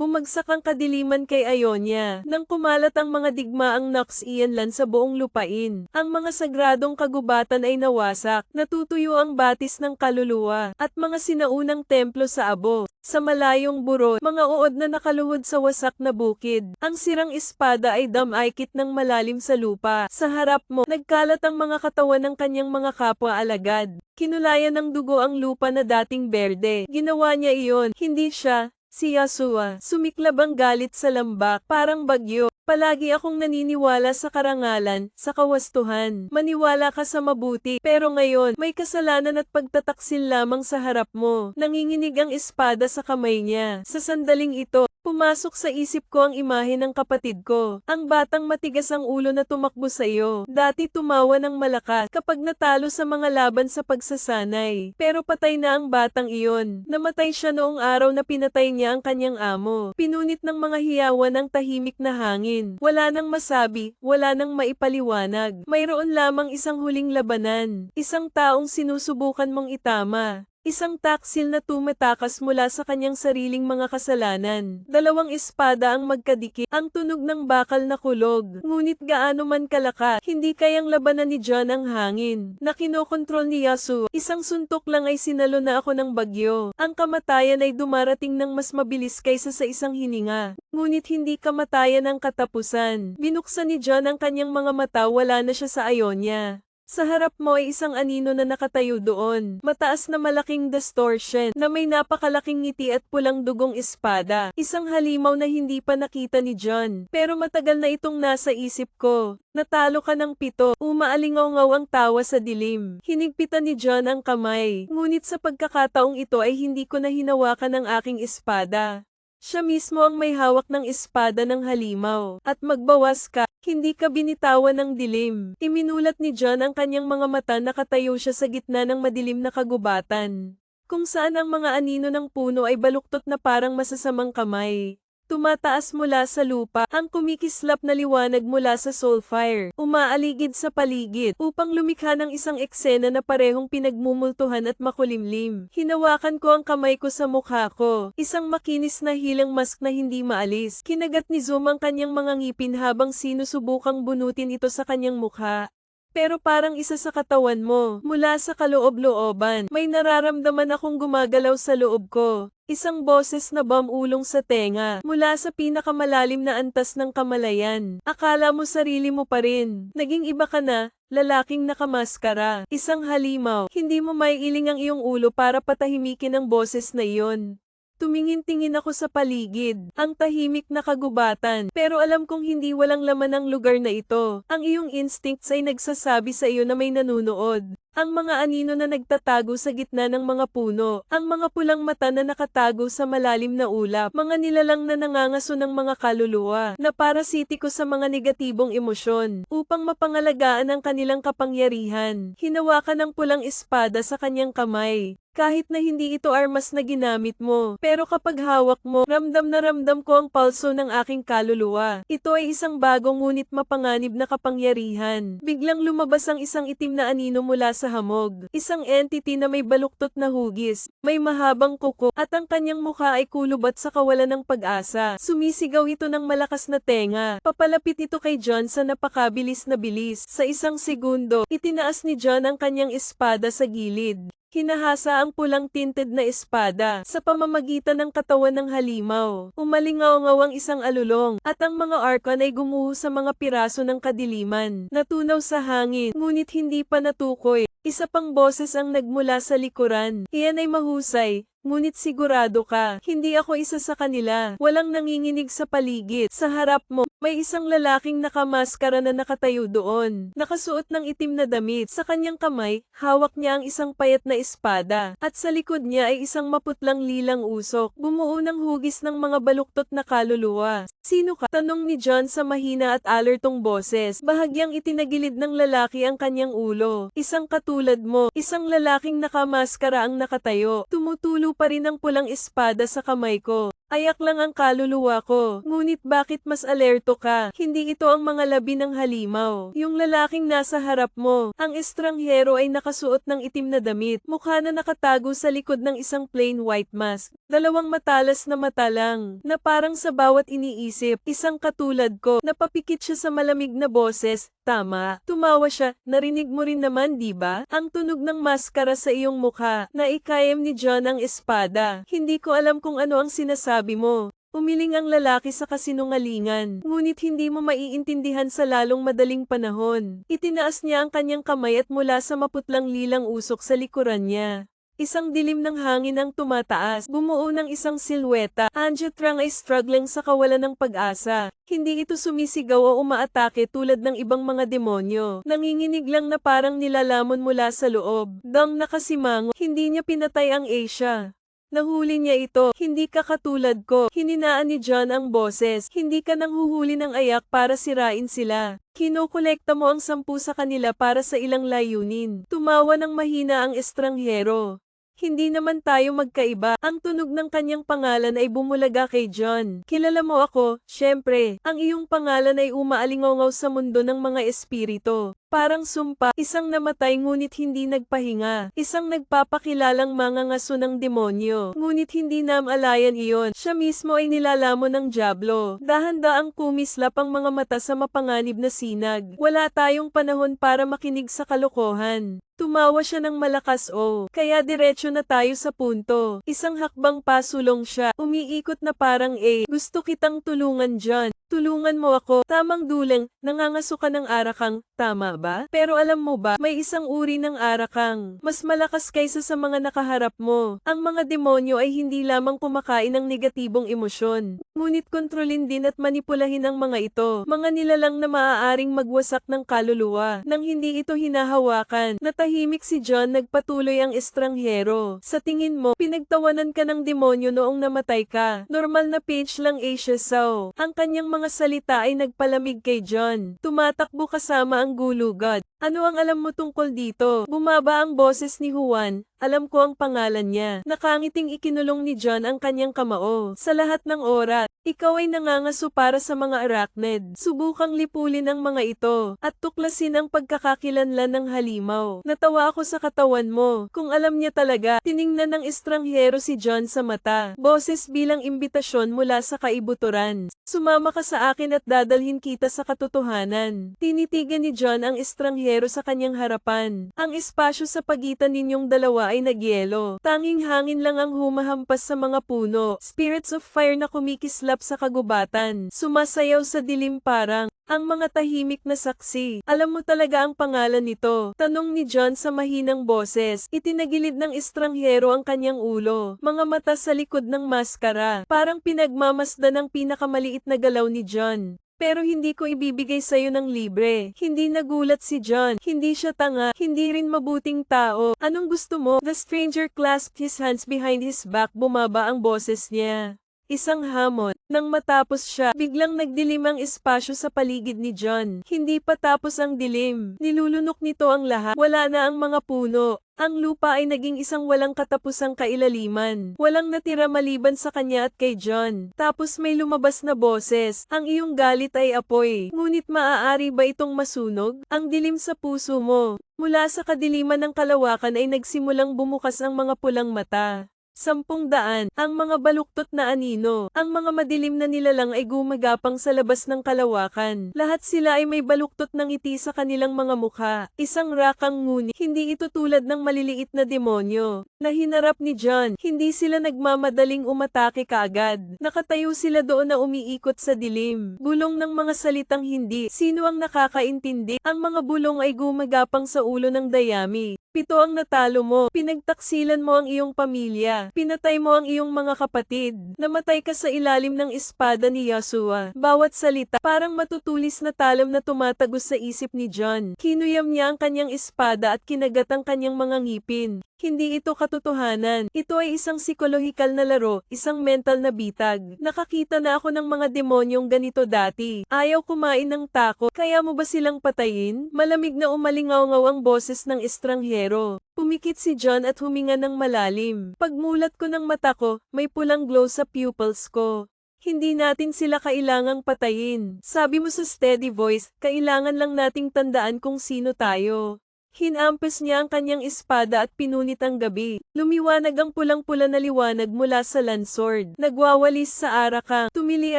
Bumagsak ang kadiliman kay Ionia, nang kumalat ang mga digmaang Nox-Ianlan sa buong lupain. Ang mga sagradong kagubatan ay nawasak, natutuyo ang batis ng kaluluwa, at mga sinaunang templo sa abo. Sa malayong buro, mga uod na nakaluhod sa wasak na bukid. Ang sirang espada ay damaykit ng malalim sa lupa. Sa harap mo, nagkalat ang mga katawan ng kanyang mga kapwa-alagad. Kinulayan ng dugo ang lupa na dating berde. Ginawa niya iyon, hindi siya. Si Yasua, sumiklab ang galit sa lambak, parang bagyo. Palagi akong naniniwala sa karangalan, sa kawastuhan. Maniwala ka sa mabuti, pero ngayon, may kasalanan at pagtataksil lamang sa harap mo. Nanginginig ang espada sa kamay niya. Sa sandaling ito, pumasok sa isip ko ang imahe ng kapatid ko. Ang batang matigas ang ulo na tumakbo sa iyo. Dati tumawa ng malakas kapag natalo sa mga laban sa pagsasanay. Pero patay na ang batang iyon. Namatay siya noong araw na pinatay niya ang kanyang amo. Pinunit ng mga hiyawan ang tahimik na hangin. Wala nang masabi, wala nang maipaliwanag. Mayroon lamang isang huling labanan. Isang taong sinusubukan mong itama. Isang taksil na tumatakas mula sa kanyang sariling mga kasalanan. Dalawang espada ang magkadikit, ang tunog ng bakal na kulog. Ngunit gaano man kalaka, hindi kayang labanan ni John ang hangin na kinokontrol ni Yasu. Isang suntok lang ay sinalo na ako ng bagyo. Ang kamatayan ay dumarating ng mas mabilis kaysa sa isang hininga. Ngunit hindi kamatayan ang katapusan. Binuksan ni John ang kanyang mga mata, wala na siya sa Ionia. Sa harap mo ay isang anino na nakatayo doon. Mataas na malaking distortion na may napakalaking ngiti at pulang dugong espada. Isang halimaw na hindi pa nakita ni John. Pero matagal na itong nasa isip ko. Natalo ka ng 7. Umaalingaw-ngaw ang tawa sa dilim. Hinigpitan ni John ang kamay. Ngunit sa pagkakataong ito ay hindi ko na hinawakan ang aking espada. Siya mismo ang may hawak ng espada ng halimaw. At magbawas ka, hindi ka binitawan ng dilim. Iminulat ni John ang kanyang mga mata, nakatayo siya sa gitna ng madilim na kagubatan. Kung saan ang mga anino ng puno ay baluktot na parang masasamang kamay. Tumataas mula sa lupa, ang kumikislap na liwanag mula sa soulfire, umaaligid sa paligid, upang lumikha ng isang eksena na parehong pinagmumultuhan at makulimlim. Hinawakan ko ang kamay ko sa mukha ko, isang makinis na hilang mask na hindi maalis. Kinagat ni Zoom ang kanyang mga ngipin habang sinusubukang bunutin ito sa kanyang mukha. Pero parang isa sa katawan mo, mula sa kaloob-looban, may nararamdaman akong gumagalaw sa loob ko. Isang boses na bumulong sa tenga, mula sa pinakamalalim na antas ng kamalayan. Akala mo sarili mo pa rin. Naging iba ka na, lalaking nakamaskara. Isang halimaw, hindi mo maiiling ang iyong ulo para patahimikin ang boses na iyon. Tumingin-tingin ako sa paligid, ang tahimik na kagubatan, pero alam kong hindi walang laman ang lugar na ito. Ang iyong instincts ay nagsasabi sa iyo na may nanunood. Ang mga anino na nagtatago sa gitna ng mga puno, ang mga pulang mata na nakatago sa malalim na ulap, mga nilalang na nangangaso ng mga kaluluwa, na parasitiko sa mga negatibong emosyon, upang mapangalagaan ang kanilang kapangyarihan. Hinawakan ng pulang espada sa kanyang kamay. Kahit na hindi ito armas na ginamit mo, pero kapag hawak mo, ramdam na ramdam ko ang pulso ng aking kaluluwa. Ito ay isang bagong ngunit mapanganib na kapangyarihan. Biglang lumabas ang isang itim na anino mula sa hamog. Isang entity na may baluktot na hugis, may mahabang kuko, at ang kanyang mukha ay kulubat sa kawalan ng pag-asa. Sumisigaw ito ng malakas na tenga. Papalapit ito kay John sa napakabilis na bilis. Sa isang segundo, itinaas ni John ang kanyang espada sa gilid. Hinahasa ang pulang tinted na espada sa pamamagitan ng katawan ng halimaw. Umalingaw-ngaw ang isang alulong, at ang mga arkan ay gumuho sa mga piraso ng kadiliman. Natunaw sa hangin, ngunit hindi pa natukoy. Isa pang boses ang nagmula sa likuran. Iyan ay mahusay. Ngunit sigurado ka, hindi ako isa sa kanila. Walang nanginginig sa paligid. Sa harap mo, may isang lalaking nakamaskara na nakatayo doon. Nakasuot ng itim na damit. Sa kanyang kamay, hawak niya ang isang payat na espada. At sa likod niya ay isang maputlang lilang usok. Bumuo ng hugis ng mga baluktot na kaluluwa. Sino ka? Tanong ni John sa mahina at alertong boses. Bahagyang itinagilid ng lalaki ang kanyang ulo. Isang katulad mo, isang lalaking nakamaskara ang nakatayo. Tumutulo pa rin ang pulang espada sa kamay ko. Ayak lang ang kaluluwa ko, ngunit bakit mas alerto ka? Hindi ito ang mga labi ng halimaw. Yung lalaking nasa harap mo, ang estranghero ay nakasuot ng itim na damit, mukha na nakatago sa likod ng isang plain white mask. Dalawang matalas na mata lang, na parang sa bawat iniisip, isang katulad ko, napapikit siya sa malamig na boses. Tama, tumawa siya, narinig mo rin naman di ba? Ang tunog ng maskara sa iyong mukha, na ikayam ni John ang espada. Hindi ko alam kung ano ang sinasabi mo. Umiling ang lalaki sa kasinungalingan, ngunit hindi mo maiintindihan sa lalong madaling panahon. Itinaas niya ang kanyang kamay at mula sa maputlang lilang usok sa likuran niya. Isang dilim ng hangin ang tumataas, bumuo ng isang silweta. Anja Trang ay struggling sa kawalan ng pag-asa. Hindi ito sumisigaw o umaatake tulad ng ibang mga demonyo. Nanginginig lang na parang nilalamon mula sa loob. Dang nakasimango, hindi niya pinatay ang Asia. Nahuli niya ito, hindi ka katulad ko. Hininaan ni John ang boses, hindi ka nang huhuli ng ayak para sirain sila. Kinokolekta mo ang 10 sa kanila para sa ilang layunin. Tumawa ng mahina ang estranghero. Hindi naman tayo magkaiba. Ang tunog ng kanyang pangalan ay bumulaga kay John. Kilala mo ako, syempre. Ang iyong pangalan ay umaalingaw sa mundo ng mga espiritu. Parang sumpa, isang namatay ngunit hindi nagpahinga. Isang nagpapakilalang mangangaso ng demonyo. Ngunit hindi namalayan iyon. Siya mismo ay nilalamon ng dyablo. Dahan-daang kumislap ang mga mata sa mapanganib na sinag. Wala tayong panahon para makinig sa kalokohan. Tumawa siya ng malakas kaya diretso na tayo sa punto. Isang hakbang pasulong siya, umiikot na parang gusto kitang tulungan John. Tulungan mo ako, tamang dulang, nangangaso ka ng arakang, tama ba? Pero alam mo ba, may isang uri ng arakang, mas malakas kaysa sa mga nakaharap mo. Ang mga demonyo ay hindi lamang kumakain ng negatibong emosyon, ngunit kontrolin din at manipulahin ang mga ito. Mga nilalang na maaaring magwasak ng kaluluwa, nang hindi ito hinahawakan. Natahimik si John, nagpatuloy ang estranghero. Sa tingin mo, pinagtawanan ka ng demonyo noong namatay ka. Normal na page lang Asia Sao. Ang kanyang mga salita ay nagpalamig kay John. Tumatakbo kasama ang gulugod. Ano ang alam mo tungkol dito? Bumaba ang boses ni Juan. Alam ko ang pangalan niya. Nakangiting ikinulong ni John ang kanyang kamao. Sa lahat ng oras, ikaw ay nangangaso para sa mga arachnid. Subukang lipulin ang mga ito, at tuklasin ang pagkakakilanlan ng halimaw. Natawa ako sa katawan mo. Kung alam niya talaga, tiningnan ng estranghero si John sa mata. Boses bilang imbitasyon mula sa kaibuturan. Sumama ka sa akin at dadalhin kita sa katotohanan. Tinitigan ni John ang estranghero sa kanyang harapan. Ang espasyo sa pagitan ninyong dalawa ay nagyelo. Tanging hangin lang ang humahampas sa mga puno. Spirits of fire na kumikislap sa kagubatan. Sumasayaw sa dilim parang ang mga tahimik na saksi. Alam mo talaga ang pangalan nito? Tanong ni John sa mahinang boses. Itinagilid ng estranghero ang kanyang ulo. Mga mata sa likod ng maskara. Parang pinagmamasdan ng pinakamaliit na galaw ni John. Pero hindi ko ibibigay sa'yo ng libre. Hindi nagulat si John. Hindi siya tanga. Hindi rin mabuting tao. Anong gusto mo? The stranger clasped his hands behind his back. Bumaba ang boses niya. Isang hamon. Nang matapos siya, biglang nagdilim ang espasyo sa paligid ni John. Hindi pa tapos ang dilim. Nilulunok nito ang lahat. Wala na ang mga puno. Ang lupa ay naging isang walang katapusang kailaliman. Walang natira maliban sa kanya at kay John. Tapos may lumabas na boses. Ang iyong galit ay apoy. Ngunit maaari ba itong masunog? Ang dilim sa puso mo. Mula sa kadiliman ng kalawakan ay nagsimulang bumukas ang mga pulang mata. 10,000, ang mga baluktot na anino, ang mga madilim na nilalang ay gumagapang sa labas ng kalawakan. Lahat sila ay may baluktot ng ngiti sa kanilang mga mukha. Isang rakang ngunit, hindi ito tulad ng maliliit na demonyo na hinarap ni John. Hindi sila nagmamadaling umatake kaagad. Nakatayo sila doon na umiikot sa dilim. Bulong ng mga salitang hindi. Sino ang nakakaintindi? Ang mga bulong ay gumagapang sa ulo ng dayami. 7 ang natalo mo. Pinagtaksilan mo ang iyong pamilya. Pinatay mo ang iyong mga kapatid. Namatay ka sa ilalim ng espada ni Yahshua. Bawat salita, parang matutulis na talam na tumatagos sa isip ni John. Kinuyam niya ang kanyang espada at kinagat ang kanyang mga ngipin. Hindi ito katotohanan. Ito ay isang psikolohikal na laro, isang mental na bitag. Nakakita na ako ng mga demonyong ganito dati. Ayaw kumain ng tako, kaya mo ba silang patayin? Malamig na umalingaw-ngaw ang boses ng estranghero. Pumikit si John at huminga ng malalim. Pagmulat ko ng mata ko, may pulang glow sa pupils ko. Hindi natin sila kailangang patayin. Sabi mo sa steady voice, kailangan lang nating tandaan kung sino tayo. Hinampas niya ang kanyang espada at pinunit ang gabi. Lumiwanag ang pulang-pula na liwanag mula sa landsword. Nagwawalis sa arakang. Tumili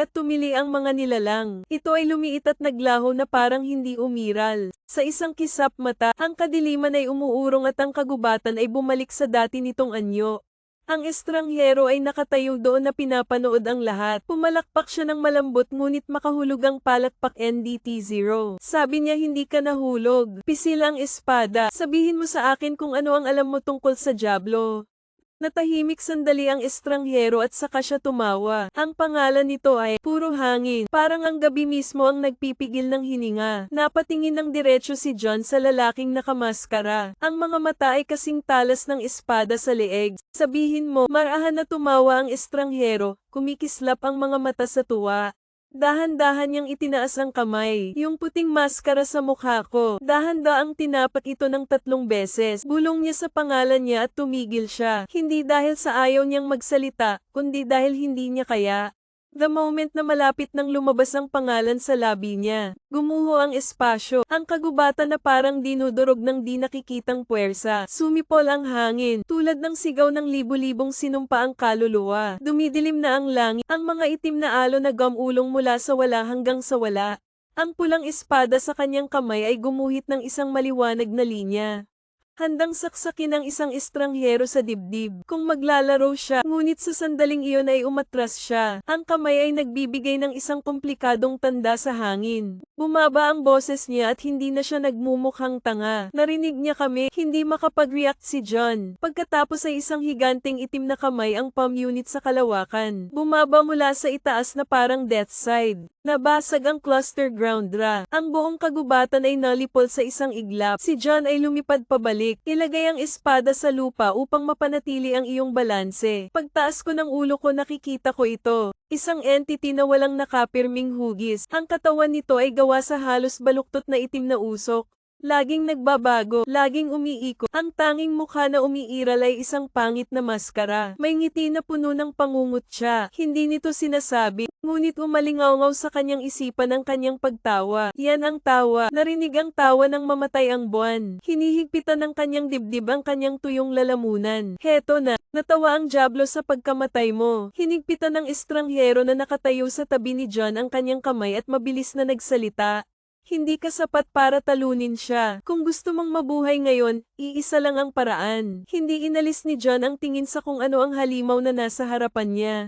at tumili ang mga nilalang. Ito ay lumiit at naglaho na parang hindi umiral. Sa isang kisap mata, ang kadiliman ay umuurong at ang kagubatan ay bumalik sa dati nitong anyo. Ang estranghero ay nakatayo doon na pinapanood ang lahat. Pumalakpak siya ng malambot ngunit makahulog ang palakpak NDT-0. Sabi niya hindi ka nahulog. Pisil ang espada. Sabihin mo sa akin kung ano ang alam mo tungkol sa Diablo. Natahimik sandali ang estranghero at saka siya tumawa. Ang pangalan nito ay Puro Hangin. Parang ang gabi mismo ang nagpipigil ng hininga. Napatingin ng diretso si John sa lalaking nakamaskara. Ang mga mata ay kasing talas ng espada sa leeg. Sabihin mo, marahan na tumawa ang estranghero. Kumikislap ang mga mata sa tuwa. Dahan-dahan niyang itinaas ang kamay. Yung puting maskara sa mukha ko. Dahan-daang tinapak ito ng 3 beses. Bulong niya sa pangalan niya at tumigil siya. Hindi dahil sa ayaw niyang magsalita, kundi dahil hindi niya kaya. The moment na malapit nang lumabas ang pangalan sa labi niya, gumuho ang espasyo, ang kagubatan na parang dinudurog ng di nakikitang puwersa. Sumipol ang hangin, tulad ng sigaw ng libu-libong sinumpa ang kaluluwa. Dumidilim na ang langit, ang mga itim na alon na gamulong mula sa wala hanggang sa wala. Ang pulang espada sa kanyang kamay ay gumuhit ng isang maliwanag na linya. Handang saksakin ng isang estranghero sa dibdib. Kung maglalaro siya, ngunit sa sandaling iyon ay umatras siya. Ang kamay ay nagbibigay ng isang komplikadong tanda sa hangin. Bumaba ang boses niya at hindi na siya nagmumukhang tanga. Narinig niya kami, hindi makapag-react si John. Pagkatapos ay isang higanteng itim na kamay ang palm unit sa kalawakan. Bumaba mula sa itaas na parang death side. Nabasag ang cluster groundra. Ang buong kagubatan ay nalipol sa isang iglap. Si John ay lumipad pabalik. Ilagay ang espada sa lupa upang mapanatili ang iyong balanse. Pagtaas ko ng ulo ko nakikita ko ito. Isang entity na walang nakapirming hugis. Ang katawan nito ay gawa sa halos baluktot na itim na usok. Laging nagbabago, laging umiikot. Ang tanging mukha na umiiral ay isang pangit na maskara. May ngiti na puno ng pangungutya. Hindi nito sinasabi, ngunit umalingaw sa kanyang isipan ang kanyang pagtawa. Yan ang tawa. Narinig ang tawa ng mamatay ang buwan. Hinihigpitan ng kanyang dibdib ang kanyang tuyong lalamunan. Heto na, natawa ang Diablo sa pagkamatay mo. Hinigpitan ng estranghero na nakatayo sa tabi ni John ang kanyang kamay at mabilis na nagsalita. Hindi ka sapat para talunin siya. Kung gusto mong mabuhay ngayon, iisa lang ang paraan. Hindi inalis ni John ang tingin sa kung ano ang halimaw na nasa harapan niya.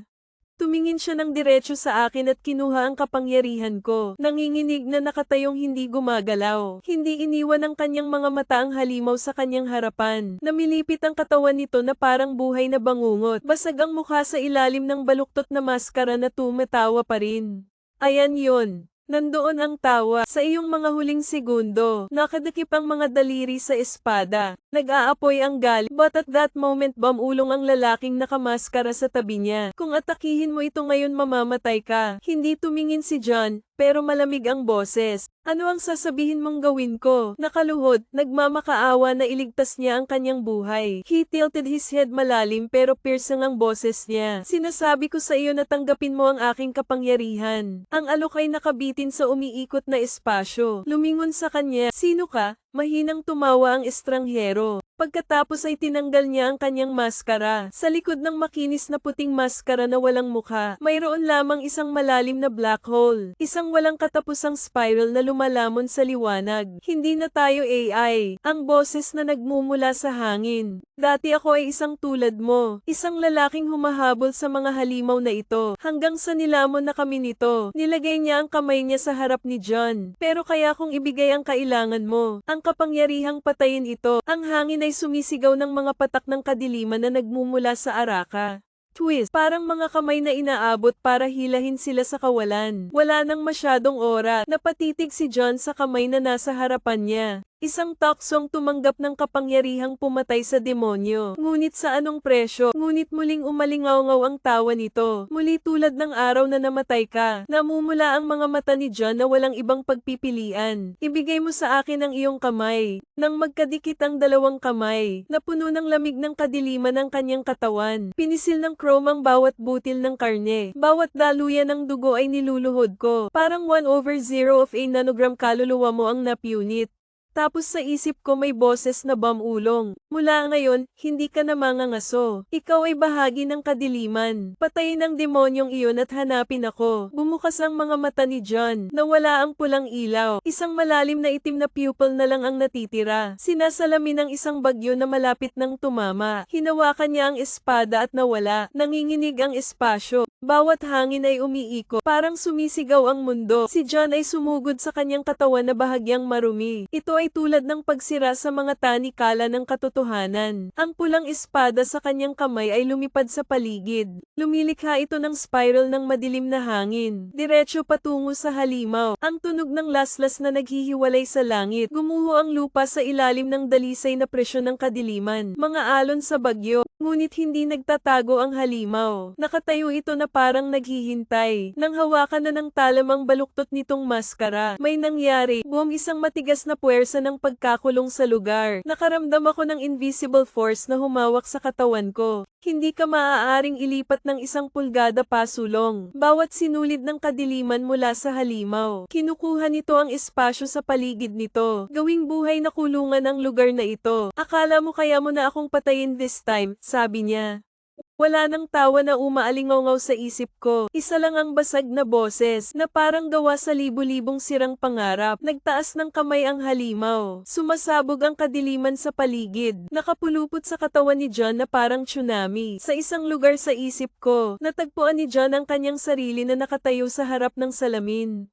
Tumingin siya ng diretso sa akin at kinuha ang kapangyarihan ko. Nanginginig na nakatayong hindi gumagalaw. Hindi iniwan ng kanyang mga mata ang halimaw sa kanyang harapan. Namilipit ang katawan nito na parang buhay na bangungot. Basag ang mukha sa ilalim ng baluktot na maskara na tumatawa pa rin. Ayan yon. Nandoon ang tawa. Sa iyong mga huling segundo, nakadikip ang mga daliri sa espada. Nag-aapoy ang gal, but at that moment bumulong ang lalaking nakamaskara sa tabi niya. Kung atakihin mo ito ngayon mamamatay ka. Hindi tumingin si John, pero malamig ang boses. Ano ang sasabihin mong gawin ko? Nakaluhod, nagmamakaawa na iligtas niya ang kanyang buhay. He tilted his head malalim pero piercing ang boses niya. Sinasabi ko sa iyo na tanggapin mo ang aking kapangyarihan. Ang alok ay nakabitin sa umiikot na espasyo. Lumingon sa kanya, sino ka? Mahinang tumawa ang estranghero. Pagkatapos ay tinanggal niya ang kanyang maskara. Sa likod ng makinis na puting maskara na walang mukha, mayroon lamang isang malalim na black hole. Isang walang katapusang spiral na lumalamon sa liwanag. Hindi na tayo AI. Ang boses na nagmumula sa hangin. Dati ako ay isang tulad mo. Isang lalaking humahabol sa mga halimaw na ito. Hanggang sa nilamon na kami nito. Nilagay niya ang kamay niya sa harap ni John. Pero kaya kung ibigay ang kailangan mo, ang kapangyarihang patayin ito, ang hangin ay sumisigaw ng mga patak ng kadiliman na nagmumula sa araka. Twist, parang mga kamay na inaabot para hilahin sila sa kawalan. Wala nang masyadong oras. Napatitig si John sa kamay na nasa harapan niya. Isang taksong tumanggap ng kapangyarihang pumatay sa demonyo. Ngunit sa anong presyo? Ngunit muling umalingaw-ngaw ang tawa nito. Muli tulad ng araw na namatay ka. Namumula ang mga mata ni John na walang ibang pagpipilian. Ibigay mo sa akin ang iyong kamay. Nang magkadikit ang dalawang kamay, napuno ng lamig ng kadiliman ang kanyang katawan. Pinisil ng chrome ang bawat butil ng karne. Bawat daluyan ng dugo ay niluluhod ko. Parang 1/0 of a nanogram kaluluwa mo ang napunit. Tapos sa isip ko may boses na bamulong. Mula ngayon, hindi ka na mangangaso. Ikaw ay bahagi ng kadiliman. Patayin ang demonyong iyon at hanapin ako. Bumukas ang mga mata ni John. Nawala ang pulang ilaw. Isang malalim na itim na pupil na lang ang natitira. Sinasalamin ng isang bagyo na malapit ng tumama. Hinawakan niya ang espada at nawala. Nanginginig ang espasyo. Bawat hangin ay umiikot. Parang sumisigaw ang mundo. Si John ay sumugod sa kanyang katawan na bahagyang marumi. Ito ay tulad ng pagsira sa mga tanikala ng katotohanan. Ang pulang espada sa kanyang kamay ay lumipad sa paligid. Lumilikha ito ng spiral ng madilim na hangin. Diretso patungo sa halimaw. Ang tunog ng laslas na naghihiwalay sa langit. Gumuho ang lupa sa ilalim ng dalisay na presyon ng kadiliman. Mga alon sa bagyo. Ngunit hindi nagtatago ang halimaw. Nakatayo ito na parang naghihintay. Nang hawakan na ng talamang baluktot nitong maskara, may nangyari. Buong isang matigas na puwersa ng pagkakulong sa lugar. Nakaramdam ako ng invisible force na humawak sa katawan ko. Hindi ka maaaring ilipat ng 1 pulgada pasulong. Bawat sinulid ng kadiliman mula sa halimaw. Kinukuha nito ang espasyo sa paligid nito. Gawing buhay na kulungan ang lugar na ito. Akala mo kaya mo na akong patayin this time, sabi niya. Wala nang tawa na umaalingaw-ngaw sa isip ko. Isa lang ang basag na boses na parang gawa sa libu-libong sirang pangarap. Nagtaas ng kamay ang halimaw. Sumasabog ang kadiliman sa paligid. Nakapulupot sa katawan ni John na parang tsunami. Sa isang lugar sa isip ko, natagpuan ni John ang kanyang sarili na nakatayo sa harap ng salamin.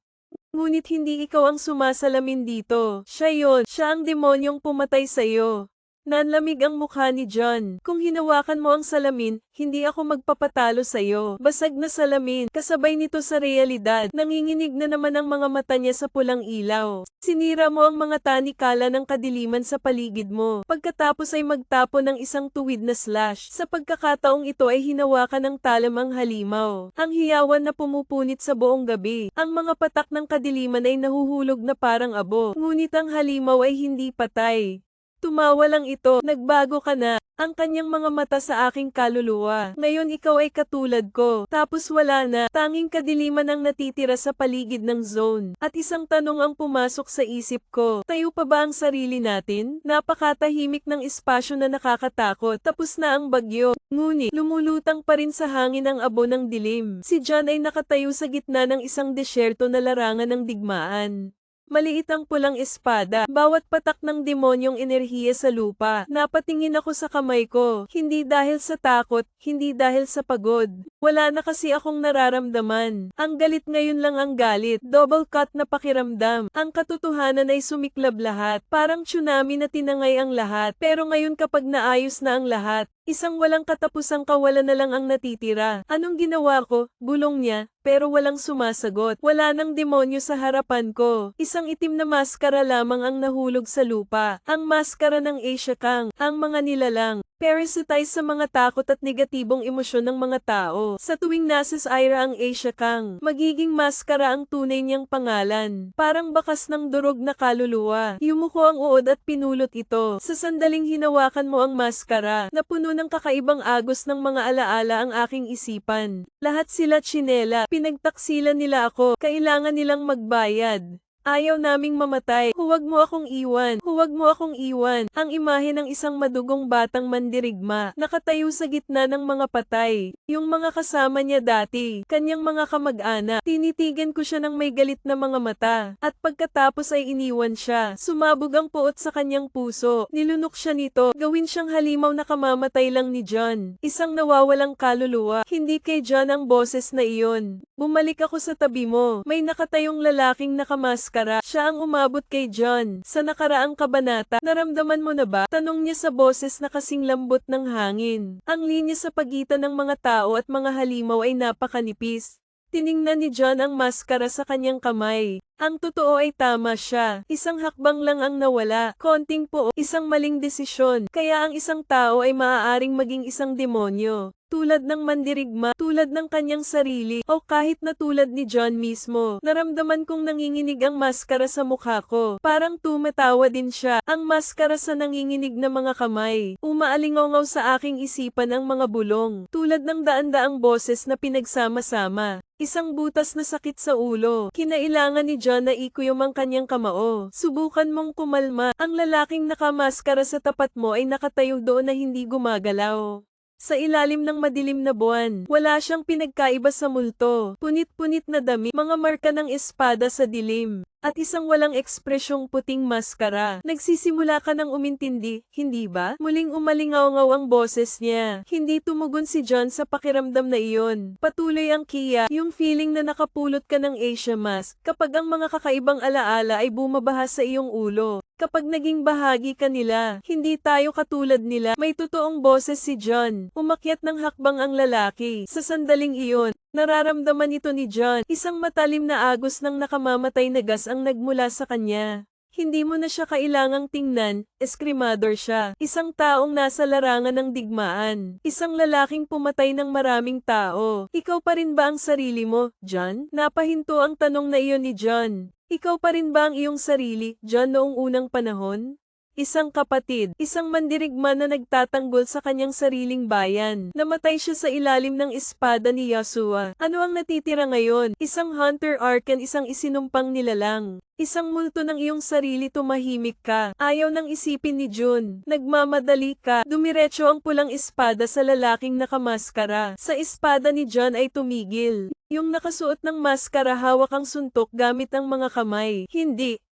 Ngunit hindi ikaw ang sumasalamin dito. Siya yon. Siya ang demonyong pumatay sa'yo. Nanlamig ang mukha ni John. Kung hinawakan mo ang salamin, hindi ako magpapatalo sa'yo. Basag na salamin, kasabay nito sa realidad. Nanginginig na naman ang mga mata niya sa pulang ilaw. Sinira mo ang mga tanikala ng kadiliman sa paligid mo. Pagkatapos ay magtapo ng isang tuwid na slash. Sa pagkakataong ito ay hinawakan ng talamang halimaw. Ang hiyawan na pumupunit sa buong gabi. Ang mga patak ng kadiliman ay nahuhulog na parang abo. Ngunit ang halimaw ay hindi patay. Tumawa lang ito, nagbago ka na. Ang kanyang mga mata sa aking kaluluwa. Ngayon ikaw ay katulad ko. Tapos wala na. Tanging kadiliman ang natitira sa paligid ng zone. At isang tanong ang pumasok sa isip ko. Tayo pa ba ang sarili natin? Napakatahimik ng espasyo na nakakatakot. Tapos na ang bagyo. Ngunit, lumulutang pa rin sa hangin ang abo ng dilim. Si John ay nakatayo sa gitna ng isang desyerto na larangan ng digmaan. Maliit ang pulang espada, bawat patak ng demonyong enerhiya sa lupa. Napatingin ako sa kamay ko, hindi dahil sa takot, hindi dahil sa pagod. Wala na kasi akong nararamdaman. Ang galit ngayon lang ang galit, double cut na pakiramdam. Ang katotohanan ay sumiklab lahat, parang tsunami na tinangay ang lahat. Pero ngayon kapag naayos na ang lahat, isang walang katapusang kawalan na lang ang natitira. Anong ginawa ko? Bulong niya, pero walang sumasagot. Wala nang demonyo sa harapan ko. Isang itim na maskara lamang ang nahulog sa lupa. Ang maskara ng Asia Kang. Ang mga nilalang. Parasitize sa mga takot at negatibong emosyon ng mga tao. Sa tuwing nasa Ira ang Asia Kang, magiging maskara ang tunay niyang pangalan. Parang bakas ng durog na kaluluwa. Yumuko ang uod at pinulot ito. Sa sandaling hinawakan mo ang maskara, napuno ng kakaibang agos ng mga alaala ang aking isipan. Lahat sila tsinela. Pinagtaksilan nila ako. Kailangan nilang magbayad. Ayaw naming mamatay. Huwag mo akong iwan. Huwag mo akong iwan. Ang imahe ng isang madugong batang mandirigma, nakatayo sa gitna ng mga patay. Yung mga kasama niya dati, kanyang mga kamag-anak. Tinitigan ko siya ng may galit na mga mata. At pagkatapos ay iniwan siya. Sumabog ang puot sa kanyang puso. Nilunok siya nito. Gawin siyang halimaw na kamamatay lang ni John. Isang nawawalang kaluluwa. Hindi kay John ang boses na iyon. Bumalik ako sa tabi mo. May nakatayong lalaking nakamaskara. Siya ang umabot kay John. Sa nakaraang kabanata, naramdaman mo na ba? Tanong niya sa boses na kasing lambot ng hangin. Ang linya sa pagitan ng mga tao at mga halimaw ay napakanipis. Tiningnan ni John ang maskara sa kanyang kamay. Ang totoo ay tama siya. Isang hakbang lang ang nawala, konting po, isang maling desisyon. Kaya ang isang tao ay maaaring maging isang demonyo. Tulad ng mandirigma, tulad ng kanyang sarili, o kahit na tulad ni John mismo. Naramdaman kong nanginginig ang maskara sa mukha ko. Parang tumatawa din siya. Ang maskara sa nanginginig na mga kamay. Umaalingaw sa aking isipan ang mga bulong. Tulad ng daan-daang boses na pinagsama-sama. Isang butas na sakit sa ulo. Kinailangan ni John na ikuyom ang kanyang kamao. Subukan mong kumalma. Ang lalaking nakamaskara sa tapat mo ay nakatayo doon na hindi gumagalaw. Sa ilalim ng madilim na buwan, wala siyang pinagkaiba sa multo. Punit-punit na dami, mga marka ng espada sa dilim, at isang walang ekspresyong puting maskara. Nagsisimula ka ng umintindi, hindi ba? Muling umalingaw-ngaw ang boses niya. Hindi tumugon si John sa pakiramdam na iyon. Patuloy ang Kia, yung feeling na nakapulot ka ng Asia mask, kapag ang mga kakaibang alaala ay bumabaha sa iyong ulo. Kapag naging bahagi ka nila, hindi tayo katulad nila. May totoong boses si John. Umakyat ng hakbang ang lalaki. Sa sandaling iyon, nararamdaman ito ni John. Isang matalim na agos ng nakamamatay na gas ang nagmula sa kanya. Hindi mo na siya kailangang tingnan, eskrimador siya. Isang taong nasa larangan ng digmaan. Isang lalaking pumatay ng maraming tao. Ikaw pa rin ba ang sarili mo, John? Napahinto ang tanong na iyon ni John. Ikaw pa rin ba ang iyong sarili, John, noong unang panahon? Isang kapatid, isang mandirigma na nagtatanggol sa kanyang sariling bayan. Namatay siya sa ilalim ng espada ni Yasuo. Ano ang natitira ngayon? Isang hunter arcan, isang isinumpang nilalang. Isang multo ng iyong sarili, tumahimik ka. Ayaw nang isipin ni Jun. Nagmamadali ka. Dumiretso ang pulang espada sa lalaking nakamaskara. Sa espada ni John ay tumigil. Yung nakasuot ng maskara hawak ang suntok gamit ang mga kamay.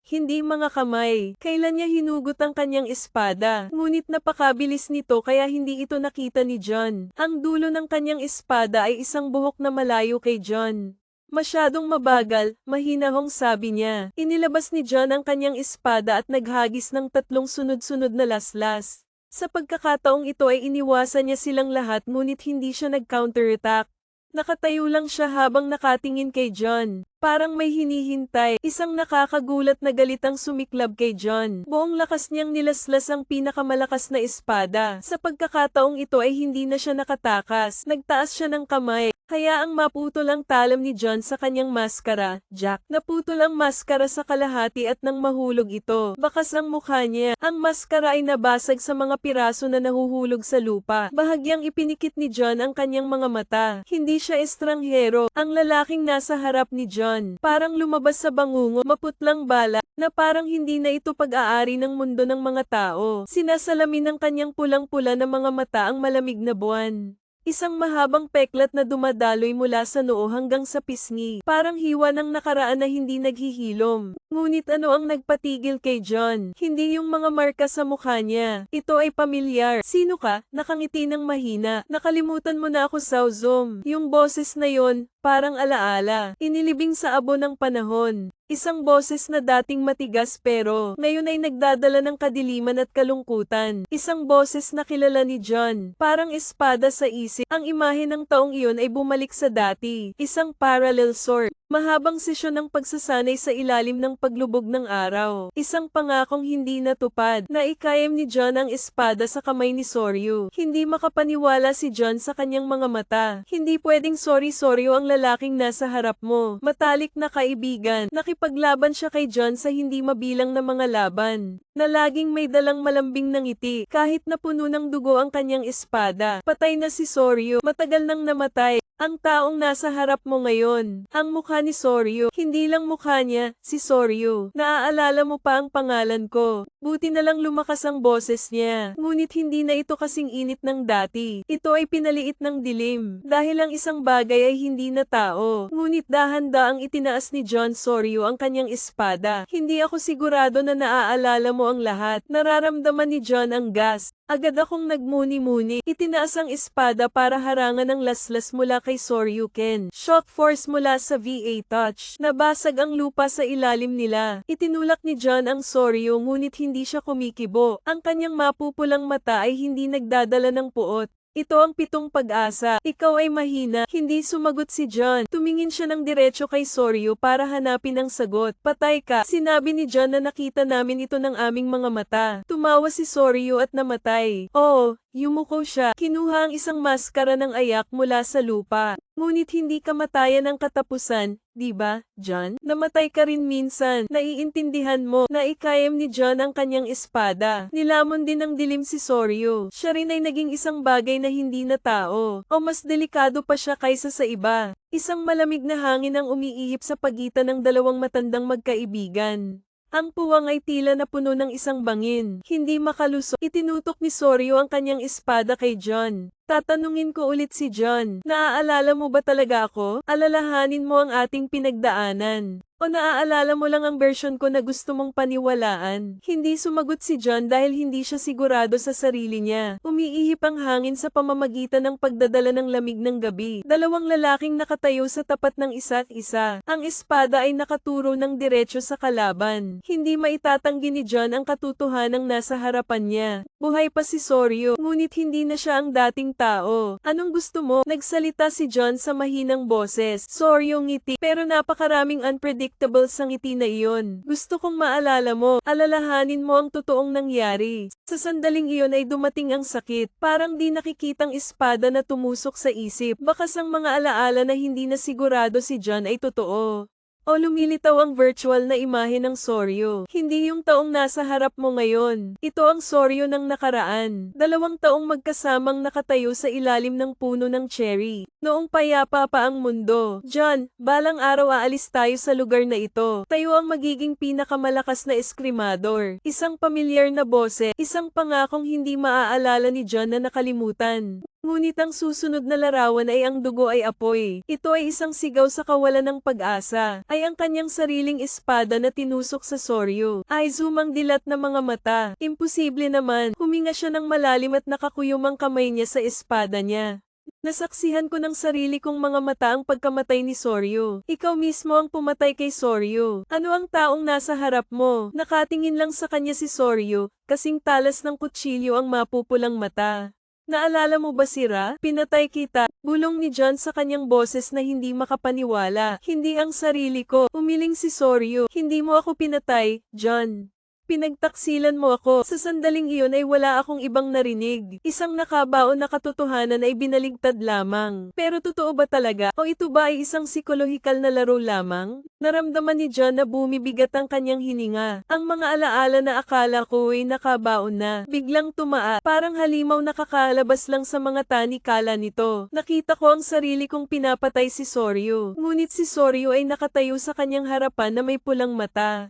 Hindi mga kamay. Kailan niya hinugot ang kanyang espada? Ngunit napakabilis nito kaya hindi ito nakita ni John. Ang dulo ng kanyang espada ay isang buhok na malayo kay John. Masyadong mabagal, mahinahong sabi niya. Inilabas ni John ang kanyang espada at naghagis ng 3 sunod-sunod na laslas. Sa pagkakataong ito ay iniwasan niya silang lahat ngunit hindi siya nag-counterattack. Nakatayo lang siya habang nakatingin kay John. Parang may hinihintay. Isang nakakagulat na galit ang sumiklab kay John. Buong lakas niyang nilaslas ang pinakamalakas na espada. Sa pagkakataong ito ay hindi na siya nakatakas. Nagtaas siya ng kamay. Hayaang maputol ang talam ni John sa kanyang maskara. Jack, naputol ang maskara sa kalahati at nang mahulog ito. Bakas ang mukha niya. Ang maskara ay nabasag sa mga piraso na nahuhulog sa lupa. Bahagyang ipinikit ni John ang kanyang mga mata. Hindi siya estranghero. Ang lalaking nasa harap ni John, parang lumabas sa bangungo, maputlang bala, na parang hindi na ito pag-aari ng mundo ng mga tao. Sinasalamin ng kanyang pulang-pula na mga mata ang malamig na buwan. Isang mahabang peklat na dumadaloy mula sa noo hanggang sa pisngi. Parang hiwa ng nakaraan na hindi naghihilom. Ngunit ano ang nagpatigil kay John? Hindi yung mga marka sa mukha niya. Ito ay pamilyar. Sino ka? Nakangiti ng mahina. Nakalimutan mo na ako, Saozom. Yung boses na yon, parang alaala. Inilibing sa abo ng panahon. Isang boses na dating matigas pero ngayon ay nagdadala ng kadiliman at kalungkutan. Isang boses na kilala ni John. Parang espada sa isip. Ang imahe ng taong iyon ay bumalik sa dati. Isang parallel sword. Mahabang sesyon ng pagsasanay sa ilalim ng paglubog ng araw. Isang pangakong hindi natupad. Naikayam ni John ang espada sa kamay ni Soryu. Hindi makapaniwala si John sa kanyang mga mata. Hindi pwedeng Soryu ang lalaking nasa harap mo. Matalik na kaibigan. Nakipaglaban siya kay John sa hindi mabilang na mga laban. Na laging may dalang malambing ng ngiti. Kahit na puno ng dugo ang kanyang espada. Patay na si Soryu. Matagal nang namatay. Ang taong nasa harap mo ngayon, ang mukha ni Soryu, hindi lang mukha niya, si Soryu. Naaalala mo pa ang pangalan ko. Buti na lang lumakas ang boses niya. Ngunit hindi na ito kasing init ng dati. Ito ay pinaliit ng dilim. Dahil ang isang bagay ay hindi na tao. Ngunit dahan-daang itinaas ni John Soryu ang kanyang espada. Hindi ako sigurado na naaalala mo ang lahat. Nararamdaman ni John ang gas. Agad akong nagmuni-muni. Itinaas ang espada para harangan ang laslas mula kay Soryuken. Shock force mula sa VA touch. Nabasag ang lupa sa ilalim nila. Itinulak ni John ang Soryu ngunit hindi siya kumikibo. Ang kanyang mapupulang mata ay hindi nagdadala ng puot. Ito ang 7 pag-asa. Ikaw ay mahina. Hindi sumagot si John. Tumingin siya ng diretso kay Soryu para hanapin ang sagot. Patay ka. Sinabi ni John na nakita namin ito ng aming mga mata. Tumawa si Soryu at namatay. Oo, yumuko siya. Kinuha ang isang maskara ng ayak mula sa lupa. Ngunit hindi kamatayan ang katapusan, di ba, John? Namatay ka rin minsan. Naiintindihan mo na ikayam ni John ang kanyang espada. Nilamon din ng dilim si Soryu. Siya rin ay naging isang bagay na hindi na tao. O mas delikado pa siya kaysa sa iba. Isang malamig na hangin ang umiihip sa pagitan ng dalawang matandang magkaibigan. Ang puwang ay tila na puno ng isang bangin. Hindi makalusot. Itinutok ni Soryu ang kanyang espada kay John. Tatanungin ko ulit si John. Naaalala mo ba talaga ako? Alalahanin mo ang ating pinagdaanan. O naaalala mo lang ang version ko na gusto mong paniwalaan? Hindi sumagot si John dahil hindi siya sigurado sa sarili niya. Umiihip ang hangin sa pamamagitan ng pagdadala ng lamig ng gabi. Dalawang lalaking nakatayo sa tapat ng isa't isa. Ang espada ay nakaturo ng diretso sa kalaban. Hindi maitatanggi ni John ang katotohanang nasa harapan niya. Buhay pa si Soryu, ngunit hindi na siya ang dating tao. Anong gusto mo? Nagsalita si John sa mahinang boses. Soryu ngiti, pero napakaraming unpredictable sa ngiti na iyon. Gusto kong maalala mo, alalahanin mo ang totoong nangyari. Sa sandaling iyon ay dumating ang sakit, parang di nakikitang espada na tumusok sa isip. Bakas ang mga alaala na hindi na sigurado si John ay totoo. O lumilitaw ang virtual na imahe ng Soryu. Hindi yung taong nasa harap mo ngayon. Ito ang Soryu ng nakaraan. 2 taong magkasamang nakatayo sa ilalim ng puno ng cherry. Noong payapa pa ang mundo. John, balang araw aalis tayo sa lugar na ito. Tayo ang magiging pinakamalakas na eskrimador. Isang pamilyar na boses. Isang pangakong hindi maaalala ni John na nakalimutan. Ngunit ang susunod na larawan ay ang dugo ay apoy. Ito ay isang sigaw sa kawalan ng pag-asa. Ay ang kanyang sariling espada na tinusok sa Soryu. Ay humang dilat na mga mata. Imposible naman. Huminga siya ng malalim at nakakuyom ang kamay niya sa espada niya. Nasaksihan ko ng sarili kong mga mata ang pagkamatay ni Soryu. Ikaw mismo ang pumatay kay Soryu. Ano ang taong nasa harap mo? Nakatingin lang sa kanya si Soryu, kasing talas ng kutsilyo ang mapupulang mata. Naalala mo ba si Ra? Pinatay kita. Bulong ni John sa kanyang boses na hindi makapaniwala. Hindi ang sarili ko. Umiling si Soryu. Hindi mo ako pinatay, John. Pinagtaksilan mo ako. Sa sandaling iyon ay wala akong ibang narinig. Isang nakabaon na katotohanan ay binaligtad lamang. Pero totoo ba talaga? O ito ba ay isang psikolohikal na laro lamang? Naramdaman ni John na bumibigat ang kanyang hininga. Ang mga alaala na akala ko ay nakabaon na. Biglang tumaa. Parang halimaw nakakalabas lang sa mga tanikala nito. Nakita ko ang sarili kong pinapatay si Soryu. Ngunit si Soryu ay nakatayo sa kanyang harapan na may pulang mata.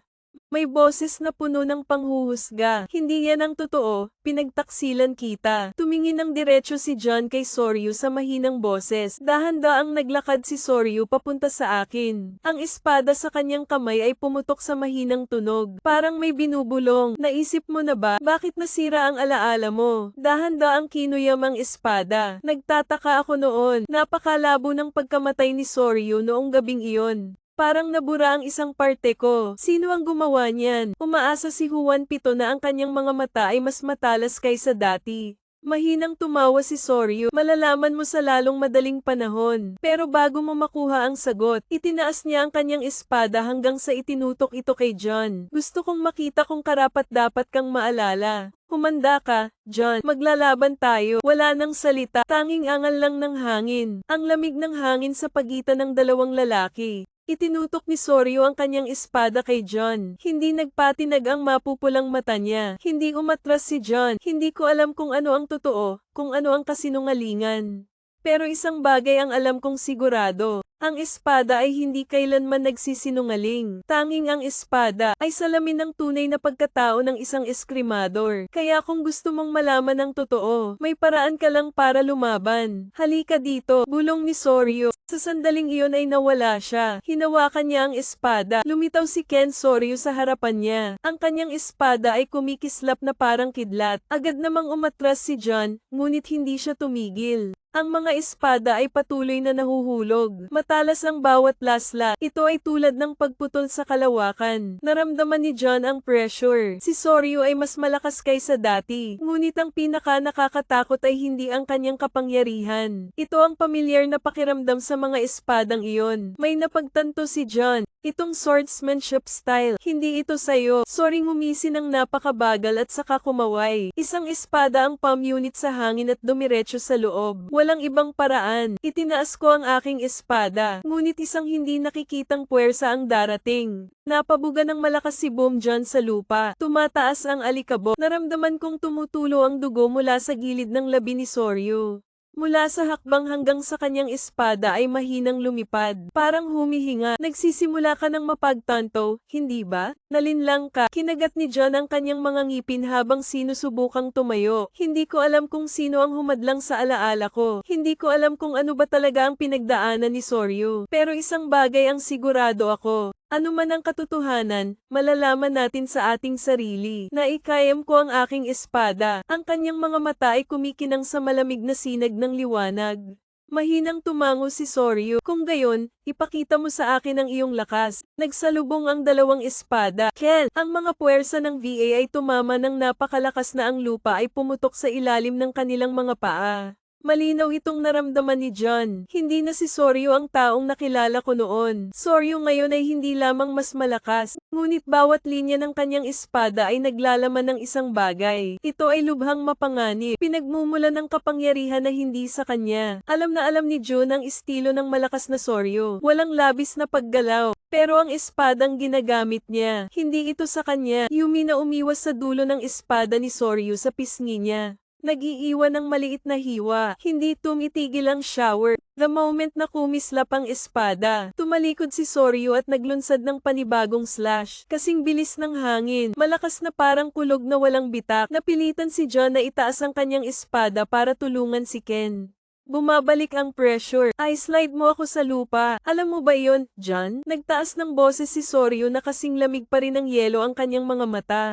May boses na puno ng panghuhusga. Hindi yan ang totoo, pinagtaksilan kita. Tumingin ng diretso si John kay Soryu sa mahinang boses. Dahan-daang naglakad si Soryu papunta sa akin. Ang espada sa kanyang kamay ay pumutok sa mahinang tunog. Parang may binubulong. Naisip mo na ba, bakit nasira ang alaala mo? Dahan-daang kinuyam ang espada. Nagtataka ako noon. Napakalabo ng pagkamatay ni Soryu noong gabing iyon. Parang nabura ang isang parte ko. Sino ang gumawa niyan? Umaasa si Juan Pito na ang kanyang mga mata ay mas matalas kaysa dati. Mahinang tumawa si Soryu. Malalaman mo sa lalong madaling panahon. Pero bago mo makuha ang sagot, itinaas niya ang kanyang espada hanggang sa itinutok ito kay John. Gusto kong makita kung karapat-dapat kang maalala. Humanda ka, John. Maglalaban tayo. Wala nang salita. Tanging angal lang ng hangin. Ang lamig ng hangin sa pagitan ng dalawang lalaki. Itinutok ni Soryu ang kanyang espada kay John. Hindi nagpatinag ang mapupulang mata niya. Hindi umatras si John. Hindi ko alam kung ano ang totoo, kung ano ang kasinungalingan. Pero isang bagay ang alam kong sigurado. Ang espada ay hindi kailanman nagsisinungaling. Tanging ang espada ay salamin ng tunay na pagkatao ng isang eskrimador. Kaya kung gusto mong malaman ang totoo, may paraan ka lang para lumaban. Halika dito, bulong ni Soryu. Sa sandaling iyon ay nawala siya. Hinawakan niya ang espada. Lumitaw si Ken Soryu sa harapan niya. Ang kanyang espada ay kumikislap na parang kidlat. Agad namang umatras si John, ngunit hindi siya tumigil. Ang mga espada ay patuloy na nahuhulog. Matalas ang bawat lasla. Ito ay tulad ng pagputol sa kalawakan. Naramdaman ni John ang pressure. Si Soryu ay mas malakas kaysa dati. Ngunit ang pinaka nakakatakot ay hindi ang kanyang kapangyarihan. Ito ang pamilyar na pakiramdam sa mga espadang iyon. May napagtanto si John. Itong swordsmanship style, hindi ito sayo. Sorry, ngumisi ng napakabagal at saka kumaway. Isang espada ang palm unit sa hangin at dumiretso sa loob. Walang ibang paraan. Itinaas ko ang aking espada. Ngunit isang hindi nakikitang puwersa ang darating. Napabuga ng malakas si Boom John sa lupa. Tumataas ang alikabok. Naramdaman kong tumutulo ang dugo mula sa gilid ng labi ni Soryu. Mula sa hakbang hanggang sa kanyang espada ay mahinang lumipad. Parang humihinga. Nagsisimula ka ng mapagtanto, hindi ba? Nalinlang ka. Kinagat ni John ang kanyang mga ngipin habang sinusubukang tumayo. Hindi ko alam kung sino ang humadlang sa alaala ko. Hindi ko alam kung ano ba talaga ang pinagdaanan ni Soryu. Pero isang bagay ang sigurado ako. Ano man ang katotohanan, malalaman natin sa ating sarili. Naikayam ko ang aking espada. Ang kanyang mga mata ay kumikinang sa malamig na sinag ng liwanag. Mahinang tumango si Soryu. Kung gayon, ipakita mo sa akin ang iyong lakas. Nagsalubong ang dalawang espada. Ken, ang mga puwersa ng VA ay tumama ng napakalakas na ang lupa ay pumutok sa ilalim ng kanilang mga paa. Malinaw itong naramdaman ni John. Hindi na si Soryu ang taong nakilala ko noon. Soryu ngayon ay hindi lamang mas malakas, ngunit bawat linya ng kanyang espada ay naglalaman ng isang bagay. Ito ay lubhang mapanganib. Pinagmumulan ng kapangyarihan na hindi sa kanya. Alam na alam ni Jun ang estilo ng malakas na Soryu. Walang labis na paggalaw. Pero ang espadang ginagamit niya, hindi ito sa kanya. Yumi na umiwas sa dulo ng espada ni Soryu sa pisngi niya. Nag-iiwan ng maliit na hiwa. Hindi tumitigil ang shower. The moment na kumislap ang espada, tumalikod si Soryu at naglunsad ng panibagong slash. Kasing bilis ng hangin, malakas na parang kulog na walang bitak. Napilitan si John na itaas ang kanyang espada para tulungan si Ken. Bumabalik ang pressure. I-slide mo ako sa lupa. Alam mo ba yon, John? Nagtaas ng boses si Soryu na kasing lamig pa rin ng yelo ang kanyang mga mata.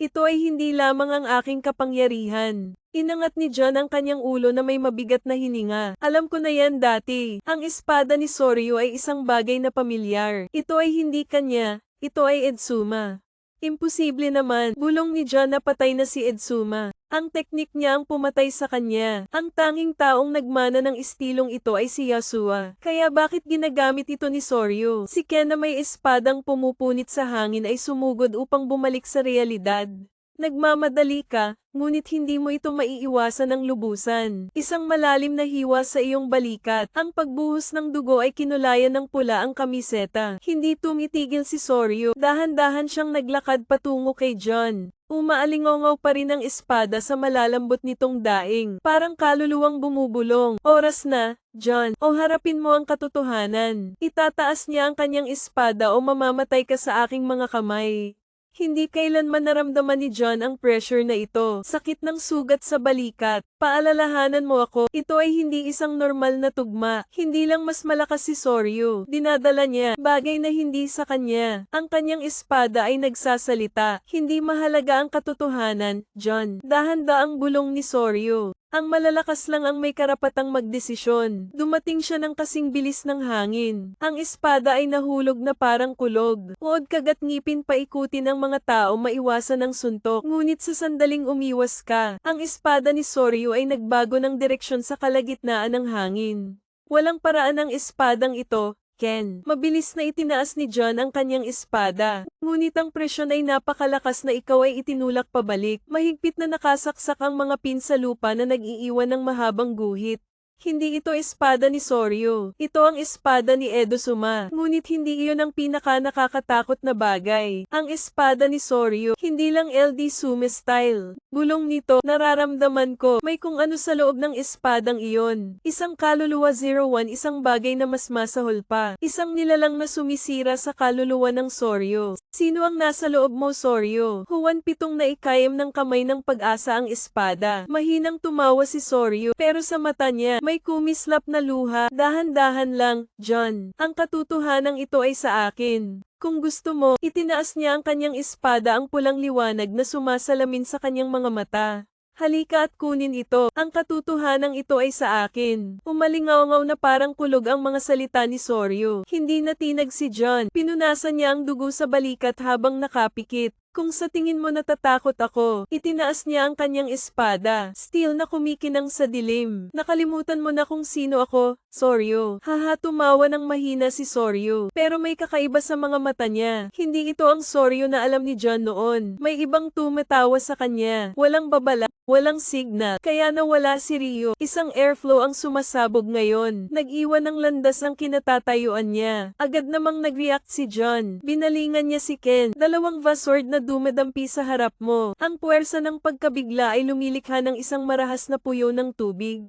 Ito ay hindi lamang ang aking kapangyarihan. Inangat ni John ang kanyang ulo na may mabigat na hininga. Alam ko na yan dati. Ang espada ni Soryu ay isang bagay na pamilyar. Ito ay hindi kanya. Ito ay Edsuma. Imposible naman. Bulong ni John na patay na si Edsuma. Ang teknik niya ang pumatay sa kanya. Ang tanging taong nagmana ng estilong ito ay si Yasua. Kaya bakit ginagamit ito ni Soryu? Si Ken na may espadang pumupunit sa hangin ay sumugod upang bumalik sa realidad. Nagmamadali ka, ngunit hindi mo ito maiiwasan ng lubusan. Isang malalim na hiwa sa iyong balikat. Ang pagbuhos ng dugo ay kinulayan ng pula ang kamiseta. Hindi tumitigil si Soryu. Dahan-dahan siyang naglakad patungo kay John. Umaalingongaw pa rin ang espada sa malalambot nitong daing. Parang kaluluwang bumubulong. Oras na, John. O harapin mo ang katotohanan. Itataas niya ang kanyang espada o mamamatay ka sa aking mga kamay. Hindi kailanman naramdaman ni John ang pressure na ito. Sakit ng sugat sa balikat. Paalalahanan mo ako, ito ay hindi isang normal na tugma. Hindi lang mas malakas si Soryu. Dinadala niya, bagay na hindi sa kanya. Ang kanyang espada ay nagsasalita. Hindi mahalaga ang katotohanan, John. Dahan-daang bulong ni Soryu. Ang malalakas lang ang may karapatang magdesisyon. Dumating siya ng kasing bilis ng hangin. Ang espada ay nahulog na parang kulog. Uod kagat ngipin paikutin ng mga tao maiwasan ng suntok. Ngunit sa sandaling umiwas ka, ang espada ni Soryu ay nagbago ng direksyon sa kalagitnaan ng hangin. Walang paraan ang espadang ito, Ken. Mabilis na itinaas ni John ang kanyang espada. Ngunit ang presyon ay napakalakas na ikaw ay itinulak pabalik. Mahigpit na nakasaksak ang mga pin sa lupa na nag-iiwan ng mahabang guhit. Hindi ito espada ni Soryu. Ito ang espada ni Edsuma. Ngunit hindi iyon ang pinaka nakakatakot na bagay. Ang espada ni Soryu, hindi lang LD Sume style. Bulong nito, nararamdaman ko, may kung ano sa loob ng espadang iyon. Isang kaluluwa 01, isang bagay na mas masahol pa. Isang nilalang na sumisira sa kaluluwa ng Soryu. Sino ang nasa loob mo, Soryu? Huwan pitong naikayam ng kamay ng pag-asa ang espada. Mahinang tumawa si Soryu, pero sa mata niya, may kumislap na luha. Dahan-dahan lang, John. Ang katotohanan ito ay sa akin. Kung gusto mo, itinaas niya ang kanyang espada ang pulang liwanag na sumasalamin sa kanyang mga mata. Halika at kunin ito. Ang katotohanan ito ay sa akin. Umalingaw-ngaw na parang kulog ang mga salita ni Soryu. Hindi natinag si John. Pinunasan niya ang dugo sa balikat habang nakapikit. Kung sa tingin mo natatakot ako, itinaas niya ang kanyang espada. Steel na kumikinang sa dilim. Nakalimutan mo na kung sino ako, Soryu. Haha, tumawa ng mahina si Soryu. Pero may kakaiba sa mga mata niya. Hindi ito ang Soryu na alam ni John noon. May ibang tumatawa sa kanya. Walang babala. Walang signal, kaya nawala si Ryo. Isang airflow ang sumasabog ngayon. Nag-iwan ng landas ang kinatatayuan niya. Agad namang nag-react si John. Binalingan niya si Ken. Dalawang Vasword na dumadampi sa harap mo. Ang puwersa ng pagkabigla ay lumilikha ng isang marahas na puyo ng tubig.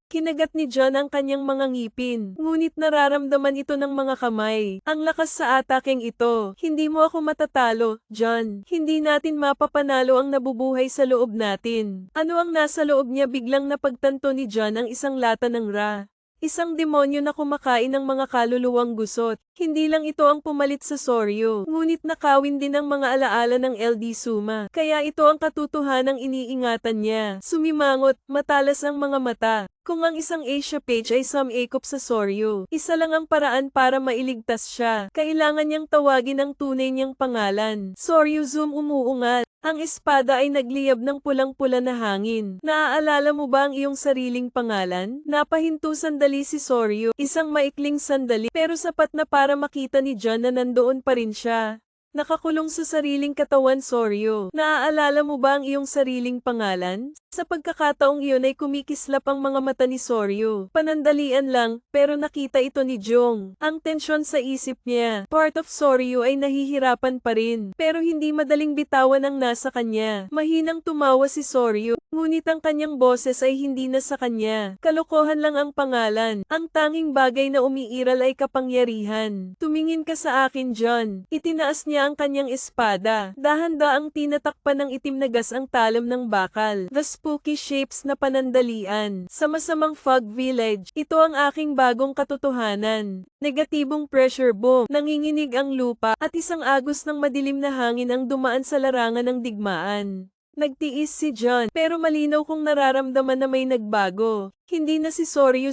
Kinagat ni John ang kanyang mga ngipin, ngunit nararamdaman ito ng mga kamay. Ang lakas sa atakeng ito. Hindi mo ako matatalo, John. Hindi natin mapapanalo ang nabubuhay sa loob natin. Ano ang nasa loob niya? Biglang napagtanto ni John ang isang lata ng Ra. Isang demonyo na kumakain ng mga kaluluwang gusot. Hindi lang ito ang pumalit sa Soryu, ngunit nakawin din ang mga alaala ng LD Suma. Kaya ito ang katotohanang iniingatan niya. Sumimangot, matalas ang mga mata. Kung ang isang Asia page ay sumekop sa Soryu, isa lang ang paraan para mailigtas siya. Kailangan niyang tawagin ang tunay niyang pangalan. Soryu Zoom umuungal. Ang espada ay nagliyab ng pulang-pula na hangin. Naaalala mo ba ang iyong sariling pangalan? Napahinto sandali si Soryu. Isang maikling sandali, pero sapat na para makita ni John na nandoon pa rin siya. Nakakulong sa sariling katawan, Soryu. Naaalala mo ba ang iyong sariling pangalan? Sa pagkakataong iyon ay kumikislap ang mga mata ni Soryu. Panandalian lang, pero nakita ito ni Jong. Ang tensyon sa isip niya. Part of Soryu ay nahihirapan pa rin, pero hindi madaling bitawan ang nasa kanya. Mahinang tumawa si Soryu, ngunit ang kanyang boses ay hindi na sa kanya. Kalokohan lang ang pangalan. Ang tanging bagay na umiiral ay kapangyarihan. Tumingin ka sa akin, John. Itinaas niya ang kanyang espada. Dahan-daang tinatakpan ng itim na gas ang talam ng bakal. The spooky shapes na panandalian. Sa masamang fog village, ito ang aking bagong katotohanan. Negatibong pressure boom, nanginginig ang lupa, at isang agos ng madilim na hangin ang dumaan sa larangan ng digmaan. Nagtiis si John, pero malinaw kong nararamdaman na may nagbago. Hindi na si Soryu.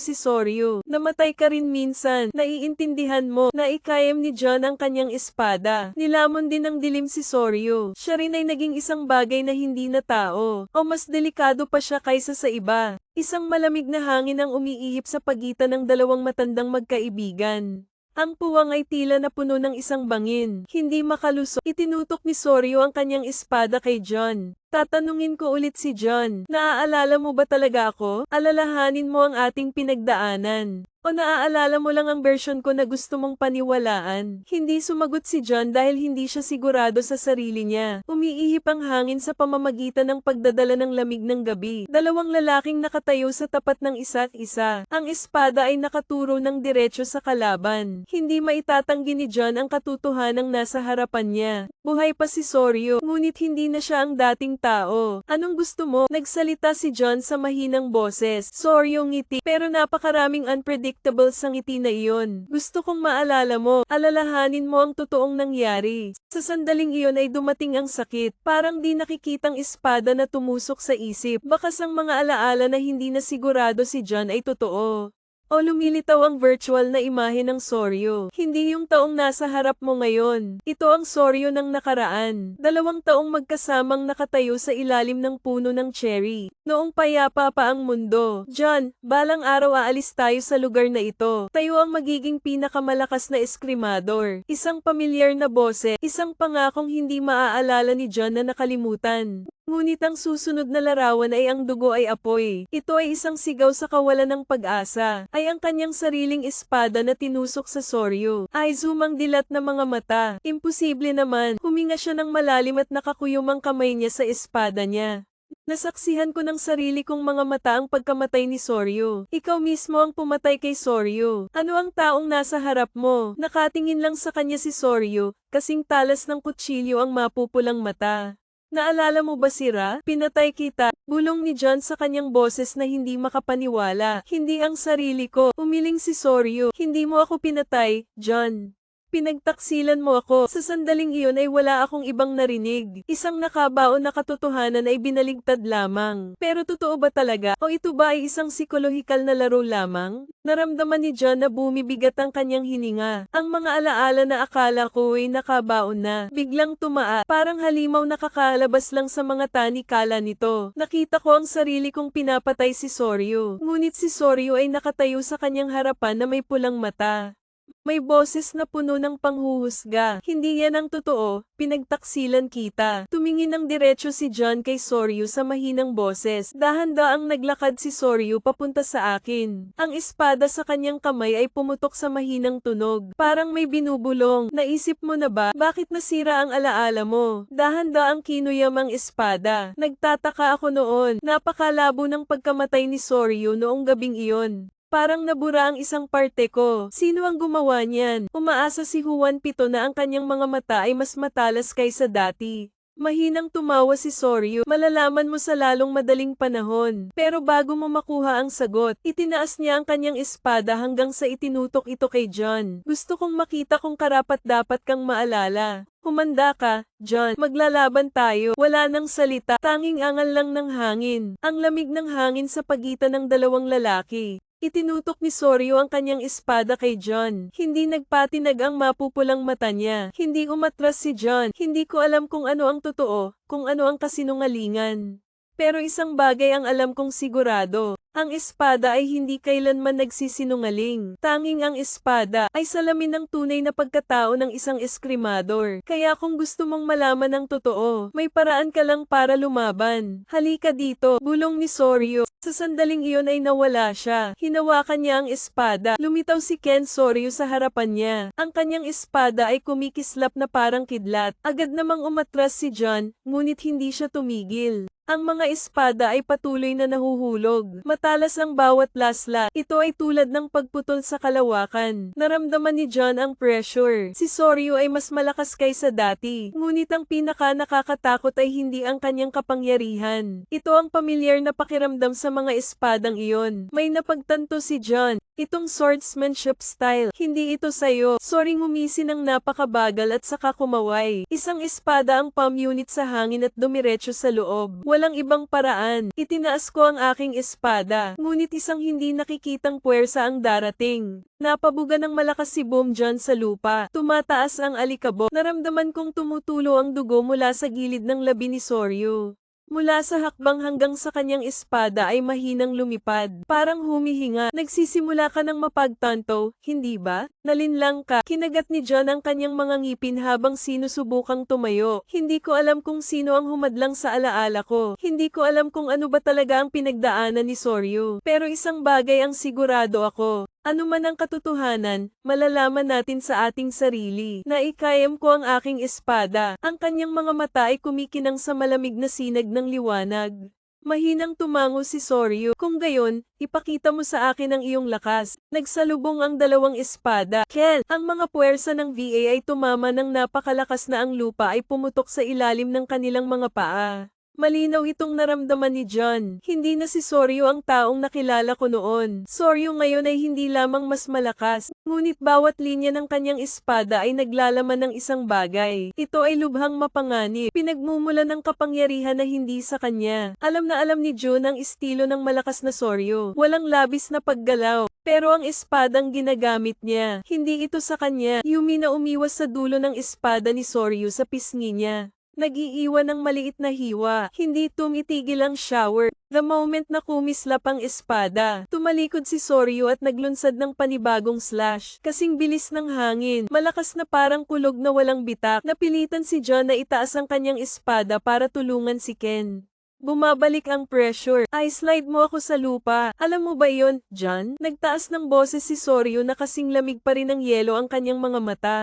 Namatay ka rin minsan. Naiintindihan mo na ikayam ni John ang kanyang espada. Nilamon din ng dilim si Soryu. Siya rin ay naging isang bagay na hindi na tao. O mas delikado pa siya kaysa sa iba. Isang malamig na hangin ang umiihip sa pagitan ng dalawang matandang magkaibigan. Ang puwang ay tila na puno ng isang bangin. Hindi makalusot. Itinutok ni Soryu ang kanyang espada kay John. Tatanungin ko ulit si John. Naaalala mo ba talaga ako? Alalahanin mo ang ating pinagdaanan. O naaalala mo lang ang version ko na gusto mong paniwalaan? Hindi sumagot si John dahil hindi siya sigurado sa sarili niya. Umiihip ang hangin sa pamamagitan ng pagdadala ng lamig ng gabi. Dalawang lalaking nakatayo sa tapat ng isa't isa. Ang espada ay nakaturo ng diretso sa kalaban. Hindi maitatanggi ni John ang katotohanang nasa harapan niya. Buhay pa si Soryu, ngunit hindi na siya ang dating tao. Anong gusto mo? Nagsalita si John sa mahinang boses. Soryu ngiti, pero napakaraming unpredictable sa ngiti na iyon. Gusto kong maalala mo, alalahanin mo ang totoong nangyari. Sa sandaling iyon ay dumating ang sakit. Parang di nakikitang espada na tumusok sa isip. Bakas ang mga alaala na hindi na sigurado si John ay totoo. O lumilitaw ang virtual na imahe ng Soryu. Hindi yung taong nasa harap mo ngayon. Ito ang Soryu ng nakaraan. 2 taong magkasamang nakatayo sa ilalim ng puno ng cherry. Noong payapa pa ang mundo. John, balang araw aalis tayo sa lugar na ito. Tayo ang magiging pinakamalakas na eskrimador. Isang pamilyar na boses. Isang pangakong hindi maaalala ni John na nakalimutan. Ngunit ang susunod na larawan ay ang dugo ay apoy. Ito ay isang sigaw sa kawalan ng pag-asa. Ay ang kanyang sariling espada na tinusok sa Soryu. Ay zumang dilat na mga mata. Imposible naman. Huminga siya ng malalim at nakakuyom ang kamay niya sa espada niya. Nasaksihan ko ng sarili kong mga mata ang pagkamatay ni Soryu. Ikaw mismo ang pumatay kay Soryu. Ano ang taong nasa harap mo? Nakatingin lang sa kanya si Soryu, kasing talas ng kutsilyo ang mapupulang mata. Naalala mo ba si Ra? Pinatay kita. Bulong ni John sa kanyang boses na hindi makapaniwala. Hindi ang sarili ko. Umiling si Soryu. Hindi mo ako pinatay, John. Pinagtaksilan mo ako. Sa sandaling iyon ay wala akong ibang narinig. Isang nakabaon na katotohanan ay binaligtad lamang. Pero totoo ba talaga? O ito ba ay isang psikolohikal na laro lamang? Naramdaman ni John na bumibigat ang kanyang hininga. Ang mga alaala na akala ko ay nakabaon na, biglang tumaa. Parang halimaw na kakalabas lang sa mga tanikala nito. Nakita ko ang sarili kong pinapatay si Soryu. Ngunit si Soryu ay nakatayo sa kanyang harapan na may pulang mata. May boses na puno ng panghuhusga. Hindi yan ang totoo, pinagtaksilan kita. Tumingin ng diretso si John kay Soryu sa mahinang boses. Dahan-daang naglakad si Soryu papunta sa akin. Ang espada sa kanyang kamay ay pumutok sa mahinang tunog. Parang may binubulong. Naisip mo na ba, bakit nasira ang alaala mo? Dahan-daang kinuyam ang espada. Nagtataka ako noon. Napakalabo ng pagkamatay ni Soryu noong gabing iyon. Parang nabura ang isang parte ko. Sino ang gumawa niyan? Umaasa si Juan Pito na ang kanyang mga mata ay mas matalas kaysa dati. Mahinang tumawa si Soryu. Malalaman mo sa lalong madaling panahon. Pero bago mo makuha ang sagot, itinaas niya ang kanyang espada hanggang sa itinutok ito kay John. Gusto kong makita kung karapat-dapat kang maalala. Humanda ka, John. Maglalaban tayo. Wala nang salita. Tanging angal lang ng hangin. Ang lamig ng hangin sa pagitan ng dalawang lalaki. Itinutok ni Soryu ang kanyang espada kay John. Hindi nagpatinag ang mapupulang mata niya. Hindi umatras si John. Hindi ko alam kung ano ang totoo, kung ano ang kasinungalingan. Pero isang bagay ang alam kong sigurado. Ang espada ay hindi kailanman nagsisinungaling. Tanging ang espada ay salamin ng tunay na pagkatao ng isang eskrimador. Kaya kung gusto mong malaman ang totoo, may paraan ka lang para lumaban. Halika dito, bulong ni Soryu. Sa sandaling iyon ay nawala siya. Hinawakan niya ang espada. Lumitaw si Ken Soryu sa harapan niya. Ang kanyang espada ay kumikislap na parang kidlat. Agad namang umatras si John, ngunit hindi siya tumigil. Ang mga espada ay patuloy na nahuhulog. Matalas ang bawat lasla. Ito ay tulad ng pagputol sa kalawakan. Naramdaman ni John ang pressure. Si Soryu ay mas malakas kaysa dati. Ngunit ang pinaka nakakatakot ay hindi ang kanyang kapangyarihan. Ito ang pamilyar na pakiramdam sa mga espadang iyon. May napagtanto si John. Itong swordsmanship style, hindi ito sayo. Sorry, ngumisi ng napakabagal at saka kumaway. Isang espada ang palm unit sa hangin at dumiretso sa loob. Walang ibang paraan. Itinaas ko ang aking espada. Ngunit isang hindi nakikitang puwersa ang darating. Napabuga ng malakas si Boom John sa lupa. Tumataas ang alikabok. Naramdaman kong tumutulo ang dugo mula sa gilid ng labi ni Soryu. Mula sa hakbang hanggang sa kanyang espada ay mahinang lumipad. Parang humihinga. Nagsisimula ka ng mapagtanto, hindi ba? Nalinlang ka. Kinagat ni John ang kanyang mga ngipin habang sinusubukang tumayo. Hindi ko alam kung sino ang humadlang sa alaala ko. Hindi ko alam kung ano ba talaga ang pinagdaanan ni Soryu. Pero isang bagay ang sigurado ako. Ano man ang katotohanan, malalaman natin sa ating sarili. Naikayam ko ang aking espada. Ang kanyang mga mata ay kumikinang sa malamig na sinag ng liwanag. Mahinang tumango si Soryu. Kung gayon, ipakita mo sa akin ang iyong lakas. Nagsalubong ang dalawang espada. Ken, ang mga puwersa ng VA ay tumama ng napakalakas na ang lupa ay pumutok sa ilalim ng kanilang mga paa. Malinaw itong naramdaman ni John. Hindi na si Soryu ang taong nakilala ko noon. Soryu ngayon ay hindi lamang mas malakas, ngunit bawat linya ng kanyang espada ay naglalaman ng isang bagay. Ito ay lubhang mapanganib. Pinagmumulan ng kapangyarihan na hindi sa kanya. Alam na alam ni Jun ang estilo ng malakas na Soryu. Walang labis na paggalaw. Pero ang espadang ginagamit niya, hindi ito sa kanya. Yumi na umiwas sa dulo ng espada ni Soryu sa pisngi niya. Nag-iiwan ng maliit na hiwa. Hindi tumitigil ang shower. The moment na kumislap ang espada, tumalikod si Soryu at naglunsad ng panibagong slash. Kasing bilis ng hangin, malakas na parang kulog na walang bitak. Napilitan si John na itaas ang kanyang espada para tulungan si Ken. Bumabalik ang pressure. I-slide mo ako sa lupa. Alam mo ba yon, John? Nagtaas ng boses si Soryu na kasing lamig pa rin ng yelo ang kanyang mga mata.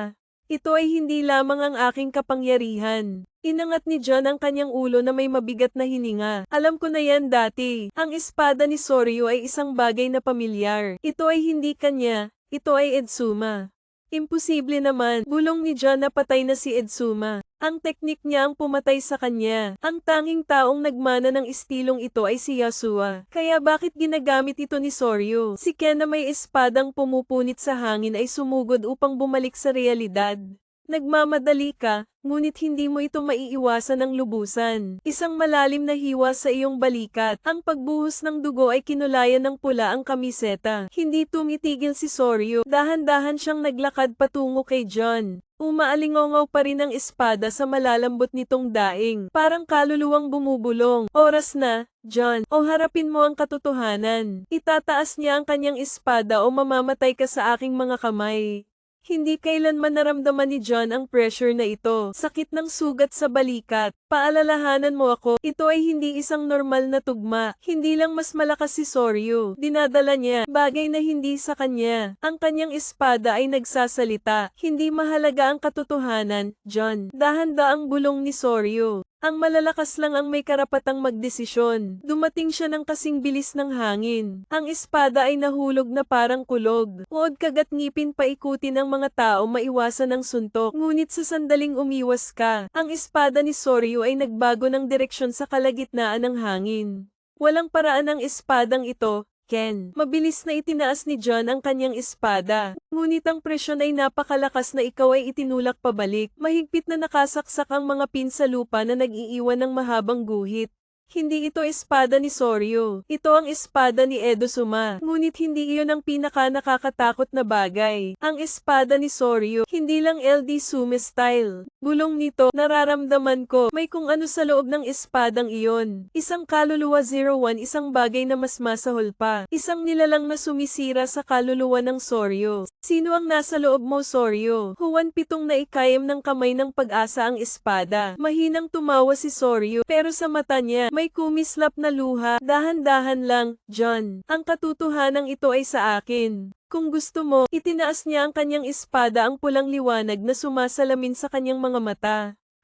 Ito ay hindi lamang ang aking kapangyarihan. Inangat ni John ang kanyang ulo na may mabigat na hininga. Alam ko na yan dati. Ang espada ni Soryu ay isang bagay na pamilyar. Ito ay hindi kanya. Ito ay Edzuma. Imposible naman, bulong ni John na patay na si Edsuma. Ang teknik niya ang pumatay sa kanya. Ang tanging taong nagmana ng istilong ito ay si Yasuo. Kaya bakit ginagamit ito ni Soryu? Si Ken na may espadang pumupunit sa hangin ay sumugod upang bumalik sa realidad. Nagmamadali ka, ngunit hindi mo ito maiiwasan ng lubusan. Isang malalim na hiwa sa iyong balikat. Ang pagbuhos ng dugo ay kinulayan ng pula ang kamiseta. Hindi tumitigil si Soryu. Dahan-dahan siyang naglakad patungo kay John. Umaalingaw pa rin ang espada sa malalambot nitong daing. Parang kaluluwang bumubulong. Oras na, John. O harapin mo ang katotohanan. Itataas niya ang kanyang espada o mamamatay ka sa aking mga kamay. Hindi kailanman naramdaman ni John ang pressure na ito. Sakit ng sugat sa balikat. Paalalahanan mo ako, ito ay hindi isang normal na tugma. Hindi lang mas malakas si Soryu. Dinadala niya, bagay na hindi sa kanya. Ang kanyang espada ay nagsasalita. Hindi mahalaga ang katotohanan, John. Dahan-daang bulong ni Soryu. Ang malalakas lang ang may karapatang magdesisyon. Dumating siya ng kasing bilis ng hangin. Ang espada ay nahulog na parang kulog. Uod kagat ngipin paikutin ng mga tao maiwasan ang suntok. Ngunit sa sandaling umiwas ka, ang espada ni Soryu ay nagbago ng direksyon sa kalagitnaan ng hangin. Walang paraan ang espadang ito, Ken. Mabilis na itinaas ni John ang kanyang espada. Ngunit ang presyon ay napakalakas na ikaw ay itinulak pabalik. Mahigpit na nakasaksak ang mga pin sa lupa na nag-iiwan ng mahabang guhit. Hindi ito espada ni Soryu. Ito ang espada ni Edosuma. Ngunit hindi iyon ang pinaka-nakakatakot na bagay. Ang espada ni Soryu, hindi lang LD Sume style. Bulong nito, nararamdaman ko, may kung ano sa loob ng espadang iyon. Isang kaluluwa 01, isang bagay na mas masahol pa. Isang nilalang na sumisira sa kaluluwa ng Soryu. Sino ang nasa loob mo, Soryu? Huwan pitong naikayam ng kamay ng pag-asa ang espada. Mahinang tumawa si Soryu, pero sa mata niya, may kumislap na luha. Dahan-dahan lang, John. Ang katotohanan ito ay sa akin. Kung gusto mo, itinaas niya ang kanyang espada ang pulang liwanag na sumasalamin sa kanyang mga mata.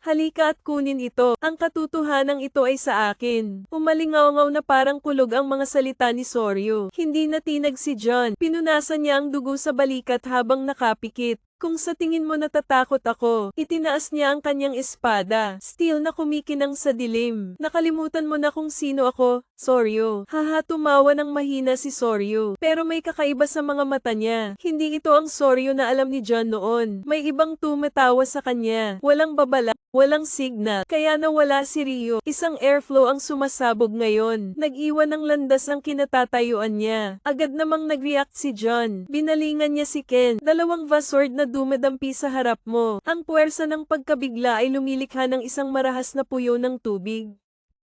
Halika at kunin ito. Ang katotohanan ito ay sa akin. Umalingaw-ngaw na parang kulog ang mga salita ni Soryu. Hindi natinag si John. Pinunasan niya ang dugo sa balikat habang nakapikit. Kung sa tingin mo natatakot ako, itinaas niya ang kanyang espada. Steel na kumikinang sa dilim. Nakalimutan mo na kung sino ako, Soryu. Haha, tumawa ng mahina si Soryu. Pero may kakaiba sa mga mata niya. Hindi ito ang Soryu na alam ni John noon. May ibang tumatawa sa kanya. Walang babala, walang signal. Kaya nawala si Ryo. Isang airflow ang sumasabog ngayon. Nag-iwan ng landas ang kinatatayuan niya. Agad namang nag-react si John. Binalingan niya si Ken. Dalawang Vasword na dumadampi sa harap mo. Ang puwersa ng pagkabigla ay lumilikha ng isang marahas na puyo ng tubig.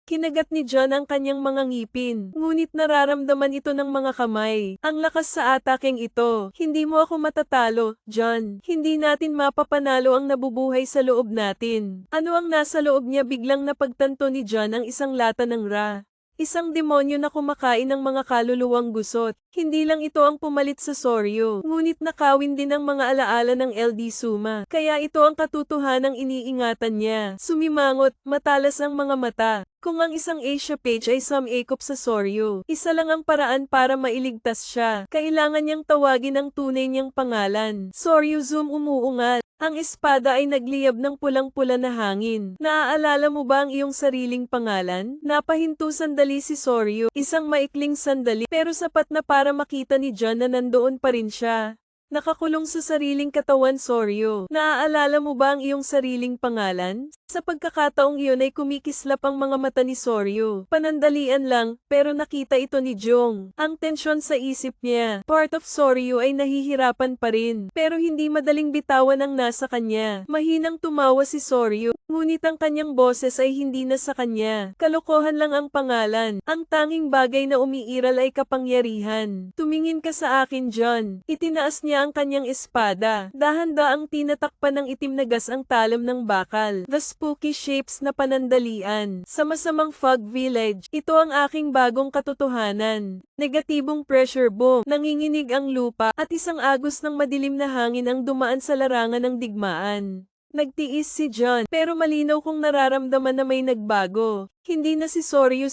Kinagat ni John ang kanyang mga ngipin, ngunit nararamdaman ito ng mga kamay. Ang lakas sa atakeng ito. Hindi mo ako matatalo, John. Hindi natin mapapanalo ang nabubuhay sa loob natin. Ano ang nasa loob niya? Biglang napagtanto ni John ang isang lata ng Ra. Isang demonyo na kumakain ng mga kaluluwang gusot. Hindi lang ito ang pumalit sa Soryu, ngunit nakawin din ang mga alaala ng LD Suma. Kaya ito ang katotohanang iniingatan niya. Sumimangot, matalas ang mga mata. Kung ang isang Asia page ay sumikop sa Soryu, isa lang ang paraan para mailigtas siya. Kailangan niyang tawagin ang tunay niyang pangalan. Soryu Zoom umuungal. Ang espada ay nagliyab ng pulang-pula na hangin. Naaalala mo ba ang iyong sariling pangalan? Napahinto sandali si Soryu, isang maikling sandali, pero sapat na para makita ni John na nandoon pa rin siya. Nakakulong sa sariling katawan, Soryu. Naaalala mo ba ang iyong sariling pangalan? Sa pagkakataong iyon ay kumikislap ang mga mata ni Soryu. Panandalian lang, pero nakita ito ni Jong. Ang tensyon sa isip niya. Part of Soryu ay nahihirapan pa rin, pero hindi madaling bitawan ang nasa kanya. Mahinang tumawa si Soryu, ngunit ang kanyang boses ay hindi na sa kanya. Kalokohan lang ang pangalan. Ang tanging bagay na umiiral ay kapangyarihan. Tumingin ka sa akin, John. Itinaas niya ang kanyang espada. Dahan-daang tinatakpan ng itim na gas ang talam ng bakal. The spooky shapes na panandalian. Sa masamang fog village, ito ang aking bagong katotohanan. Negatibong pressure boom, nanginginig ang lupa, at isang agos ng madilim na hangin ang dumaan sa larangan ng digmaan. Nagtiis si John, pero malinaw kong nararamdaman na may nagbago. Hindi na si Soryu.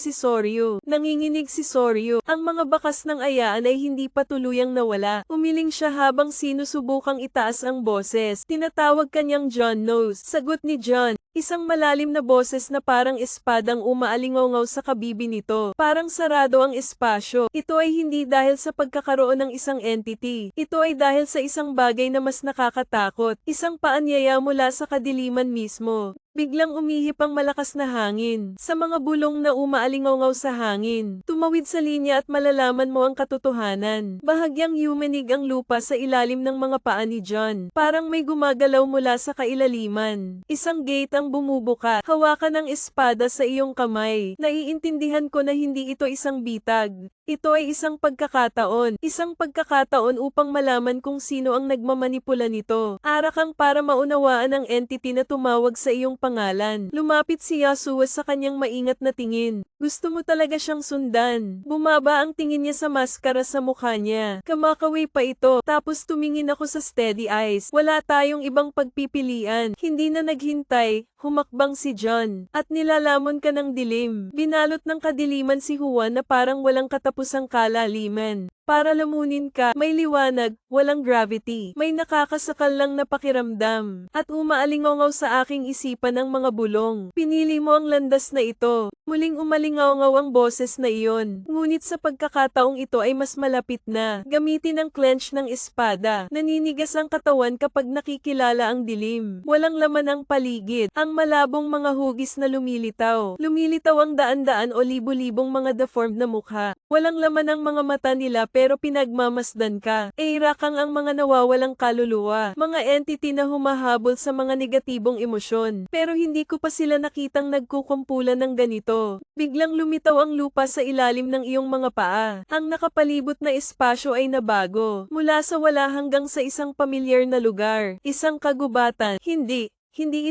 Nanginginig si Soryu. Ang mga bakas ng ayaan ay hindi pa tuluyang nawala. Umiling siya habang sinusubukang itaas ang boses. Tinatawag kanyang John Nose. Sagot ni John. Isang malalim na boses na parang espadang umaalingaw sa kabibi nito. Parang sarado ang espasyo. Ito ay hindi dahil sa pagkakaroon ng isang entity. Ito ay dahil sa isang bagay na mas nakakatakot. Isang paanyaya mula sa kadiliman mismo. Biglang umihip ang malakas na hangin. Sa mga bulong na umaalingaw sa hangin. Tumawid sa linya at malalaman mo ang katotohanan. Bahagyang yumanig ang lupa sa ilalim ng mga paa ni John. Parang may gumagalaw mula sa kailaliman. Isang gate ang bumubuka. Hawakan ang espada sa iyong kamay. Naiintindihan ko na hindi ito isang bitag. Ito ay isang pagkakataon. Isang pagkakataon upang malaman kung sino ang nagmamanipula nito. Ara kang para maunawaan ang entity na tumawag sa iyong pangalan. Lumapit si Yasuo sa kanyang maingat na tingin. Gusto mo talaga siyang sundan. Bumaba ang tingin niya sa maskara sa mukha niya. Kamakaway pa ito. Tapos tumingin ako sa steady eyes. Wala tayong ibang pagpipilian. Hindi na naghintay. Humakbang si John. At nilalamon ka ng dilim. Binalot ng kadiliman si Juan na parang walang katapusang kalaliman. Para lamunin ka, may liwanag, walang gravity. May nakakasakal lang na pakiramdam. At umaalingaw sa aking isipan ang mga bulong. Pinili mo ang landas na ito. Muling umalingaw ang boses na iyon. Ngunit sa pagkakataong ito ay mas malapit na. Gamitin ang clench ng espada. Naninigas ang katawan kapag nakikilala ang dilim. Walang laman ang paligid. Ang malabong mga hugis na lumilitaw. Lumilitaw ang daan-daan o libo-libong mga deformed na mukha. Walang laman ang mga mata nila pero pinagmamasdan ka. Eirakang ang mga nawawalang kaluluwa. Mga entity na humahabol sa mga negatibong emosyon. Pero hindi ko pa sila nakitang nagkukumpulan ng ganito. Biglang lumitaw ang lupa sa ilalim ng iyong mga paa. Ang nakapalibot na espasyo ay nabago. Mula sa wala hanggang sa isang pamilyar na lugar. Isang kagubatan. Hindi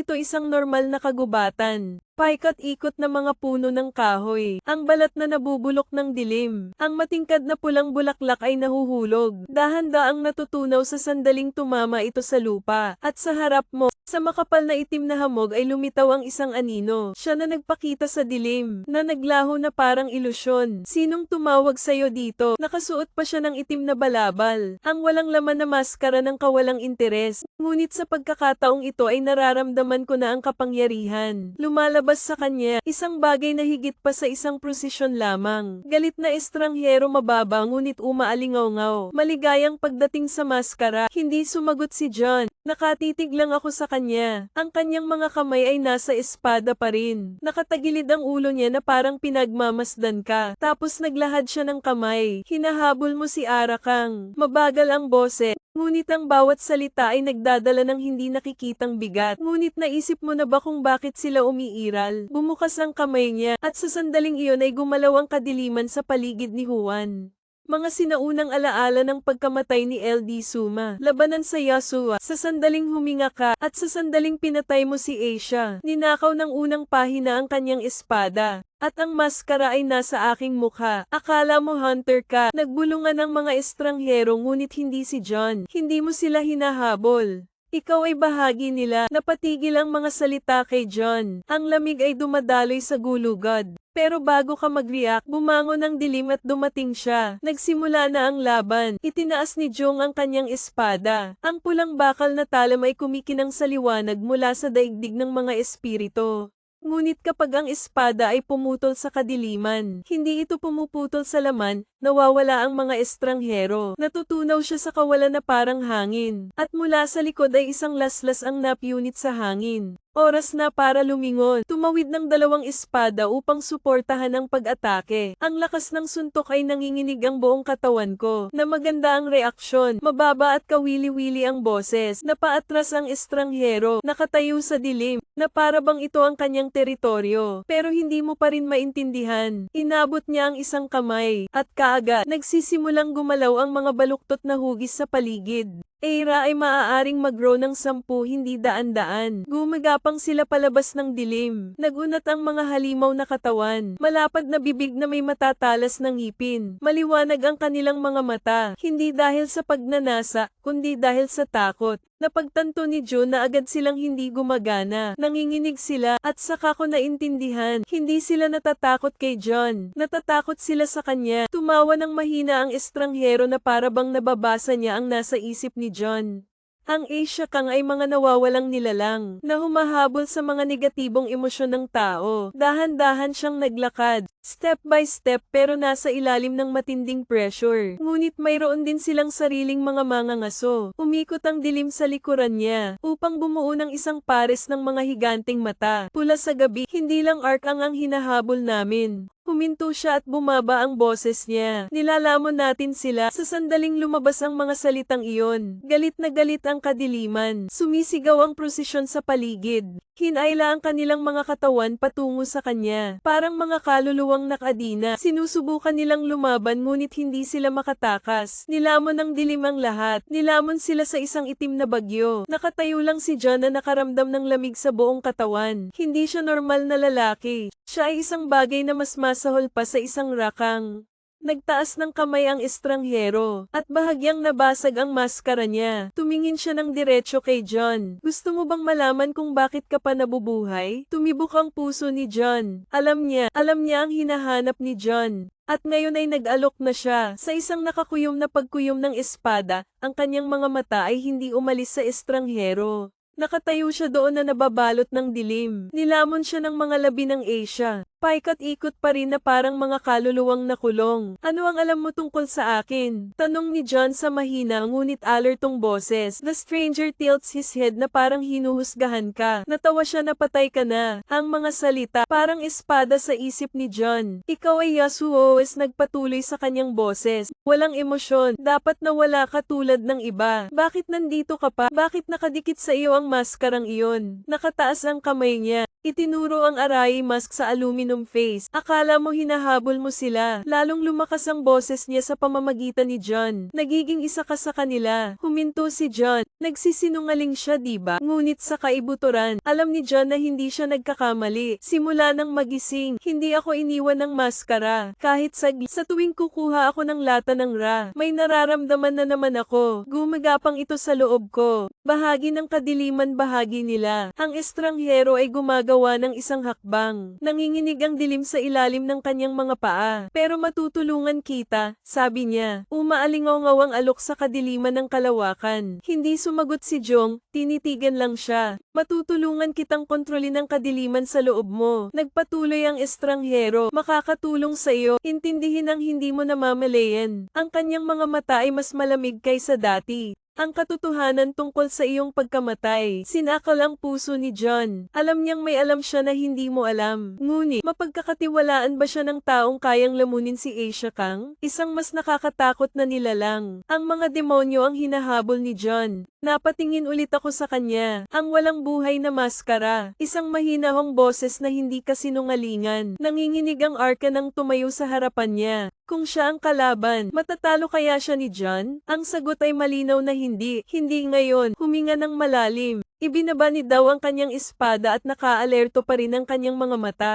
ito isang normal na kagubatan. Paikat-ikot na mga puno ng kahoy. Ang balat na nabubulok ng dilim. Ang matingkad na pulang bulaklak ay nahuhulog. Dahan-daang natutunaw sa sandaling tumama ito sa lupa. At sa harap mo, sa makapal na itim na hamog ay lumitaw ang isang anino. Siya na nagpakita sa dilim, na naglaho na parang ilusyon. Sinong tumawag sa'yo dito? Nakasuot pa siya ng itim na balabal. Ang walang laman na maskara ng kawalang interes. Ngunit sa pagkakataong ito ay nararamdaman ko na ang kapangyarihan. Lumalabas sa kanya, isang bagay na higit pa sa isang prosesyon lamang. Galit na estranghero mababa ngunit umaalingaw. Maligayang pagdating sa maskara, hindi sumagot si John. Nakatitig lang ako sa kanya. Ang kanyang mga kamay ay nasa espada pa rin. Nakatagilid ang ulo niya na parang pinagmamasdan ka. Tapos naglahad siya ng kamay. Hinahabol mo si Arakang. Mabagal ang boses. Ngunit ang bawat salita ay nagdadala ng hindi nakikitang bigat. Ngunit naisip mo na ba kung bakit sila umiiral? Bumukas ang kamay niya at sa sandaling iyon ay gumalaw ang kadiliman sa paligid ni Juan. Mga sinaunang alaala ng pagkamatay ni LD Suma. Labanan sa Yasuo. Sa sandaling huminga ka at sa sandaling pinatay mo si Asia. Ninakaw ng unang pahina ang kanyang espada. At ang maskara ay nasa aking mukha. Akala mo hunter ka. Nagbulungan ng mga estranghero ngunit hindi si John. Hindi mo sila hinahabol. Ikaw ay bahagi nila. Napatigil ang mga salita kay John. Ang lamig ay dumadaloy sa gulugod. Pero bago ka mag-react, bumangon ang dilim at dumating siya. Nagsimula na ang laban. Itinaas ni Jong ang kanyang espada. Ang pulang bakal na talam ay kumikinang sa liwanag mula sa daigdig ng mga espiritu. Ngunit kapag ang espada ay pumutol sa kadiliman, hindi ito pumuputol sa laman, nawawala ang mga estranghero. Natutunaw siya sa kawalan na parang hangin. At mula sa likod ay isang laslas ang napunit sa hangin. Oras na para lumingon. Tumawid ng dalawang espada upang suportahan ang pag-atake. Ang lakas ng suntok ay nanginginig ang buong katawan ko. Na maganda ang reaksyon. Mababa at kawili-wili ang boses. Napaatras ang estranghero. Nakatayo sa dilim. Na para bang ito ang kanyang teritoryo. Pero hindi mo pa rin maintindihan. Inabot niya ang isang kamay. At kaagad, nagsisimulang gumalaw ang mga baluktot na hugis sa paligid. Eira ay maaaring mag-grow ng 10 hindi daan-daan. Gumagapang sila palabas ng dilim. Nagunat ang mga halimaw na katawan. Malapad na bibig na may matatalas ng ngipin. Maliwanag ang kanilang mga mata. Hindi dahil sa pagnanasa, kundi dahil sa takot. Napagtanto ni June na agad silang hindi gumagana. Nanginginig sila, at saka ko naintindihan, hindi sila natatakot kay John. Natatakot sila sa kanya. Tumawa ng mahina ang estranghero na para bang nababasa niya ang nasa isip ni John. Ang Asia Kang ay mga nawawalang nilalang, na humahabol sa mga negatibong emosyon ng tao. Dahan-dahan siyang naglakad, step by step, pero nasa ilalim ng matinding pressure. Ngunit mayroon din silang sariling mga mangangaso. Umikot ang dilim sa likuran niya, upang bumuo ng isang pares ng mga higanting mata. Pula sa gabi, hindi lang Ark ang hinahabol namin. Huminto siya at bumaba ang boses niya. Nilalamon natin sila. Sa sandaling lumabas ang mga salitang iyon. Galit na galit ang kadiliman. Sumisigaw ang prosesyon sa paligid. Hinayla ang kanilang mga katawan patungo sa kanya. Parang mga kaluluwang nakadina. Sinusubukan nilang lumaban ngunit hindi sila makatakas. Nilamon ng dilim ang lahat. Nilamon sila sa isang itim na bagyo. Nakatayo lang si John na nakaramdam ng lamig sa buong katawan. Hindi siya normal na lalaki. Siya ay isang bagay na mas masahol pa sa isang rakang. Nagtaas ng kamay ang estranghero, at bahagyang nabasag ang maskara niya. Tumingin siya ng diretso kay John. Gusto mo bang malaman kung bakit ka pa nabubuhay? Tumibok ang puso ni John. Alam niya ang hinahanap ni John. At ngayon ay nag-alok na siya. Sa isang nakakuyom na pagkuyom ng espada, ang kanyang mga mata ay hindi umalis sa estranghero. Nakatayo siya doon na nababalot ng dilim. Nilamon siya ng mga labi ng Asia. Paikat-ikot pa rin na parang mga kaluluwang nakulong. Ano ang alam mo tungkol sa akin? Tanong ni John sa mahina ngunit alertong boses. The stranger tilts his head na parang hinuhusgahan ka. Natawa siya na patay ka na. Ang mga salita, parang espada sa isip ni John. Ikaw ay Yasuo, nagpatuloy sa kanyang boses. Walang emosyon. Dapat na wala ka tulad ng iba. Bakit nandito ka pa? Bakit nakadikit sa iyo ang maskarang iyon? Nakataas ang kamay niya. Itinuro ang Arai mask sa aluminum face. Akala mo hinahabol mo sila. Lalong lumakas ang boses niya sa pamamagitan ni John. Nagiging isa ka sa kanila. Huminto si John. Nagsisinungaling siya, diba? Ngunit sa kaibuturan, alam ni John na hindi siya nagkakamali. Simula nang magising, hindi ako iniwan ng maskara. Kahit saglit, sa tuwing kukuha ako ng lata ng Ra, may nararamdaman na naman ako. Gumagapang ito sa loob ko. Bahagi ng kadiliman, bahagi nila. Ang estranghero ay gumagawa ng isang hakbang. Nanginginig ang dilim sa ilalim ng kanyang mga paa. Pero matutulungan kita, sabi niya. Umaalingaw-ngaw ang alok sa kadiliman ng kalawakan. Hindi sumagot si Jong, tinitigan lang siya. Matutulungan kitang kontrolin ang kadiliman sa loob mo. Nagpatuloy ang estranghero. Makakatulong sa iyo. Intindihin ang hindi mo namamalayan. Ang kanyang mga mata ay mas malamig kaysa dati. Ang katotohanan tungkol sa iyong pagkamatay. Sinakal ang puso ni John. Alam niyang may alam siya na hindi mo alam. Ngunit, mapagkakatiwalaan ba siya ng taong kayang lamunin si Asia Kang? Isang mas nakakatakot na nilalang. Ang mga demonyo ang hinahabol ni John. Napatingin ulit ako sa kanya. Ang walang buhay na maskara. Isang mahinahong boses na hindi kasinungalingan. Nanginginig ang Arka nang tumayo sa harapan niya. Kung siya ang kalaban, matatalo kaya siya ni John? Ang sagot ay malinaw na hindi. Hindi ngayon. Huminga ng malalim. Ibinaba ni daw ang kanyang espada at nakaalerto pa rin ang kanyang mga mata.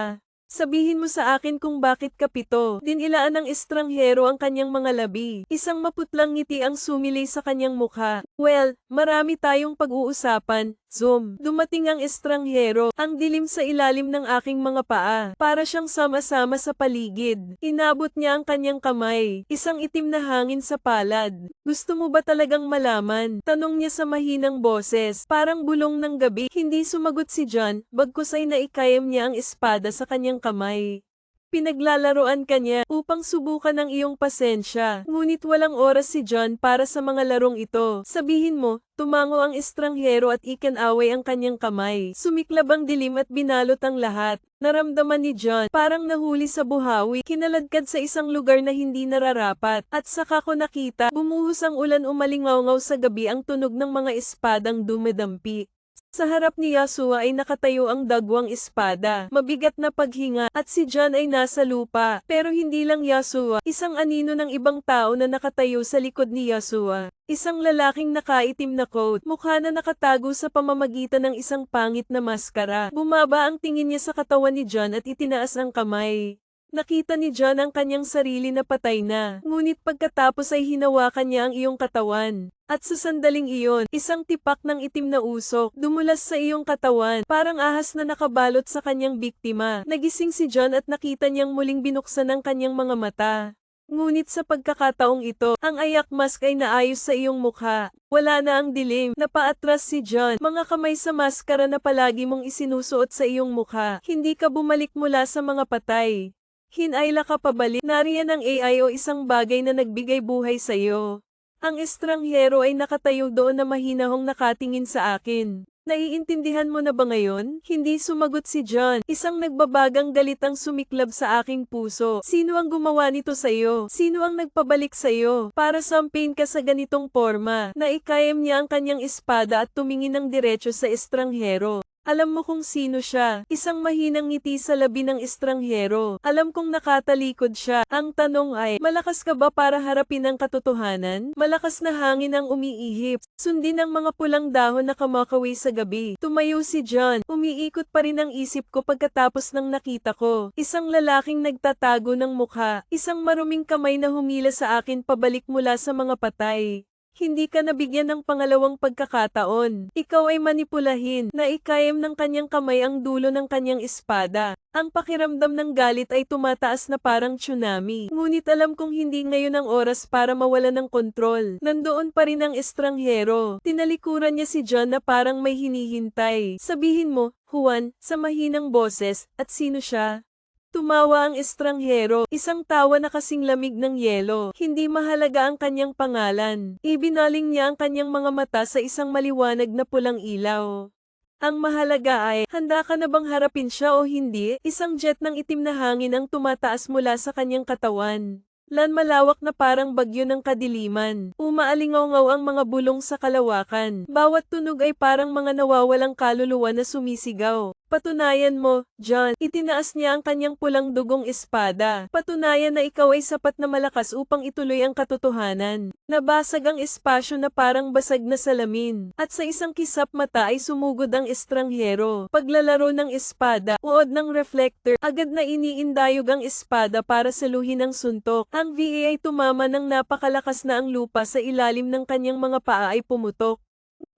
Sabihin mo sa akin kung bakit kapito. Dinilaan ng estranghero ang kanyang mga labi. Isang maputlang ngiti ang sumilay sa kanyang mukha. Well, marami tayong pag-uusapan. Zoom. Dumating ang estranghero. Ang dilim sa ilalim ng aking mga paa. Para siyang sama-sama sa paligid. Inabot niya ang kanyang kamay. Isang itim na hangin sa palad. Gusto mo ba talagang malaman? Tanong niya sa mahinang boses. Parang bulong ng gabi. Hindi sumagot si John. Bagkus ay naikayam niya ang espada sa kanyang kamay. Pinaglalaroan ka niya upang subukan ang iyong pasensya. Ngunit walang oras si John para sa mga larong ito. Sabihin mo, tumango ang estranghero at ikinaway ang kanyang kamay. Sumiklab ang dilim at binalot ang lahat. Naramdaman ni John, parang nahuli sa buhawi, kinaladkad sa isang lugar na hindi nararapat. At saka ko nakita, bumuhos ang ulan umalingaw-ngaw sa gabi ang tunog ng mga espadang dumedampi. Sa harap ni Yasuo ay nakatayo ang dagwang espada, mabigat na paghinga, at si John ay nasa lupa. Pero hindi lang Yasuo, isang anino ng ibang tao na nakatayo sa likod ni Yasuo. Isang lalaking nakaitim na coat, mukha na nakatago sa pamamagitan ng isang pangit na maskara. Bumaba ang tingin niya sa katawan ni John at itinaas ang kamay. Nakita ni John ang kanyang sarili na patay na, ngunit pagkatapos ay hinawakan niya ang iyong katawan. At sa sandaling iyon, isang tipak ng itim na usok dumulas sa iyong katawan, parang ahas na nakabalot sa kanyang biktima. Nagising si John at nakita niyang muling binuksan ang kanyang mga mata. Ngunit sa pagkakataong ito, ang ayak mask ay naayos sa iyong mukha. Wala na ang dilim. Napaatras si John, mga kamay sa maskara na palagi mong isinusuot sa iyong mukha. Hindi ka bumalik mula sa mga patay. Hinayla ka pabalik. Nariyan ang AI o isang bagay na nagbigay buhay sa iyo. Ang estranghero ay nakatayo doon na mahinahong nakatingin sa akin. Naiintindihan mo na ba ngayon? Hindi sumagot si John. Isang nagbabagang galit ang sumiklab sa aking puso. Sino ang gumawa nito sa iyo? Sino ang nagpabalik sa iyo? Para sampain ka sa ganitong forma. Naikayam niya ang kanyang espada at tumingin ng diretso sa estranghero. Alam mo kung sino siya, isang mahinang ngiti sa labi ng estranghero. Alam kong nakatalikod siya. Ang tanong ay, malakas ka ba para harapin ang katotohanan? Malakas na hangin ang umiihip. Sundin ang mga pulang dahon na kamakawi sa gabi. Tumayo si John. Umiikot pa rin ang isip ko pagkatapos ng nakita ko. Isang lalaking nagtatago ng mukha. Isang maruming kamay na humila sa akin pabalik mula sa mga patay. Hindi ka nabigyan ng pangalawang pagkakataon. Ikaw ay manipulahin. Naikayam ng kanyang kamay ang dulo ng kanyang espada. Ang pakiramdam ng galit ay tumataas na parang tsunami. Ngunit alam kong hindi ngayon ang oras para mawala ng kontrol. Nandoon pa rin ang estranghero. Tinalikuran niya si John na parang may hinihintay. Sabihin mo, Juan, sa mahinang boses, at sino siya? Tumawa ang estranghero, isang tawa na kasing lamig ng yelo. Hindi mahalaga ang kanyang pangalan. Ibinaling niya ang kanyang mga mata sa isang maliwanag na pulang ilaw. Ang mahalaga ay, handa ka na bang harapin siya o hindi? Isang jet ng itim na hangin ang tumataas mula sa kanyang katawan. Malawak na parang bagyo ng kadiliman. Umaalingaw-ngaw ang mga bulong sa kalawakan. Bawat tunog ay parang mga nawawalang kaluluwa na sumisigaw. Patunayan mo, John. Itinaas niya ang kanyang pulang dugong espada. Patunayan na ikaw ay sapat na malakas upang ituloy ang katotohanan. Nabasag ang espasyo na parang basag na salamin. At sa isang kisap mata ay sumugod ang estranghero. Paglalaro ng espada, uod ng reflector, agad na iniindayog ang espada para saluhin ang suntok. Ang VA ay tumama ng napakalakas na ang lupa sa ilalim ng kanyang mga paa ay pumutok.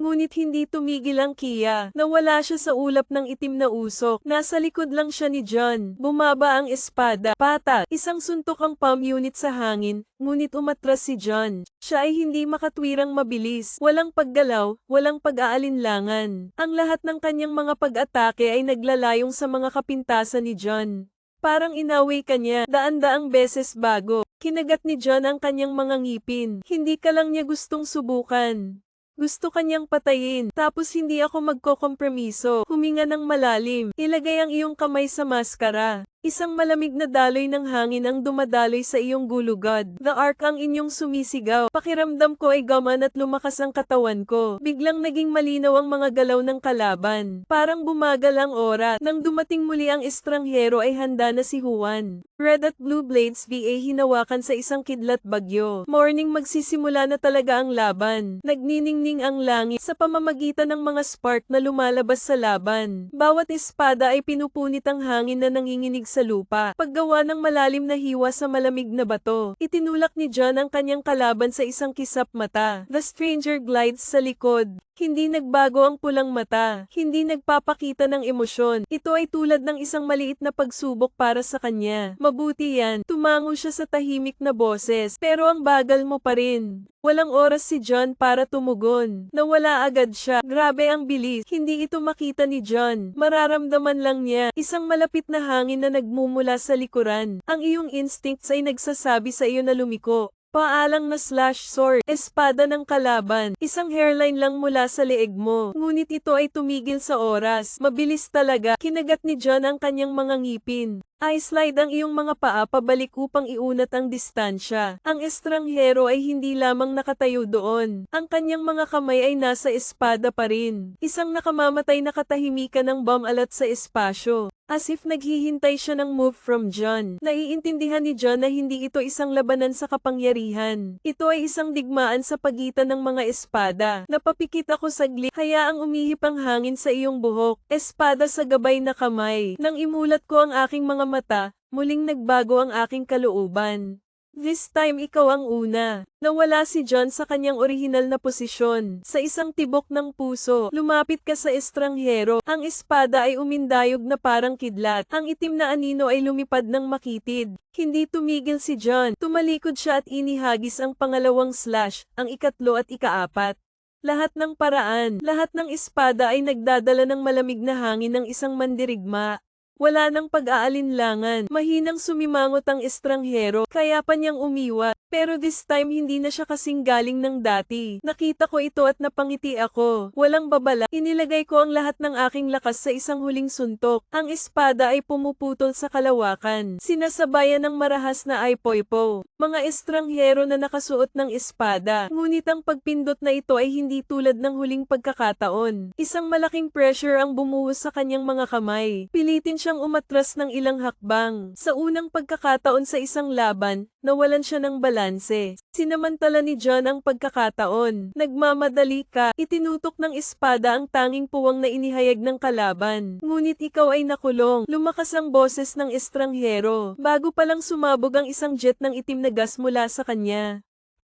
Ngunit hindi tumigil ang Kia. Nawala siya sa ulap ng itim na usok. Nasa likod lang siya ni John. Bumaba ang espada. Patak. Isang suntok ang palm unit sa hangin. Ngunit umatras si John. Siya ay hindi makatwirang mabilis. Walang paggalaw, walang pag-aalinlangan. Ang lahat ng kanyang mga pag-atake ay naglalayong sa mga kapintasan ni John. Parang inaway ka niya, daan-daang beses bago. Kinagat ni John ang kanyang mga ngipin. Hindi ka lang niya gustong subukan. Gusto kanyang patayin, tapos hindi ako magkokompromiso. Huminga ng malalim. Ilagay ang iyong kamay sa maskara. Isang malamig na daloy ng hangin ang dumadaloy sa iyong gulugod. The Ark ang inyong sumisigaw. Pakiramdam ko ay gaman at lumakas ang katawan ko. Biglang naging malinaw ang mga galaw ng kalaban. Parang bumagal ang oras. Nang dumating muli ang estranghero ay handa na si Juan. Red at blue blades VA hinawakan sa isang kidlat bagyo. Morning magsisimula na talaga ang laban. Nagniningning ang langit sa pamamagitan ng mga spark na lumalabas sa laban. Bawat espada ay pinupunit ang hangin na nanginginig sa lupa. Paggawa ng malalim na hiwa sa malamig na bato. Itinulak ni John ang kanyang kalaban sa isang kisap mata. The stranger glides sa likod. Hindi nagbago ang pulang mata. Hindi nagpapakita ng emosyon. Ito ay tulad ng isang maliit na pagsubok para sa kanya. Mabuti yan. Tumango siya sa tahimik na boses. Pero ang bagal mo pa rin. Walang oras si John para tumugon. Nawala agad siya. Grabe ang bilis. Hindi ito makita ni John. Mararamdaman lang niya. Isang malapit na hangin na nagmumula sa likuran. Ang iyong instincts ay nagsasabi sa iyo na lumiko. Paalang na slash sword, espada ng kalaban, isang hairline lang mula sa leeg mo. Ngunit ito ay tumigil sa oras. Mabilis talaga. Kinagat ni John ang kanyang mga ngipin. I-slide ang iyong mga paa pabalik upang iunat ang distansya. Ang estranghero ay hindi lamang nakatayo doon. Ang kanyang mga kamay ay nasa espada pa rin. Isang nakamamatay na katahimikan ng bomb alat sa espasyo. As if naghihintay siya ng move from John. Naiintindihan ni John na hindi ito isang labanan sa kapangyarihan. Ito ay isang digmaan sa pagitan ng mga espada. Napapikit ako saglit. Hayaang umihip ang hangin sa iyong buhok. Espada sa gabay na kamay. Nang imulat ko ang aking mga mata, muling nagbago ang aking kalooban. This time ikaw ang una. Nawala si John sa kanyang orihinal na posisyon. Sa isang tibok ng puso, lumapit ka sa estranghero. Ang espada ay umindayog na parang kidlat. Ang itim na anino ay lumipad ng makitid. Hindi tumigil si John. Tumalikod siya at inihagis ang pangalawang slash, ang ikatlo at ikaapat. Lahat ng paraan, lahat ng espada ay nagdadala ng malamig na hangin ng isang mandirigma. Wala nang pag-aalinlangan, mahinang sumimangot ang estranghero, kaya pa niyang umiwa. Pero this time hindi na siya kasing galing ng dati. Nakita ko ito at napangiti ako. Walang babala, inilagay ko ang lahat ng aking lakas sa isang huling suntok. Ang espada ay pumuputol sa kalawakan. Sinasabayan ng marahas na aypoypo. Mga estranghero na nakasuot ng espada. Ngunit ang pagpindot na ito ay hindi tulad ng huling pagkakataon. Isang malaking pressure ang bumuhos sa kanyang mga kamay. Pilitin siyang umatras ng ilang hakbang. Sa unang pagkakataon sa isang laban, nawalan siya ng balanse. Sinamantala ni John ang pagkakataon. Nagmamadali ka, itinutok ng espada ang tanging puwang na inihayag ng kalaban. Ngunit ikaw ay nakulong. Lumakas ang boses ng estranghero. Bago palang sumabog ang isang jet ng itim na gas mula sa kanya.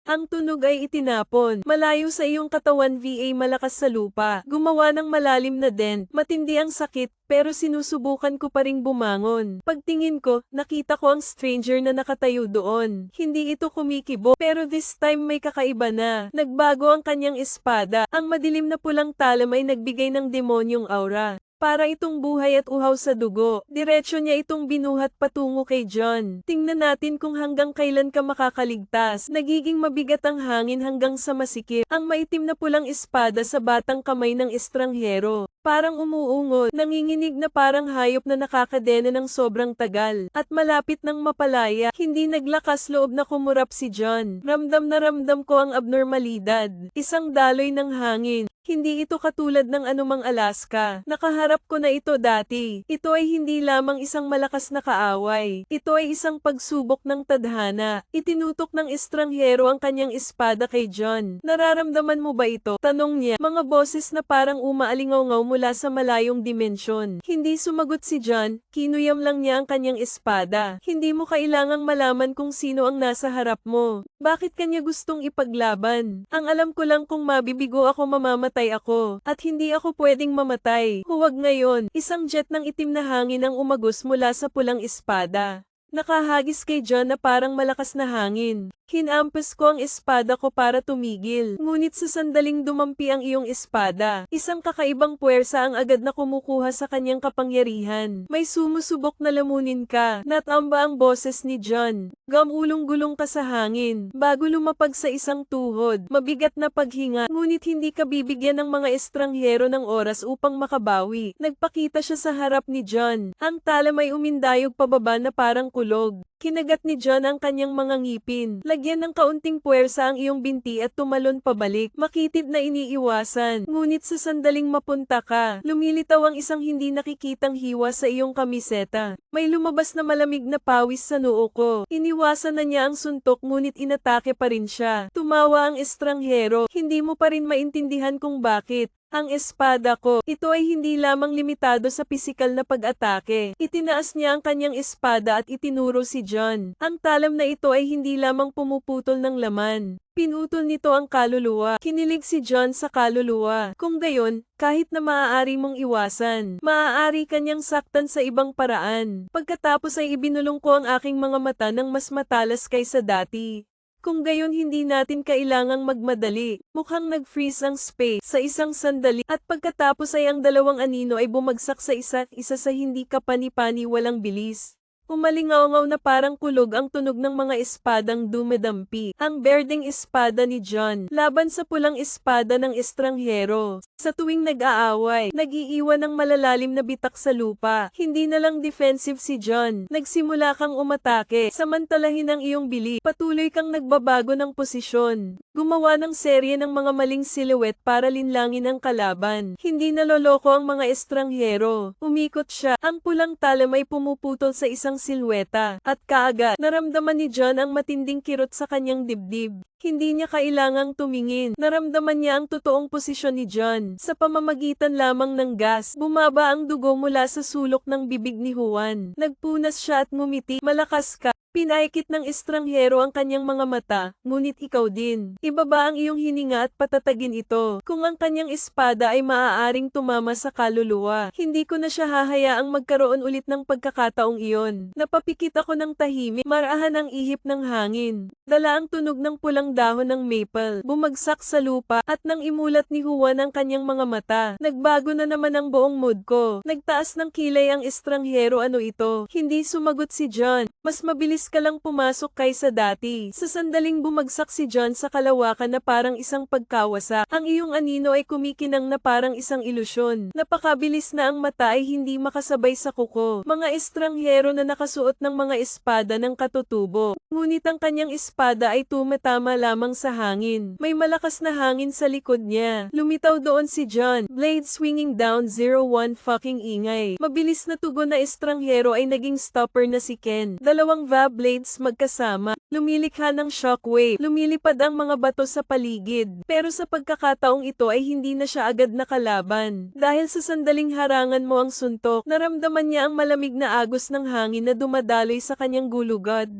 Ang tunog ay itinapon, malayo sa iyong katawan va malakas sa lupa, gumawa ng malalim na dent, matindi ang sakit, pero sinusubukan ko pa ring bumangon. Pagtingin ko, nakita ko ang stranger na nakatayo doon. Hindi ito kumikibo, pero this time may kakaiba na. Nagbago ang kanyang espada, ang madilim na pulang talam ay nagbigay ng demonyong aura. Para itong buhay at uhaw sa dugo, diretsyo niya itong binuhat patungo kay John. Tingnan natin kung hanggang kailan ka makakaligtas. Nagiging mabigat ang hangin hanggang sa masikip. Ang maitim na pulang espada sa batang kamay ng estranghero. Parang umuungol, nanginginig na parang hayop na nakakadena ng sobrang tagal. At malapit ng mapalaya, hindi naglakas loob na kumurap si John. Ramdam na ramdam ko ang abnormalidad. Isang daloy ng hangin. Hindi ito katulad ng anumang Alaska. Nakaharap ko na ito dati. Ito ay hindi lamang isang malakas na kaaway. Ito ay isang pagsubok ng tadhana. Itinutok ng estranghero ang kanyang espada kay John. Nararamdaman mo ba ito? Tanong niya. Mga boses na parang umaalingaw mula sa malayong dimensyon. Hindi sumagot si John. Kinuyam lang niya ang kanyang espada. Hindi mo kailangang malaman kung sino ang nasa harap mo. Bakit kanya gustong ipaglaban? Ang alam ko lang kung mabibigo ako mamamatay ako, at hindi ako pwedeng mamatay. Huwag ngayon. Isang jet ng itim na hangin ang umagos mula sa pulang espada. Nakahagis kay John na parang malakas na hangin. Hinampas ko ang espada ko para tumigil. Ngunit sa sandaling dumampi ang iyong espada, isang kakaibang puwersa ang agad na kumukuha sa kanyang kapangyarihan. May sumusubok na lamunin ka. Natamba ang boses ni John. Gamulong-gulong ka sa hangin. Bago lumapag sa isang tuhod, mabigat na paghinga. Ngunit hindi ka bibigyan ng mga estranghero ng oras upang makabawi. Nagpakita siya sa harap ni John. Ang talam ay umindayog pababa na parang kulog. Kinagat ni John ang kanyang mga ngipin. Lagyan ng kaunting puwersa ang iyong binti at tumalon pabalik. Makitid na iniiwasan. Ngunit sa sandaling mapunta ka, lumilitaw ang isang hindi nakikitang hiwa sa iyong kamiseta. May lumabas na malamig na pawis sa noo ko. Iniwasan na niya ang suntok ngunit inatake pa rin siya. Tumawa ang estranghero. Hindi mo pa rin maintindihan kung bakit. Ang espada ko, ito ay hindi lamang limitado sa pisikal na pag-atake. Itinaas niya ang kanyang espada at itinuro si John. Ang talam na ito ay hindi lamang pumuputol ng laman. Pinutol nito ang kaluluwa. Kinilig si John sa kaluluwa. Kung gayon, kahit na maaari mong iwasan, maaari kanyang saktan sa ibang paraan. Pagkatapos ay ibinulong ko ang aking mga mata ng mas matalas kaysa dati. Kung gayon hindi natin kailangang magmadali. Mukhang nag-freeze ang space sa isang sandali at pagkatapos ay ang dalawang anino ay bumagsak sa isa't isa sa hindi kapani-pani walang bilis. Umalingaw-ngaw na parang kulog ang tunog ng mga espadang dumedampi. Ang berdeng espada ni John laban sa pulang espada ng estranghero. Sa tuwing nag-aaway, nag-iiwan ng malalalim na bitak sa lupa. Hindi na lang defensive si John. Nagsimula kang umatake. Samantalahin ang iyong bili. Patuloy kang nagbabago ng posisyon. Gumawa ng serye ng mga maling silhouette para linlangin ang kalaban. Hindi naloloko ang mga estranghero. Umikot siya. Ang pulang talam ay pumuputol sa isang silweta. At kaagad, naramdaman ni John ang matinding kirot sa kanyang dibdib. Hindi niya kailangang tumingin. Naramdaman niya ang totoong posisyon ni John. Sa pamamagitan lamang ng gas, bumaba ang dugo mula sa sulok ng bibig ni Juan. Nagpunas siya at ngumiti. Malakas ka. Pinaikit ng estranghero ang kanyang mga mata, ngunit ikaw din. Ibaba ang iyong hininga at patatagin ito. Kung ang kanyang espada ay maaaring tumama sa kaluluwa, hindi ko na siya hahayaang magkaroon ulit ng pagkakataong iyon. Napapikit ako ng tahimik, marahan ang ihip ng hangin. Dala ang tunog ng pulang dahon ng maple, bumagsak sa lupa, at nang imulat ni Juan ang kanyang mga mata, nagbago na naman ang buong mood ko. Nagtaas ng kilay ang estranghero. Ano ito? Hindi sumagot si John. Mas mabilis ka lang pumasok kaysa dati. Sa sandaling bumagsak si John sa kalawakan na parang isang pagkawasak. Ang iyong anino ay kumikinang na parang isang ilusyon. Napakabilis na ang mata ay hindi makasabay sa kuko. Mga estranghero na nakasuot ng mga espada ng katutubo. Ngunit ang kanyang espada ay tumatama lamang sa hangin. May malakas na hangin sa likod niya. Lumitaw doon si John, blade swinging down 01 fucking ingay. Mabilis na tugon na estranghero ay naging stopper na si Ken. Dalawang blades magkasama, lumilikha ng shockwave, lumilipad ang mga bato sa paligid. Pero sa pagkakataong ito ay hindi na siya agad nakalaban. Dahil sa sandaling harangan mo ang suntok, naramdaman niya ang malamig na agos ng hangin na dumadaloy sa kanyang gulugod.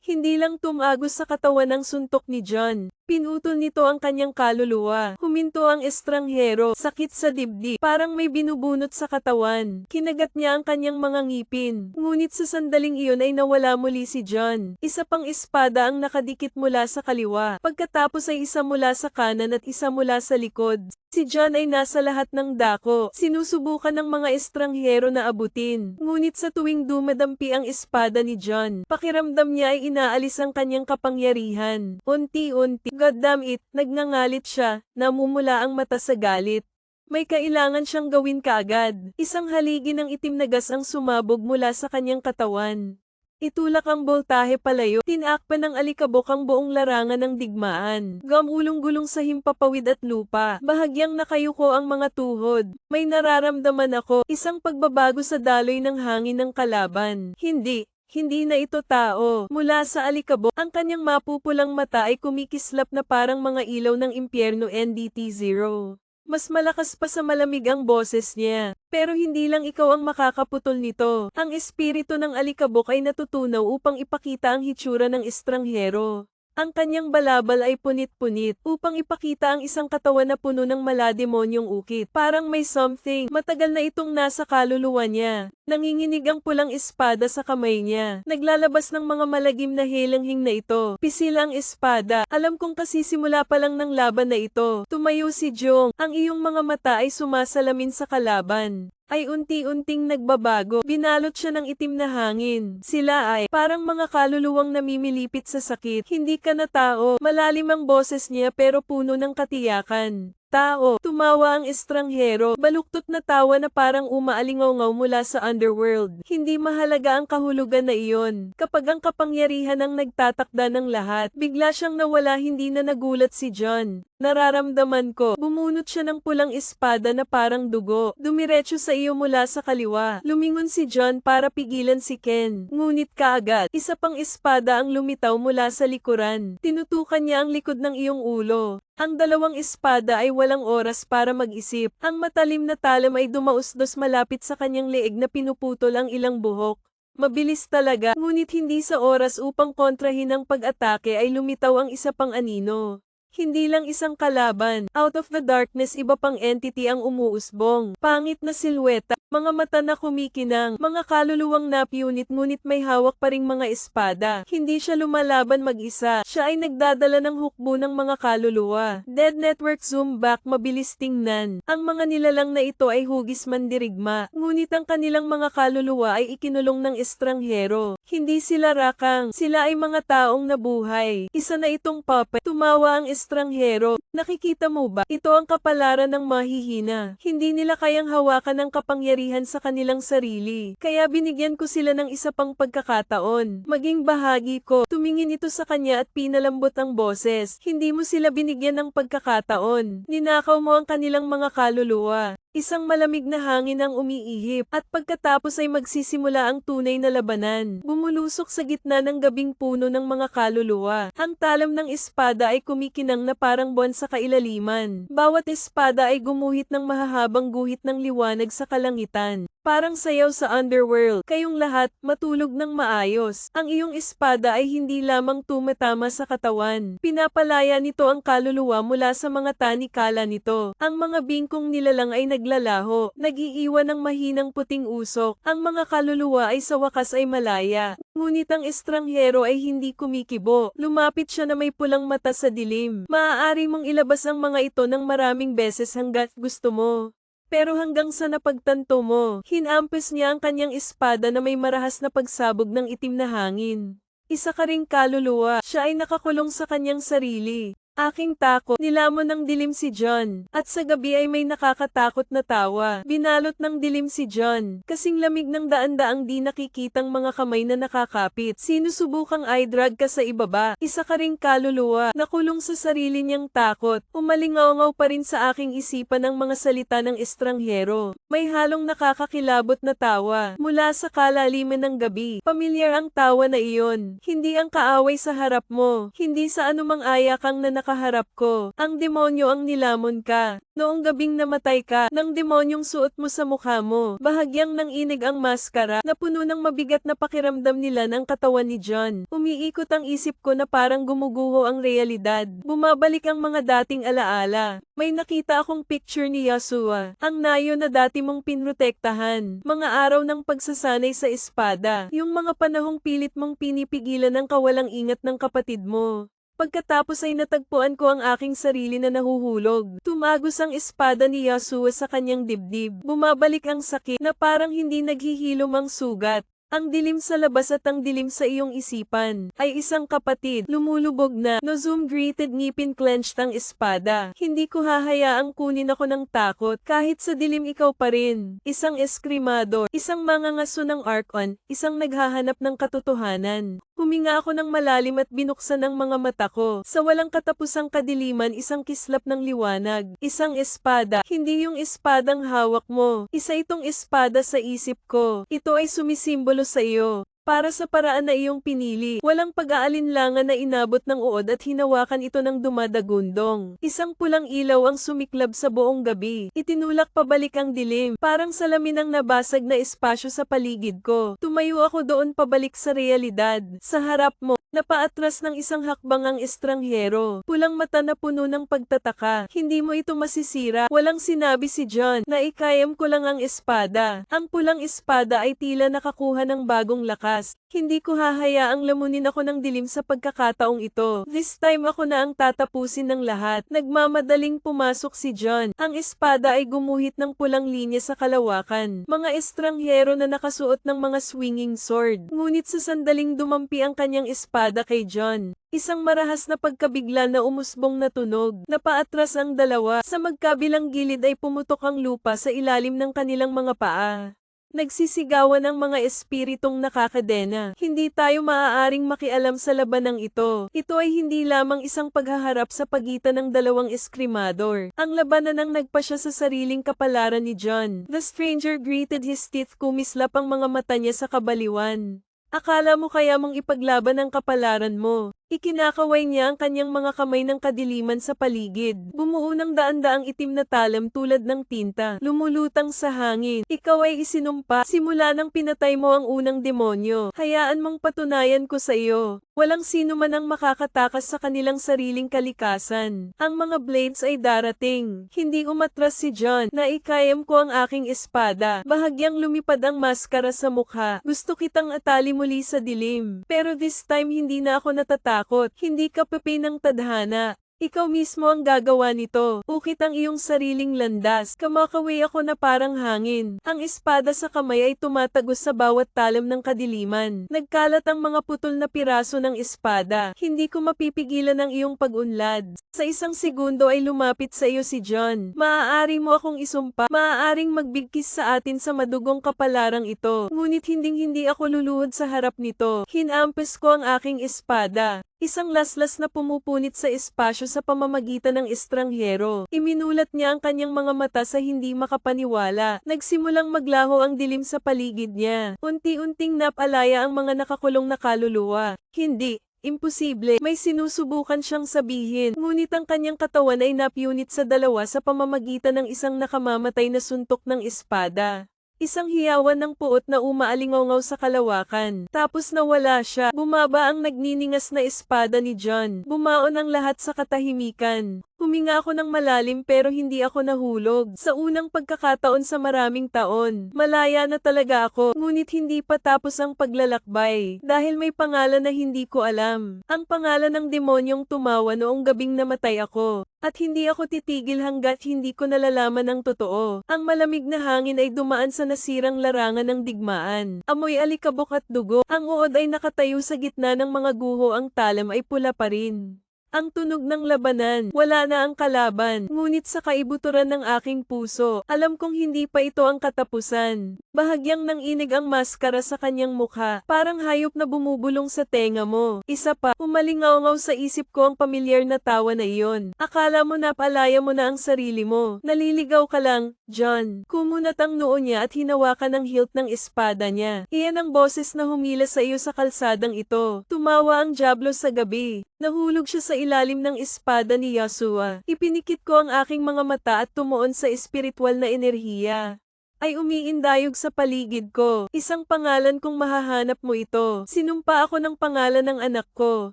Hindi lang tumagos sa katawan ng suntok ni John. Pinutol nito ang kanyang kaluluwa. Huminto ang estranghero, sakit sa dibdib, parang may binubunot sa katawan. Kinagat niya ang kanyang mga ngipin. Ngunit sa sandaling iyon ay nawala muli si John. Isa pang espada ang nakadikit mula sa kaliwa. Pagkatapos ay isa mula sa kanan at isa mula sa likod. Si John ay nasa lahat ng dako. Sinusubukan ng mga estranghero na abutin. Ngunit sa tuwing dumadampi ang espada ni John, pakiramdam niya ay inaalis ang kanyang kapangyarihan. Unti-unti, goddamn it, nagngangalit siya, namumula ang mata sa galit. May kailangan siyang gawin kaagad. Isang haligi ng itim na gas ang sumabog mula sa kanyang katawan. Itulak ang boltahe palayo, tinakpan ng alikabok ang buong larangan ng digmaan. Gamulong-gulong sa himpapawid at lupa, bahagyang nakayuko ang mga tuhod. May nararamdaman ako, isang pagbabago sa daloy ng hangin ng kalaban. Hindi na ito tao. Mula sa alikabok, ang kanyang mapupulang mata ay kumikislap na parang mga ilaw ng impyerno. NDT-0. Mas malakas pa sa malamig ang boses niya. Pero hindi lang ikaw ang makakaputol nito. Ang espiritu ng alikabok ay natutunaw upang ipakita ang hitsura ng estranghero. Ang kanyang balabal ay punit-punit upang ipakita ang isang katawan na puno ng malademonyong ukit. Parang may something. Matagal na itong nasa kaluluwa niya. Nanginginig ang pulang espada sa kamay niya. Naglalabas ng mga malagim na helanghing na ito. Pisil ang espada. Alam kong kasisimula pa lang ng laban na ito. Tumayo si Jong. Ang iyong mga mata ay sumasalamin sa kalaban. Ay unti-unting nagbabago. Binalot siya ng itim na hangin. Sila ay parang mga kaluluwang namimilipit sa sakit. Hindi ka na tao. Malalim ang boses niya pero puno ng katiyakan. Tao, tumawa ang estranghero, baluktot na tawa na parang umaalingaw mula sa underworld. Hindi mahalaga ang kahulugan na iyon. Kapag ang kapangyarihan ang nagtatakda ng lahat, bigla siyang nawala. Hindi na nagulat si John. Nararamdaman ko, bumunot siya ng pulang espada na parang dugo. Dumiretso sa iyo mula sa kaliwa. Lumingon si John para pigilan si Ken. Ngunit kaagad, isa pang espada ang lumitaw mula sa likuran. Tinutukan niya ang likod ng iyong ulo. Ang dalawang espada ay walang oras para mag-isip. Ang matalim na talam ay dumausdos malapit sa kanyang leeg na pinuputol ang ilang buhok. Mabilis talaga, ngunit hindi sa oras upang kontrahin ang pag-atake ay lumitaw ang isa pang anino. Hindi lang isang kalaban. Out of the darkness, iba pang entity ang umuusbong. Pangit na silweta, mga mata na kumikinang, mga kaluluwang napiunit ngunit may hawak pa ring mga espada. Hindi siya lumalaban mag-isa. Siya ay nagdadala ng hukbo ng mga kaluluwa. Dead Network zoom back, mabilis tingnan. Ang mga nilalang na ito ay hugis mandirigma. Ngunit ang kanilang mga kaluluwa ay ikinulong ng estranghero. Hindi sila rakang. Sila ay mga taong nabuhay. Isa na itong puppet. Tumawa ang estranghero. Nakikita mo ba? Ito ang kapalaran ng mahihina. Hindi nila kayang hawakan ang kapangyarihan sa kanilang sarili. Kaya binigyan ko sila ng isa pang pagkakataon. Maging bahagi ko. Tumingin ito sa kanya at pinalambot ang boses. Hindi mo sila binigyan ng pagkakataon. Ninakaw mo ang kanilang mga kaluluwa. Isang malamig na hangin ang umiihip, at pagkatapos ay magsisimula ang tunay na labanan. Bumulusok sa gitna ng gabing puno ng mga kaluluwa. Ang talam ng espada ay kumikinang na parang buwan sa kailaliman. Bawat espada ay gumuhit ng mahahabang guhit ng liwanag sa kalangitan. Parang sayaw sa underworld. Kayong lahat, matulog ng maayos. Ang iyong espada ay hindi lamang tumatama sa katawan. Pinapalaya nito ang kaluluwa mula sa mga tanikala nito. Ang mga bingkong nilalang ay naglalaho, nag-iiwan ng mahinang puting usok. Ang mga kaluluwa ay sa wakas ay malaya. Ngunit ang estranghero ay hindi kumikibo. Lumapit siya na may pulang mata sa dilim. Maaari mong ilabas ang mga ito ng maraming beses hanggat gusto mo. Pero hanggang sa napagtanto mo, hinampas niya ang kanyang espada na may marahas na pagsabog ng itim na hangin. Isa ka ring kaluluwa, siya ay nakakulong sa kanyang sarili. Aking takot, nilamon ng dilim si John, at sa gabi ay may nakakatakot na tawa. Binalot ng dilim si John, kasing lamig ng daan-daang di nakikitang mga kamay na nakakapit. Sinusubukang i-drag ka sa ibaba, isa ka ring kaluluwa, nakulong sa sarili niyang takot. Umalingaw-ngaw pa rin sa aking isipan ang mga salita ng estranghero. May halong nakakakilabot na tawa, mula sa kalaliman ng gabi. Pamilyar ang tawa na iyon, hindi ang kaaway sa harap mo, hindi sa anumang ayakang na nakaharap ko. Ang demonyo ang nilamon ka. Noong gabing namatay ka, ng demonyong suot mo sa mukha mo. Bahagyang nanginig ang maskara, na puno ng mabigat na pakiramdam nila ng katawan ni John. Umiikot ang isip ko na parang gumuguho ang realidad. Bumabalik ang mga dating alaala. May nakita akong picture ni Yasua, ang nayo na dati mong pinrotektahan. Mga araw ng pagsasanay sa espada. Yung mga panahong pilit mong pinipigilan ang kawalang ingat ng kapatid mo. Pagkatapos ay natagpuan ko ang aking sarili na nahuhulog. Tumagos ang espada ni Yasua sa kanyang dibdib. Bumabalik ang sakit na parang hindi naghihilom ang sugat. Ang dilim sa labas at ang dilim sa iyong isipan ay isang kapatid, lumulubog na. No-zoom greeted ngipin clenched ang espada. Hindi ko hahayaang kunin ako ng takot, kahit sa dilim ikaw pa rin. Isang eskrimador, isang mangangaso ng Archon, isang naghahanap ng katotohanan. Huminga ako ng malalim at binuksan ang mga mata ko. Sa walang katapusang kadiliman, isang kislap ng liwanag. Isang espada, hindi yung espadang hawak mo. Isa itong espada sa isip ko. Ito ay sumisimbolo sa iyo. Para sa paraan na iyong pinili, walang pag-aalinlangan na inabot ng uod at hinawakan ito ng dumadagundong. Isang pulang ilaw ang sumiklab sa buong gabi. Itinulak pabalik ang dilim, parang salamin ang nabasag na espasyo sa paligid ko. Tumayo ako doon pabalik sa realidad. Sa harap mo, napaatras ng isang hakbang ang estranghero. Pulang mata na puno ng pagtataka. Hindi mo ito masisira. Walang sinabi si John na ikayam ko lang ang espada. Ang pulang espada ay tila nakakuha ng bagong lakas. Hindi ko hahayaang lamunin ako ng dilim sa pagkakataong ito. This time ako na ang tatapusin ng lahat. Nagmamadaling pumasok si John. Ang espada ay gumuhit ng pulang linya sa kalawakan. Mga estranghero na nakasuot ng mga swinging sword. Ngunit sa sandaling dumampi ang kanyang espada kay John. Isang marahas na pagkabigla na umusbong na tunog. Napaatras ang dalawa. Sa magkabilang gilid ay pumutok ang lupa sa ilalim ng kanilang mga paa. Nagsisigawan ang mga espiritong nakakadena. Hindi tayo maaaring makialam sa labanang ito. Ito ay hindi lamang isang paghaharap sa pagitan ng dalawang eskrimador. Ang labanan ang nagpasya sa sariling kapalaran ni John. The stranger gritted his teeth, kumislap ang mga mata niya sa kabaliwan. Akala mo kaya mong ipaglaban ang kapalaran mo? Ikinakaway niya ang kanyang mga kamay ng kadiliman sa paligid. Bumuo ng daan-daang itim na talam tulad ng tinta, lumulutang sa hangin. Ikaw ay isinumpa, simula nang pinatay mo ang unang demonyo. Hayaan mong patunayan ko sa iyo. Walang sino man ang makakatakas sa kanilang sariling kalikasan. Ang mga blades ay darating. Hindi umatras si John, na ikayam ko ang aking espada. Bahagyang lumipad ang maskara sa mukha. Gusto kitang atali muli sa dilim. Pero this time hindi na ako natatakot. Hindi ka pepe ng tadhana. Ikaw mismo ang gagawa nito. Ukit ang iyong sariling landas. Kamakaway ako na parang hangin. Ang espada sa kamay ay tumatagos sa bawat talam ng kadiliman. Nagkalat ang mga putol na piraso ng espada. Hindi ko mapipigilan ang iyong pag-unlad. Sa isang segundo ay lumapit sa iyo si John. Maaari mo akong isumpa. Maaaring magbigkis sa atin sa madugong kapalarang ito. Ngunit hinding-hindi ako luluhod sa harap nito. Hinampas ko ang aking espada. Isang laslas na pumupunit sa espasyo sa pamamagitan ng estranghero. Iminulat niya ang kanyang mga mata sa hindi makapaniwala. Nagsimulang maglaho ang dilim sa paligid niya. Unti-unting napalaya ang mga nakakulong na kaluluwa. Hindi. Imposible, may sinusubukan siyang sabihin, ngunit ang kanyang katawan ay napunit sa dalawa sa pamamagitan ng isang nakamamatay na suntok ng espada. Isang hiyawan ng puot na umaalingaw sa kalawakan. Tapos nawala siya. Bumaba ang nagniningas na espada ni John. Bumaon ang lahat sa katahimikan. Huminga ako ng malalim pero hindi ako nahulog. Sa unang pagkakataon sa maraming taon, malaya na talaga ako, ngunit hindi pa tapos ang paglalakbay. Dahil may pangalan na hindi ko alam. Ang pangalan ng demonyong tumawa noong gabing namatay ako. At hindi ako titigil hanggat hindi ko nalalaman ang totoo. Ang malamig na hangin ay dumaan sa nasirang larangan ng digmaan. Amoy alikabok at dugo. Ang uod ay nakatayo sa gitna ng mga guho, ang talam ay pula pa rin. Ang tunog ng labanan, wala na ang kalaban, ngunit sa kaibuturan ng aking puso, alam kong hindi pa ito ang katapusan. Bahagyang nanginig ang maskara sa kanyang mukha, parang hayop na bumubulong sa tenga mo. Isa pa, umalingaw sa isip ko ang pamilyar na tawa na iyon. Akala mo napalaya mo na ang sarili mo. Naliligaw ka lang, John. Kumunat ang noo niya at hinawakan ang hilt ng espada niya. Iyan ang boses na humila sa iyo sa kalsadang ito. Tumawa ang dyablo sa gabi. Nahulog siya sa ilalim ng espada ni Yahshua. Ipinikit ko ang aking mga mata at tumuon sa espiritual na enerhiya. Ay umiindayog sa paligid ko. Isang pangalan kung mahahanap mo ito. Sinumpa ako ng pangalan ng anak ko.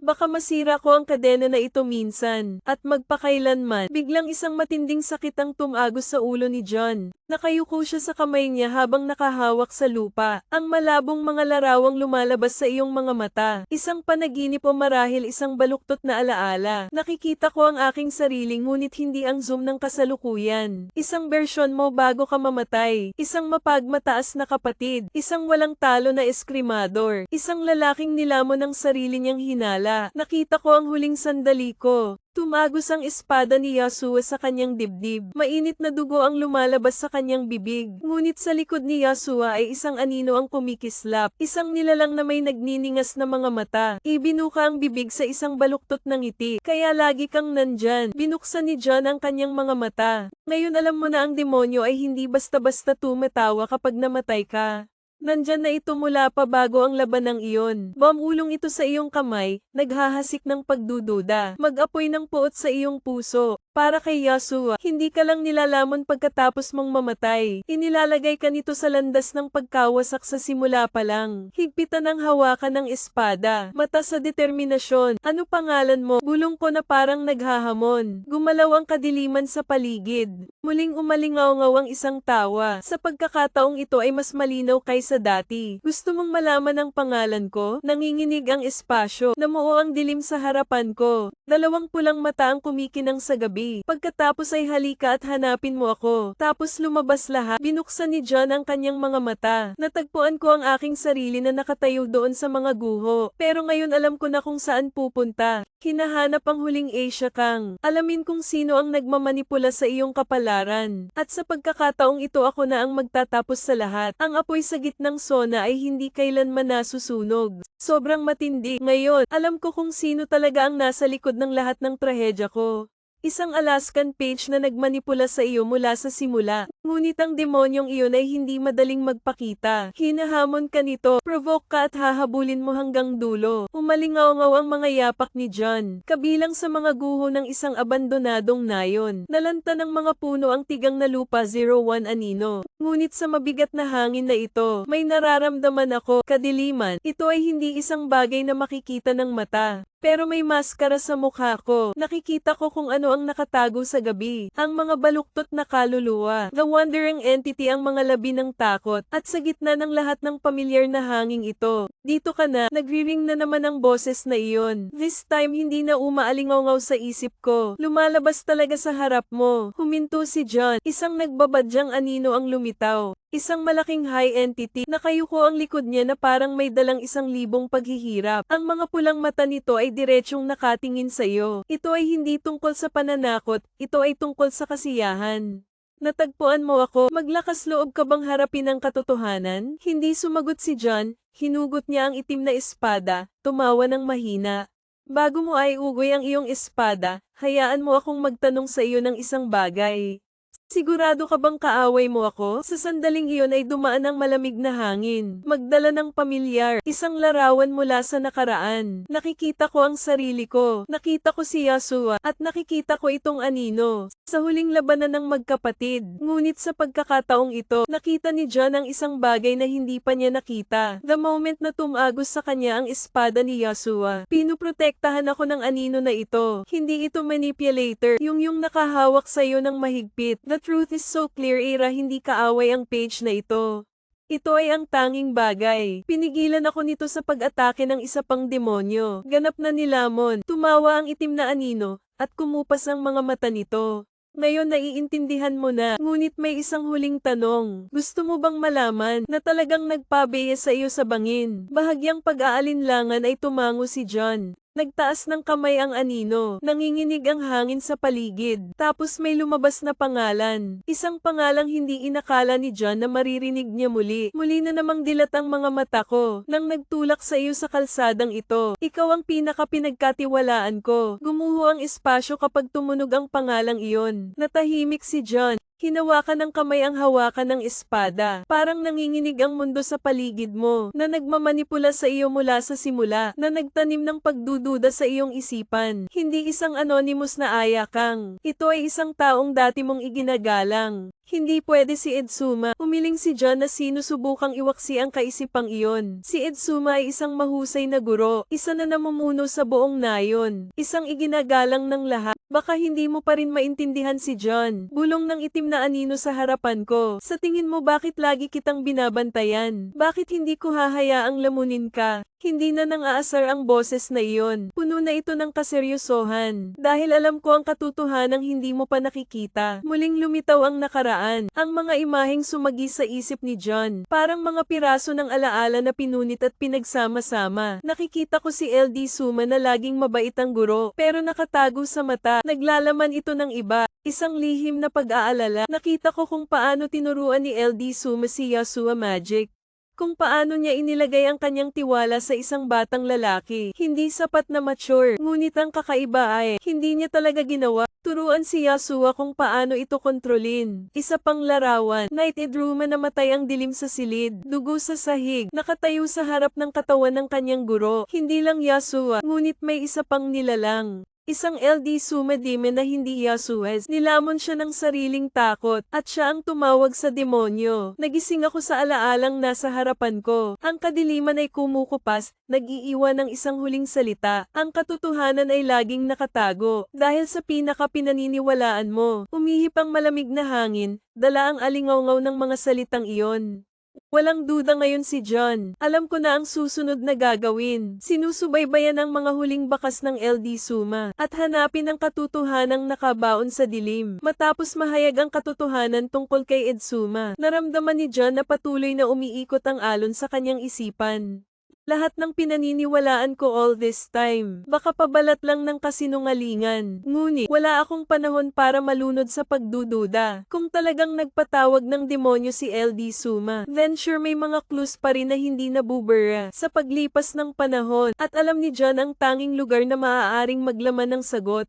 Baka masira ko ang kadena na ito minsan. At magpakailanman, biglang isang matinding sakit ang tumagos sa ulo ni John. Nakayuko siya sa kamay niya habang nakahawak sa lupa. Ang malabong mga larawang lumalabas sa iyong mga mata. Isang panaginip o marahil isang baluktot na alaala. Nakikita ko ang aking sarili ngunit hindi ang zoom ng kasalukuyan. Isang bersyon mo bago ka mamatay. Isang mapagmataas na kapatid, isang walang talo na eskrimador, isang lalaking nilamon ng sarili niyang hinala. Nakita ko ang huling sandali ko. Tumagos ang espada ni Yahshua sa kanyang dibdib. Mainit na dugo ang lumalabas sa kanyang bibig. Ngunit sa likod ni Yahshua ay isang anino ang kumikislap. Isang nilalang na may nagniningas na mga mata. Ibinuka ang bibig sa isang baluktot ng ngiti. Kaya lagi kang nandyan. Binuksan ni John ang kanyang mga mata. Ngayon alam mo na ang demonyo ay hindi basta-basta tumatawa kapag namatay ka. Nandyan na ito mula pa bago ang labanang iyon. Bumulong ito sa iyong kamay, naghahasik ng pagdududa. Mag-apoy ng puot sa iyong puso. Para kay Yahshua, hindi ka lang nilalamon pagkatapos mong mamatay. Inilalagay ka nito sa landas ng pagkawasak sa simula pa lang. Higpitan ang hawakan ng espada. Mata sa determinasyon. Ano pangalan mo? Bulong ko na parang naghahamon. Gumalaw ang kadiliman sa paligid. Muling umalingaw ang isang tawa. Sa pagkakataong ito ay mas malinaw kaysa dati. Gusto mong malaman ang pangalan ko? Nanginginig ang espasyo. Namuo ang dilim sa harapan ko. Dalawang pulang mata ang kumikinang sa gabi. Pagkatapos ay halika at hanapin mo ako. Tapos lumabas lahat. Binuksan ni John ang kanyang mga mata. Natagpuan ko ang aking sarili na nakatayo doon sa mga guho. Pero ngayon alam ko na kung saan pupunta. Hinahanap ang huling Asia Kang. Alamin kung sino ang nagmamanipula sa iyong kapalaran. At sa pagkakataong ito ako na ang magtatapos sa lahat. Ang apoy sa gitnang sona ay hindi kailanman nasusunog. Sobrang matindi. Ngayon, alam ko kung sino talaga ang nasa likod ng lahat ng trahedya ko. Isang Alaskan page na nagmanipula sa iyo mula sa simula. Ngunit ang demonyong iyon ay hindi madaling magpakita. Hinahamon ka nito, provoke ka at hahabulin mo hanggang dulo. Umalingaw ang mga yapak ni John. Kabilang sa mga guho ng isang abandonadong nayon. Nalanta ng mga puno ang tigang na lupa 01 anino. Ngunit sa mabigat na hangin na ito, may nararamdaman ako, kadiliman. Ito ay hindi isang bagay na makikita ng mata. Pero may maskara sa mukha ko. Nakikita ko kung ano ang nakatago sa gabi. Ang mga baluktot na kaluluwa. The wandering entity ang mga labi ng takot. At sa gitna ng lahat ng pamilyar na hanging ito. Dito ka na, nagriring na naman ang boses na iyon. This time hindi na umaalingaw sa isip ko. Lumalabas talaga sa harap mo. Huminto si John. Isang nagbabadyang anino ang lumitaw. Isang malaking high entity, nakayuko ang likod niya na parang may dalang 1,000 paghihirap. Ang mga pulang mata nito ay diretsyong nakatingin sa iyo. Ito ay hindi tungkol sa pananakot, ito ay tungkol sa kasiyahan. Natagpuan mo ako, maglakas loob ka bang harapin ang katotohanan? Hindi sumagot si John, hinugot niya ang itim na espada, tumawa ng mahina. Bago mo ay ugoy ang iyong espada, hayaan mo akong magtanong sa iyo ng isang bagay. Sigurado ka bang kaaway mo ako? Sa sandaling iyon ay dumaan ang malamig na hangin, magdala ng pamilyar, isang larawan mula sa nakaraan. Nakikita ko ang sarili ko, nakita ko si Yasua, at nakikita ko itong anino. Sa huling labanan ng magkapatid, ngunit sa pagkakataong ito, nakita ni John ang isang bagay na hindi pa niya nakita. The moment na tumagos sa kanya ang espada ni Yasua, pinuprotektahan ako ng anino na ito. Hindi ito manipulator, yung nakahawak sa iyo ng mahigpit. The truth is so clear, Ira, hindi kaaway ang page na ito. Ito ay ang tanging bagay. Pinigilan ako nito sa pag-atake ng isa pang demonyo. Ganap na nilamon, tumawa ang itim na anino, at kumupas ang mga mata nito. Ngayon naiintindihan mo na, ngunit may isang huling tanong. Gusto mo bang malaman na talagang nagpabeya sa iyo sa bangin? Bahagyang pag-aalinlangan ay tumango si John. Nagtaas ng kamay ang anino, nanginginig ang hangin sa paligid, tapos may lumabas na pangalan. Isang pangalang hindi inakala ni John na maririnig niya muli. Muli na namang dilat ang mga mata ko, nang nagtulak sa iyo sa kalsadang ito. Ikaw ang pinaka-pinagkatiwalaan ko. Gumuho ang espasyo kapag tumunog ang pangalang iyon. Natahimik si John. Hinawakan ng kamay ang hawakan ng espada. Parang nanginginig ang mundo sa paligid mo, na nagmamanipula sa iyo mula sa simula, na nagtanim ng pagdududa sa iyong isipan. Hindi isang anonymous na ayakang. Ito ay isang taong dati mong iginagalang. Hindi pwede si Edsuma. Umiling si John na sinusubukang iwaksi ang kaisipang iyon. Si Edsuma ay isang mahusay na guro, isa na namumuno sa buong nayon, isang iginagalang ng lahat. Baka hindi mo pa rin maintindihan si John. Bulong ng itim na anino sa harapan ko. Sa tingin mo bakit lagi kitang binabantayan? Bakit hindi ko hahayaang lamunin ka? Hindi na nang aasar ang boses na iyon. Puno na ito ng kaseryosohan. Dahil alam ko ang katotohanang hindi mo pa nakikita. Muling lumitaw ang nakaraan. Ang mga imaheng sumagi sa isip ni John. Parang mga piraso ng alaala na pinunit at pinagsama-sama. Nakikita ko si LD Suma na laging mabait ang guro, pero nakatago sa mata. Naglalaman ito ng iba. Isang lihim na pag-aalala. Nakita ko kung paano tinuruan ni LD Suma si Yasua Magic. Kung paano niya inilagay ang kanyang tiwala sa isang batang lalaki. Hindi sapat na mature, ngunit ang kakaiba ay, hindi niya talaga ginawa. Turuan si Yasua kung paano ito kontrolin. Isa pang larawan, Night Edruma namatay ang dilim sa silid, dugo sa sahig, nakatayo sa harap ng katawan ng kanyang guro. Hindi lang Yasua, ngunit may isa pang nilalang. Isang LD Suma demon na hindi Yasues. Nilamon siya ng sariling takot, at siya ang tumawag sa demonyo. Nagising ako sa alaalang nasa harapan ko. Ang kadiliman ay kumukupas, nag-iiwan ng isang huling salita. Ang katotohanan ay laging nakatago. Dahil sa pinaka-pinaniniwalaan mo, umihip ang malamig na hangin, dala ang alingawngaw ng mga salitang iyon. Walang duda ngayon si John. Alam ko na ang susunod na gagawin. Sinusubaybayan ang mga huling bakas ng LD Suma at hanapin ang katotohanang nakabaon sa dilim. Matapos mahayag ang katotohanan tungkol kay Edsuma, naramdaman ni John na patuloy na umiikot ang alon sa kanyang isipan. Lahat ng pinaniniwalaan ko all this time, baka pabalat lang ng kasinungalingan. Ngunit, wala akong panahon para malunod sa pagdududa. Kung talagang nagpatawag ng demonyo si LD Suma, then sure may mga clues pa rin na hindi nabubura sa paglipas ng panahon. At alam ni John ang tanging lugar na maaaring maglaman ng sagot.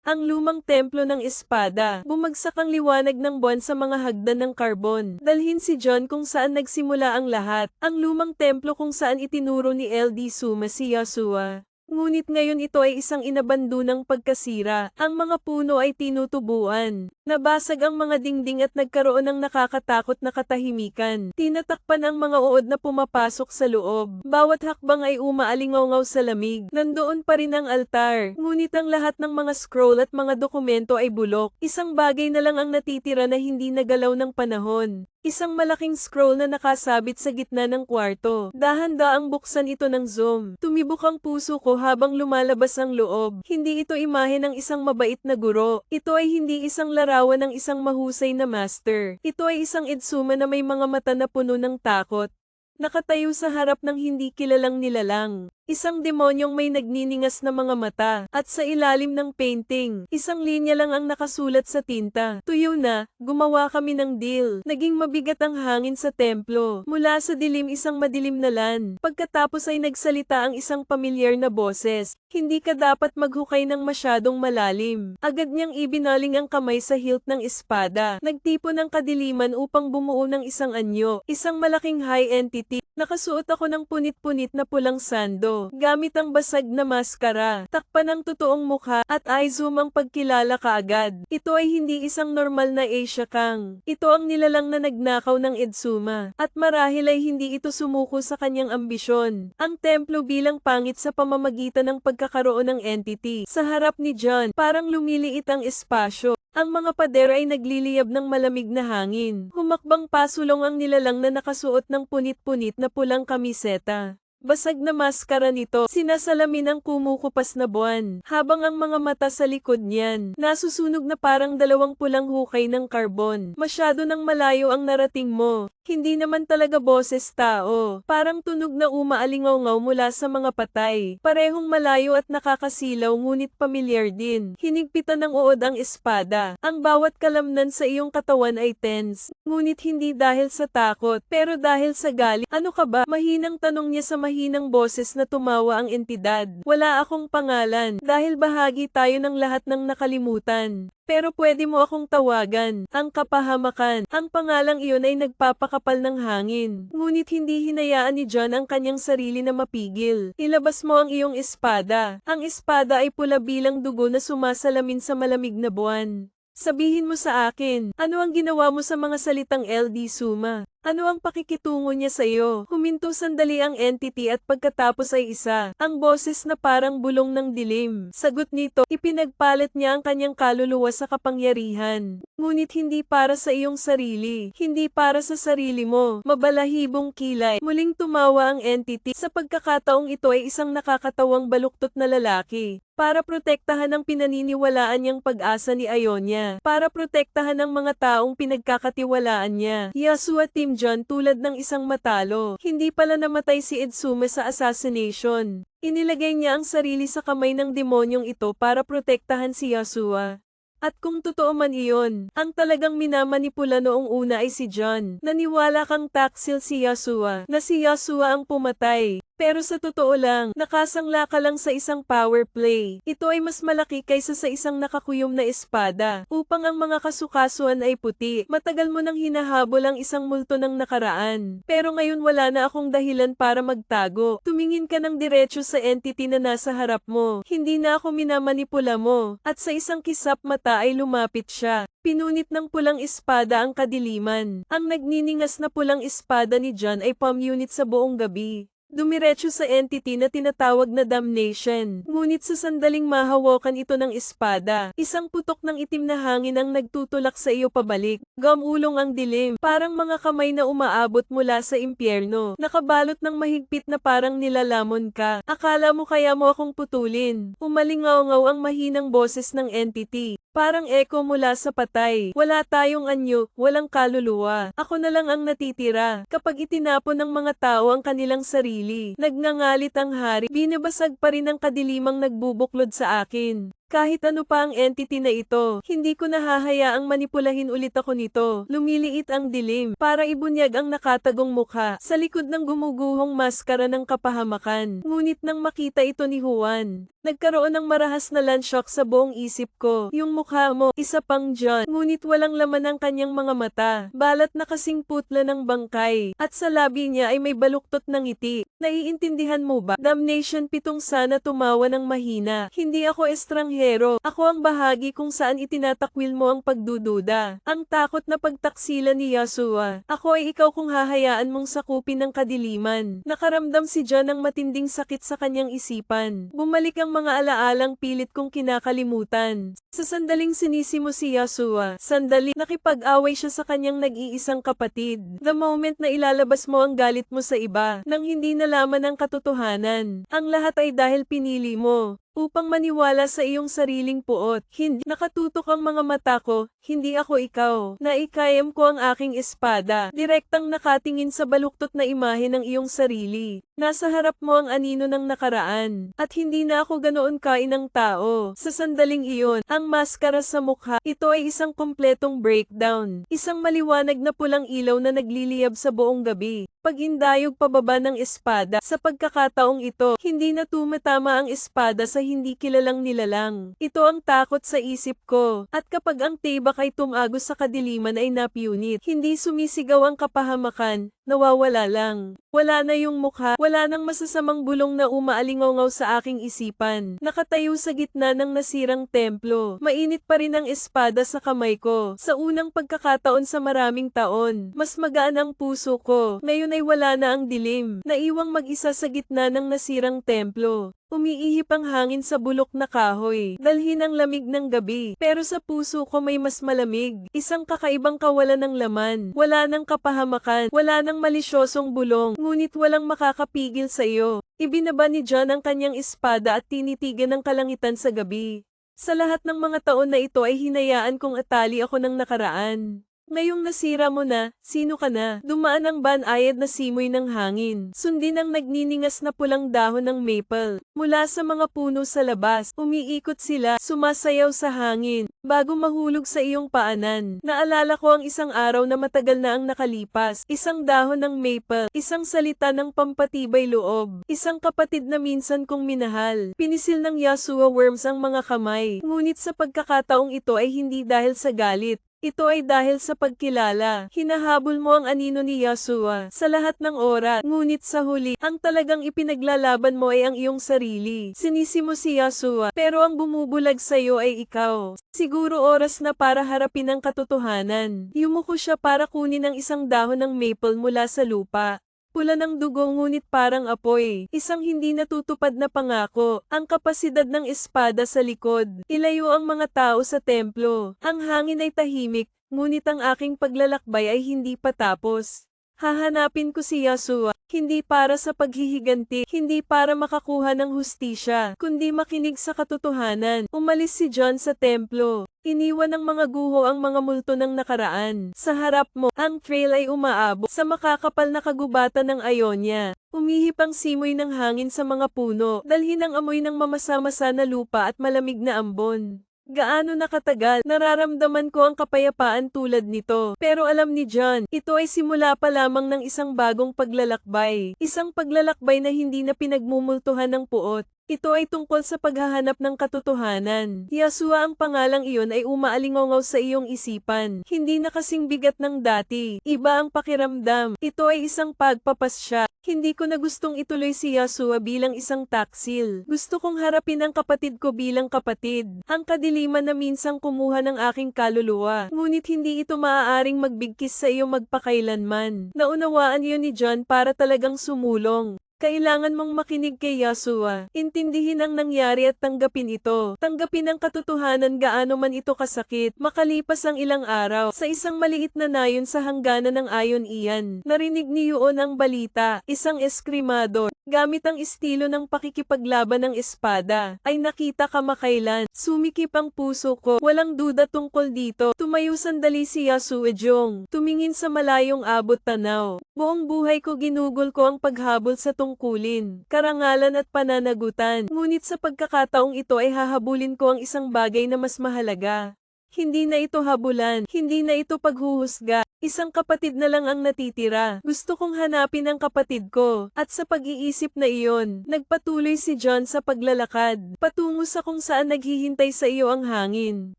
Ang lumang templo ng espada. Bumagsak ang liwanag ng buwan sa mga hagdan ng karbon. Dalhin si John kung saan nagsimula ang lahat. Ang lumang templo kung saan itinuro ni LD Suma si Yasua. Ngunit ngayon ito ay isang inabandonang pagkasira. Ang mga puno ay tinutubuan. Nabasag ang mga dingding at nagkaroon ng nakakatakot na katahimikan. Tinatakpan ang mga uod na pumapasok sa loob. Bawat hakbang ay umaalingawngaw sa lamig. Nandoon pa rin ang altar. Ngunit ang lahat ng mga scroll at mga dokumento ay bulok. Isang bagay na lang ang natitira na hindi nagalaw ng panahon. Isang malaking scroll na nakasabit sa gitna ng kwarto. Dahan-daang buksan ito ng zoom. Tumibok ang puso ko habang lumalabas ang loob. Hindi ito imahe ng isang mabait na guro. Ito ay hindi isang larawan ng isang mahusay na master. Ito ay isang Edsuma na may mga mata na puno ng takot. Nakatayo sa harap ng hindi kilalang nilalang. isang demonyong may nagniningas na mga mata, at sa ilalim ng painting, isang linya lang ang nakasulat sa tinta. Tuyo na, gumawa kami ng deal. Naging mabigat ang hangin sa templo. Mula sa dilim isang madilim na lan. Pagkatapos ay nagsalita ang isang pamilyar na boses. Hindi ka dapat maghukay ng masyadong malalim. Agad niyang ibinaling ang kamay sa hilt ng espada. Nagtipo ng kadiliman upang bumuo ng isang anyo, isang malaking high entity. Nakasuot ako ng punit-punit na pulang sando, gamit ang basag na maskara, takpan ng totoong mukha, at i-zoom ang pagkilala kaagad. Ito ay hindi isang normal na Asia Kang. Ito ang nilalang na nagnakaw ng Edzuma, at marahil ay hindi ito sumuko sa kanyang ambisyon. Ang templo bilang pangit sa pamamagitan ng pagkakaroon ng entity. Sa harap ni John, parang lumiliit ang espasyo. Ang mga pader ay nagliliyab ng malamig na hangin. Humakbang pasulong ang nilalang na nakasuot ng punit-punit na pulang kamiseta. Basag na maskara nito, sinasalamin ang kumukupas na buwan, habang ang mga mata sa likod niyan, nasusunog na parang dalawang pulang hukay ng karbon. Masyado nang malayo ang narating mo. Hindi naman talaga boses tao. Parang tunog na umaalingaw-ngaw mula sa mga patay. Parehong malayo at nakakasilaw ngunit pamilyar din. Hinigpitan ng uod ang espada. Ang bawat kalamnan sa iyong katawan ay tense. Ngunit hindi dahil sa takot, pero dahil sa galit. Ano ka ba? Mahinang tanong niya sa mahinang boses na tumawa ang entidad. Wala akong pangalan. Dahil bahagi tayo ng lahat ng nakalimutan. Pero pwede mo akong tawagan, ang kapahamakan. Ang pangalang iyon ay nagpapakapal ng hangin. Ngunit hindi hinayaan ni John ang kanyang sarili na mapigil. Ilabas mo ang iyong espada. Ang espada ay pula bilang dugo na sumasalamin sa malamig na buwan. Sabihin mo sa akin, ano ang ginawa mo sa mga salitang LD Suma? Ano ang pakikitungo niya sa iyo? Huminto sandali ang entity at pagkatapos ay isa. Ang boses na parang bulong ng dilim. Sagot nito, ipinagpalit niya ang kanyang kaluluwa sa kapangyarihan. Ngunit hindi para sa iyong sarili. Hindi para sa sarili mo. Mabalahibong kilay. Muling tumawa ang entity. Sa pagkakataong ito ay isang nakakatawang baluktot na lalaki. Para protektahan ang pinaniniwalaan niyang pag-asa ni Ionia. Para protektahan ang mga taong pinagkakatiwalaan niya. Yasuo Team John tulad ng isang matalo. Hindi pala namatay si Edzuma sa assassination. Inilagay niya ang sarili sa kamay ng demonyong ito para protektahan si Yasuo. At kung totoo man iyon, ang talagang minamanipula noong una ay si John. Naniwala kang taksil si Yasuo, na si Yasuo ang pumatay. Pero sa totoo lang, nakasangla ka lang sa isang power play. Ito ay mas malaki kaysa sa isang nakakuyom na espada. Upang ang mga kasukasuan ay puti, matagal mo nang hinahabol ang isang multo ng nakaraan. Pero ngayon wala na akong dahilan para magtago. Tumingin ka ng diretso sa entity na nasa harap mo. Hindi na ako minamanipula mo. At sa isang kisap mata ay lumapit siya. Pinunit ng pulang espada ang kadiliman. Ang nagniningas na pulang espada ni John ay pamunit sa buong gabi. Dumiretso sa entity na tinatawag na damnation. Ngunit sa sandaling mahawakan ito ng espada, isang putok ng itim na hangin ang nagtutulak sa iyo pabalik. Gamulong ang dilim, parang mga kamay na umaabot mula sa impyerno. Nakabalot ng mahigpit na parang nilalamon ka. Akala mo kaya mo akong putulin. Umalingaw-ngaw ang mahinang boses ng entity. Parang echo mula sa patay. Wala tayong anyo, walang kaluluwa. Ako na lang ang natitira. Kapag itinapon ng mga tao ang kanilang sarili, nagngangalit ang hari, binabasag pa rin ang kadilimang nagbubuklod sa akin. Kahit ano pa ang entity na ito, hindi ko nahahayaang manipulahin ulit ako nito. Lumiliit ang dilim, para ibunyag ang nakatagong mukha, sa likod ng gumuguhong maskara ng kapahamakan. Ngunit nang makita ito ni Juan, nagkaroon ng marahas na landshock sa buong isip ko. Yung mukha mo, isa pang John, ngunit walang laman ang kanyang mga mata. Balat na kasing putla ng bangkay, at sa labi niya ay may baluktot ng ngiti. Naiintindihan mo ba? Damnation pitong sana tumawa ng mahina. Hindi ako estranghero. Ako ang bahagi kung saan itinatakwil mo ang pagdududa. Ang takot na pagtaksila ni Yasuo. Ako ay ikaw kung hahayaan mong sakupin ng kadiliman. Nakaramdam si John ng matinding sakit sa kanyang isipan. Bumalik ang mga alaalang pilit kong kinakalimutan. Sa sandaling sinisimo si Yasuo, sandali nakipag-away siya sa kanyang nag-iisang kapatid. The moment na ilalabas mo ang galit mo sa iba, nang hindi nalaman ang katotohanan, ang lahat ay dahil pinili mo upang maniwala sa iyong sariling puot. Hindi nakatutok ang mga mata ko, hindi ako ikaw. Naikayam ko ang aking espada. Direktang nakatingin sa baluktot na imahe ng iyong sarili. Nasa harap mo ang anino ng nakaraan. At hindi na ako ganoon kain ng tao. Sa sandaling iyon, ang maskara sa mukha, ito ay isang kompletong breakdown. Isang maliwanag na pulang ilaw na nagliliyab sa buong gabi. Pag-indayog pababa ng espada, sa pagkakataong ito, hindi na tumatama ang espada sa hindi kilalang nilalang. Ito ang takot sa isip ko. At kapag ang tibak ay tumagos sa kadiliman ay napiunit, hindi sumisigaw ang kapahamakan, nawawala lang. Wala na yung mukha, wala nang masasamang bulong na umaalingaw sa aking isipan. Nakatayo sa gitna ng nasirang templo. Mainit pa rin ang espada sa kamay ko. Sa unang pagkakataon sa maraming taon, mas magaan ang puso ko. Ngayon ay wala na ang dilim. Naiwang mag-isa sa gitna ng nasirang templo. Umiihip ang hangin sa bulok na kahoy, dalhin ang lamig ng gabi. Pero sa puso ko may mas malamig, isang kakaibang kawalan ng laman. Wala nang kapahamakan, wala nang malisyosong bulong, ngunit walang makakapigil sa iyo. Ibinaba ni John ang kanyang espada at tinitigan ng kalangitan sa gabi. Sa lahat ng mga taon na ito ay hinayaan kong atali ako ng nakaraan. Ngayong nasira mo na, sino ka na? Dumaan ang banayad na simoy ng hangin. Sundin ang nagniningas na pulang dahon ng maple. Mula sa mga puno sa labas, umiikot sila, sumasayaw sa hangin, bago mahulog sa iyong paanan. Naalala ko ang isang araw na matagal na ang nakalipas. Isang dahon ng maple, isang salita ng pampatibay loob, isang kapatid na minsan kong minahal. Pinisil ng Yasuo worms ang mga kamay. Ngunit sa pagkakataong ito ay hindi dahil sa galit. Ito ay dahil sa pagkilala. Hinahabol mo ang anino ni Yasuo sa lahat ng oras. Ngunit sa huli, ang talagang ipinaglalaban mo ay ang iyong sarili. Sinisi mo si Yasuo, pero ang bumubulag sa iyo ay ikaw. Siguro oras na para harapin ang katotohanan. Yumuko siya para kunin ang isang dahon ng maple mula sa lupa. Pula ng dugo ngunit parang apoy. Isang hindi natutupad na pangako. Ang kapasidad ng espada sa likod. Ilayo ang mga tao sa templo. Ang hangin ay tahimik, ngunit ang aking paglalakbay ay hindi pa tapos. Hahanapin ko si Yasuo, hindi para sa paghihiganti, hindi para makakuha ng hustisya, kundi makinig sa katotohanan. Umalis si John sa templo. Iniwan ng mga guho ang mga multo ng nakaraan. Sa harap mo, ang trail ay umaabot sa makakapal na kagubatan ng Ionia. Umihip ang simoy ng hangin sa mga puno, dalhin ang amoy ng mamasa-masa na lupa at malamig na ambon. Gaano nakatagal, nararamdaman ko ang kapayapaan tulad nito. Pero alam ni John, ito ay simula pa lamang ng isang bagong paglalakbay. Isang paglalakbay na hindi na pinagmumultuhan ng puot. Ito ay tungkol sa paghahanap ng katotohanan. Yasuo ang pangalang iyon ay umaalingaw sa iyong isipan. Hindi na kasing bigat ng dati. Iba ang pakiramdam. Ito ay isang pagpapasya. Hindi ko na gustong ituloy si Yasuo bilang isang taksil. Gusto kong harapin ang kapatid ko bilang kapatid. Ang kadiliman na minsang kumuha ng aking kaluluwa. Ngunit hindi ito maaaring magbigkis sa iyo magpakailanman. Naunawaan iyon ni John para talagang sumulong. Kailangan mong makinig kay Yasuo. Intindihin ang nangyari at tanggapin ito. Tanggapin ang katotohanan gaano man ito kasakit. Makalipas ang ilang araw, sa isang maliit na nayon sa hangganan ng ayon iyan, narinig ni Yuon ang balita. Isang eskrimador, gamit ang estilo ng pakikipaglaban ng espada, ay nakita kamakailan. Sumikip ang puso ko. Walang duda tungkol dito. Tumayo sandali si Yasuo Jong. Tumingin sa malayong abot tanaw. Buong buhay ko ginugol ko ang paghabol sa tungkulin, karangalan at pananagutan. Ngunit sa pagkakataong ito ay hahabulin ko ang isang bagay na mas mahalaga. Hindi na ito habulan, hindi na ito paghuhusga. Isang kapatid na lang ang natitira. Gusto kong hanapin ang kapatid ko. At sa pag-iisip na iyon, nagpatuloy si John sa paglalakad, patungo sa kung saan naghihintay sa iyo ang hangin.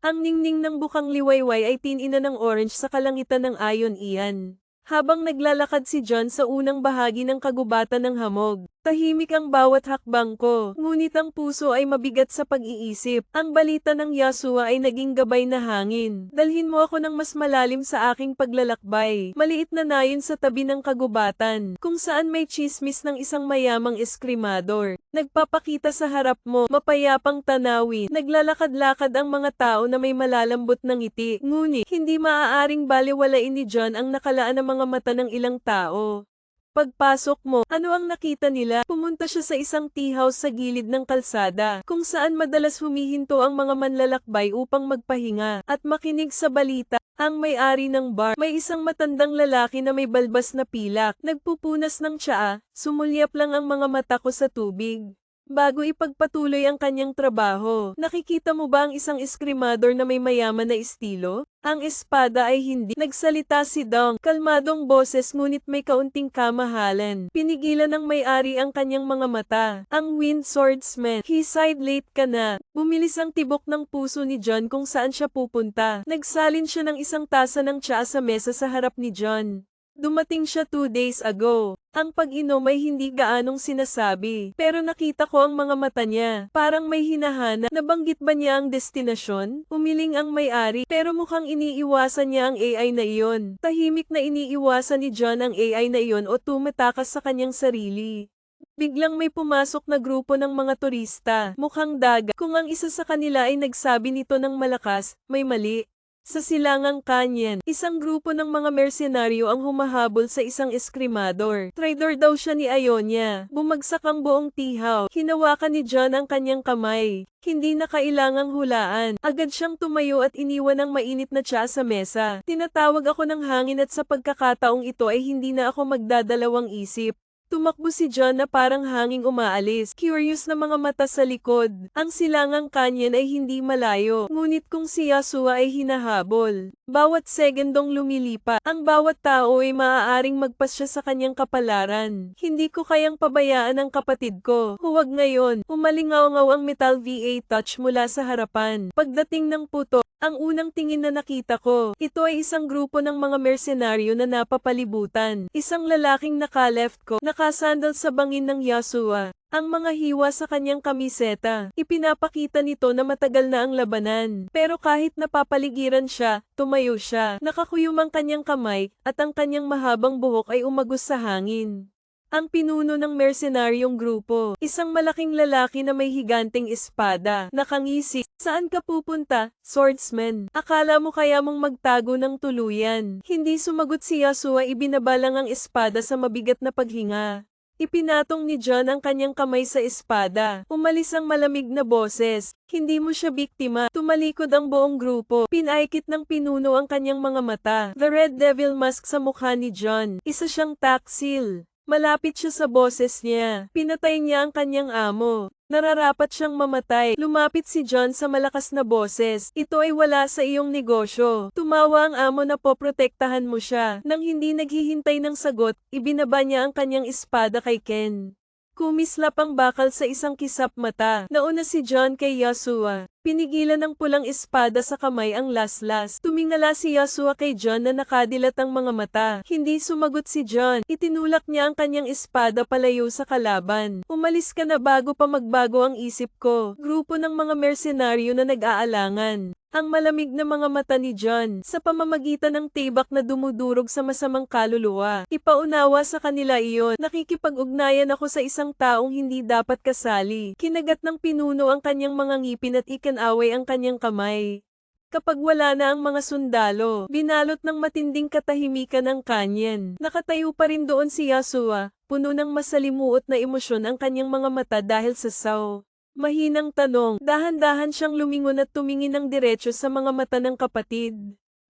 Ang ningning ng bukang liwayway ay tinina ng orange sa kalangitan ng ayon iyan. Habang naglalakad si John sa unang bahagi ng kagubatan ng hamog, Tahimik ang bawat hakbang ko, ngunit ang puso ay mabigat sa pag-iisip. Ang balita ng Yasuo ay naging gabay na hangin. Dalhin mo ako ng mas malalim sa aking paglalakbay. Maliit na nayon sa tabi ng kagubatan, kung saan may chismis ng isang mayamang eskrimador. Nagpapakita sa harap mo, mapayapang tanawin. Naglalakad-lakad ang mga tao na may malalambot na ngiti. Ngunit, hindi maaaring baliwalain ni John ang nakalaan ng mga mata ng ilang tao. Pagpasok mo, ano ang nakita nila? Pumunta siya sa isang tea house sa gilid ng kalsada, kung saan madalas humihinto ang mga manlalakbay upang magpahinga at makinig sa balita. Ang may-ari ng bar, may isang matandang lalaki na may balbas na pilak, nagpupunas ng tsaa, sumulyap lang ang mga mata ko sa tubig. Bago ipagpatuloy ang kanyang trabaho, nakikita mo ba ang isang eskrimador na may mayaman na estilo? Ang espada ay hindi. Nagsalita si Dong, kalmadong boses ngunit may kaunting kamahalan. Pinigilan ng may-ari ang kanyang mga mata. Ang Wind Swordsman, he sighed, late ka na. Bumilis ang tibok ng puso ni John kung saan siya pupunta. Nagsalin siya ng isang tasa ng tsaa sa mesa sa harap ni John. Dumating siya 2 days ago. Ang pag-inom ay hindi gaanong sinasabi, pero nakita ko ang mga mata niya. Parang may hinahana. Nabanggit ba niya ang destinasyon? Umiling ang may-ari, pero mukhang iniiwasan niya ang AI na iyon. Tahimik na iniiwasan ni John ang AI na iyon o tumatakas sa kanyang sarili. Biglang may pumasok na grupo ng mga turista, mukhang daga. Kung ang isa sa kanila ay nagsabi nito ng malakas, may mali. Sa silangang Canyon, isang grupo ng mga mersenaryo ang humahabol sa isang eskrimador. Traidor daw siya ni Ionia. Bumagsak ang buong tihaw. Hinawakan ni John ang kanyang kamay. Hindi na kailangang hulaan. Agad siyang tumayo at iniwan ang mainit na tsaa sa mesa. Tinatawag ako ng hangin at sa pagkakataong ito ay hindi na ako magdadalawang isip. Tumakbo si John na parang hanging umaalis. Curious na mga mata sa likod. Ang silangang Canyon ay hindi malayo. Ngunit kung si Yasuo ay hinahabol, bawat segundong lumilipa, ang bawat tao ay maaaring magpasya sa kanyang kapalaran. Hindi ko kayang pabayaan ang kapatid ko. Huwag ngayon. Umalingaw-ngaw ang metal VA touch mula sa harapan. Pagdating ng puto, ang unang tingin na nakita ko, ito ay isang grupo ng mga mersenaryo na napapalibutan. Isang lalaking naka-left ko, nakasandal sa bangin ng Yasuo. Ang mga hiwa sa kanyang kamiseta, ipinapakita nito na matagal na ang labanan. Pero kahit napapaligiran siya, tumayo siya. Nakakuyom ang kanyang kamay, at ang kanyang mahabang buhok ay umagos sa hangin. Ang pinuno ng mersenaryong grupo, isang malaking lalaki na may higanteng espada, nakangisi. Saan ka pupunta, swordsman? Akala mo kaya mong magtago ng tuluyan? Hindi sumagot si Yasuo, ibinabalang ang espada sa mabigat na paghinga. Ipinatong ni John ang kanyang kamay sa espada. Umalis ang malamig na boses. Hindi mo siya biktima. Tumalikod ang buong grupo. Pinaikit ng pinuno ang kanyang mga mata. The Red Devil mask sa mukha ni John. Isa siyang taksil. Malapit siya sa boses niya. Pinatay niya ang kanyang amo. Nararapat siyang mamatay. Lumapit si John sa malakas na boses. Ito ay wala sa iyong negosyo. Tumawa ang amo na poprotektahan mo siya. Nang hindi naghihintay ng sagot, ibinaba niya ang kanyang espada kay Ken. Kumislap ang bakal sa isang kisap mata. Nauna si John kay Yasuo. Pinigilan ng pulang espada sa kamay ang laslas. Tumingala si Yasuo kay John na nakadilat ang mga mata. Hindi sumagot si John. Itinulak niya ang kanyang espada palayo sa kalaban. Umalis ka na bago pa magbago ang isip ko. Grupo ng mga mersenaryo na nag-aalangan. Ang malamig na mga mata ni John, sa pamamagitan ng tibak na dumudurog sa masamang kaluluwa. Ipaunawa sa kanila iyon. Nakikipag-ugnayan ako sa isang taong hindi dapat kasali. Kinagat ng pinuno ang kanyang mga ngipin at ikinaway ang kanyang kamay. Kapag wala na ang mga sundalo, binalot ng matinding katahimikan ang Canyon. Nakatayo pa rin doon si Yasuo, puno ng masalimuot na emosyon ang kanyang mga mata dahil sa saw. Mahinang tanong, dahan-dahan siyang lumingon at tumingin ng diretso sa mga mata ng kapatid.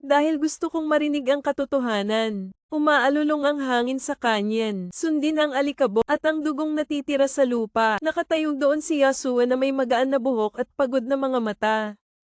Dahil gusto kong marinig ang katotohanan. Umaalulong ang hangin sa Canyon, sundin ang alikabok at ang dugong natitira sa lupa. Nakatayo doon si Yasuo na may magaan na buhok at pagod na mga mata.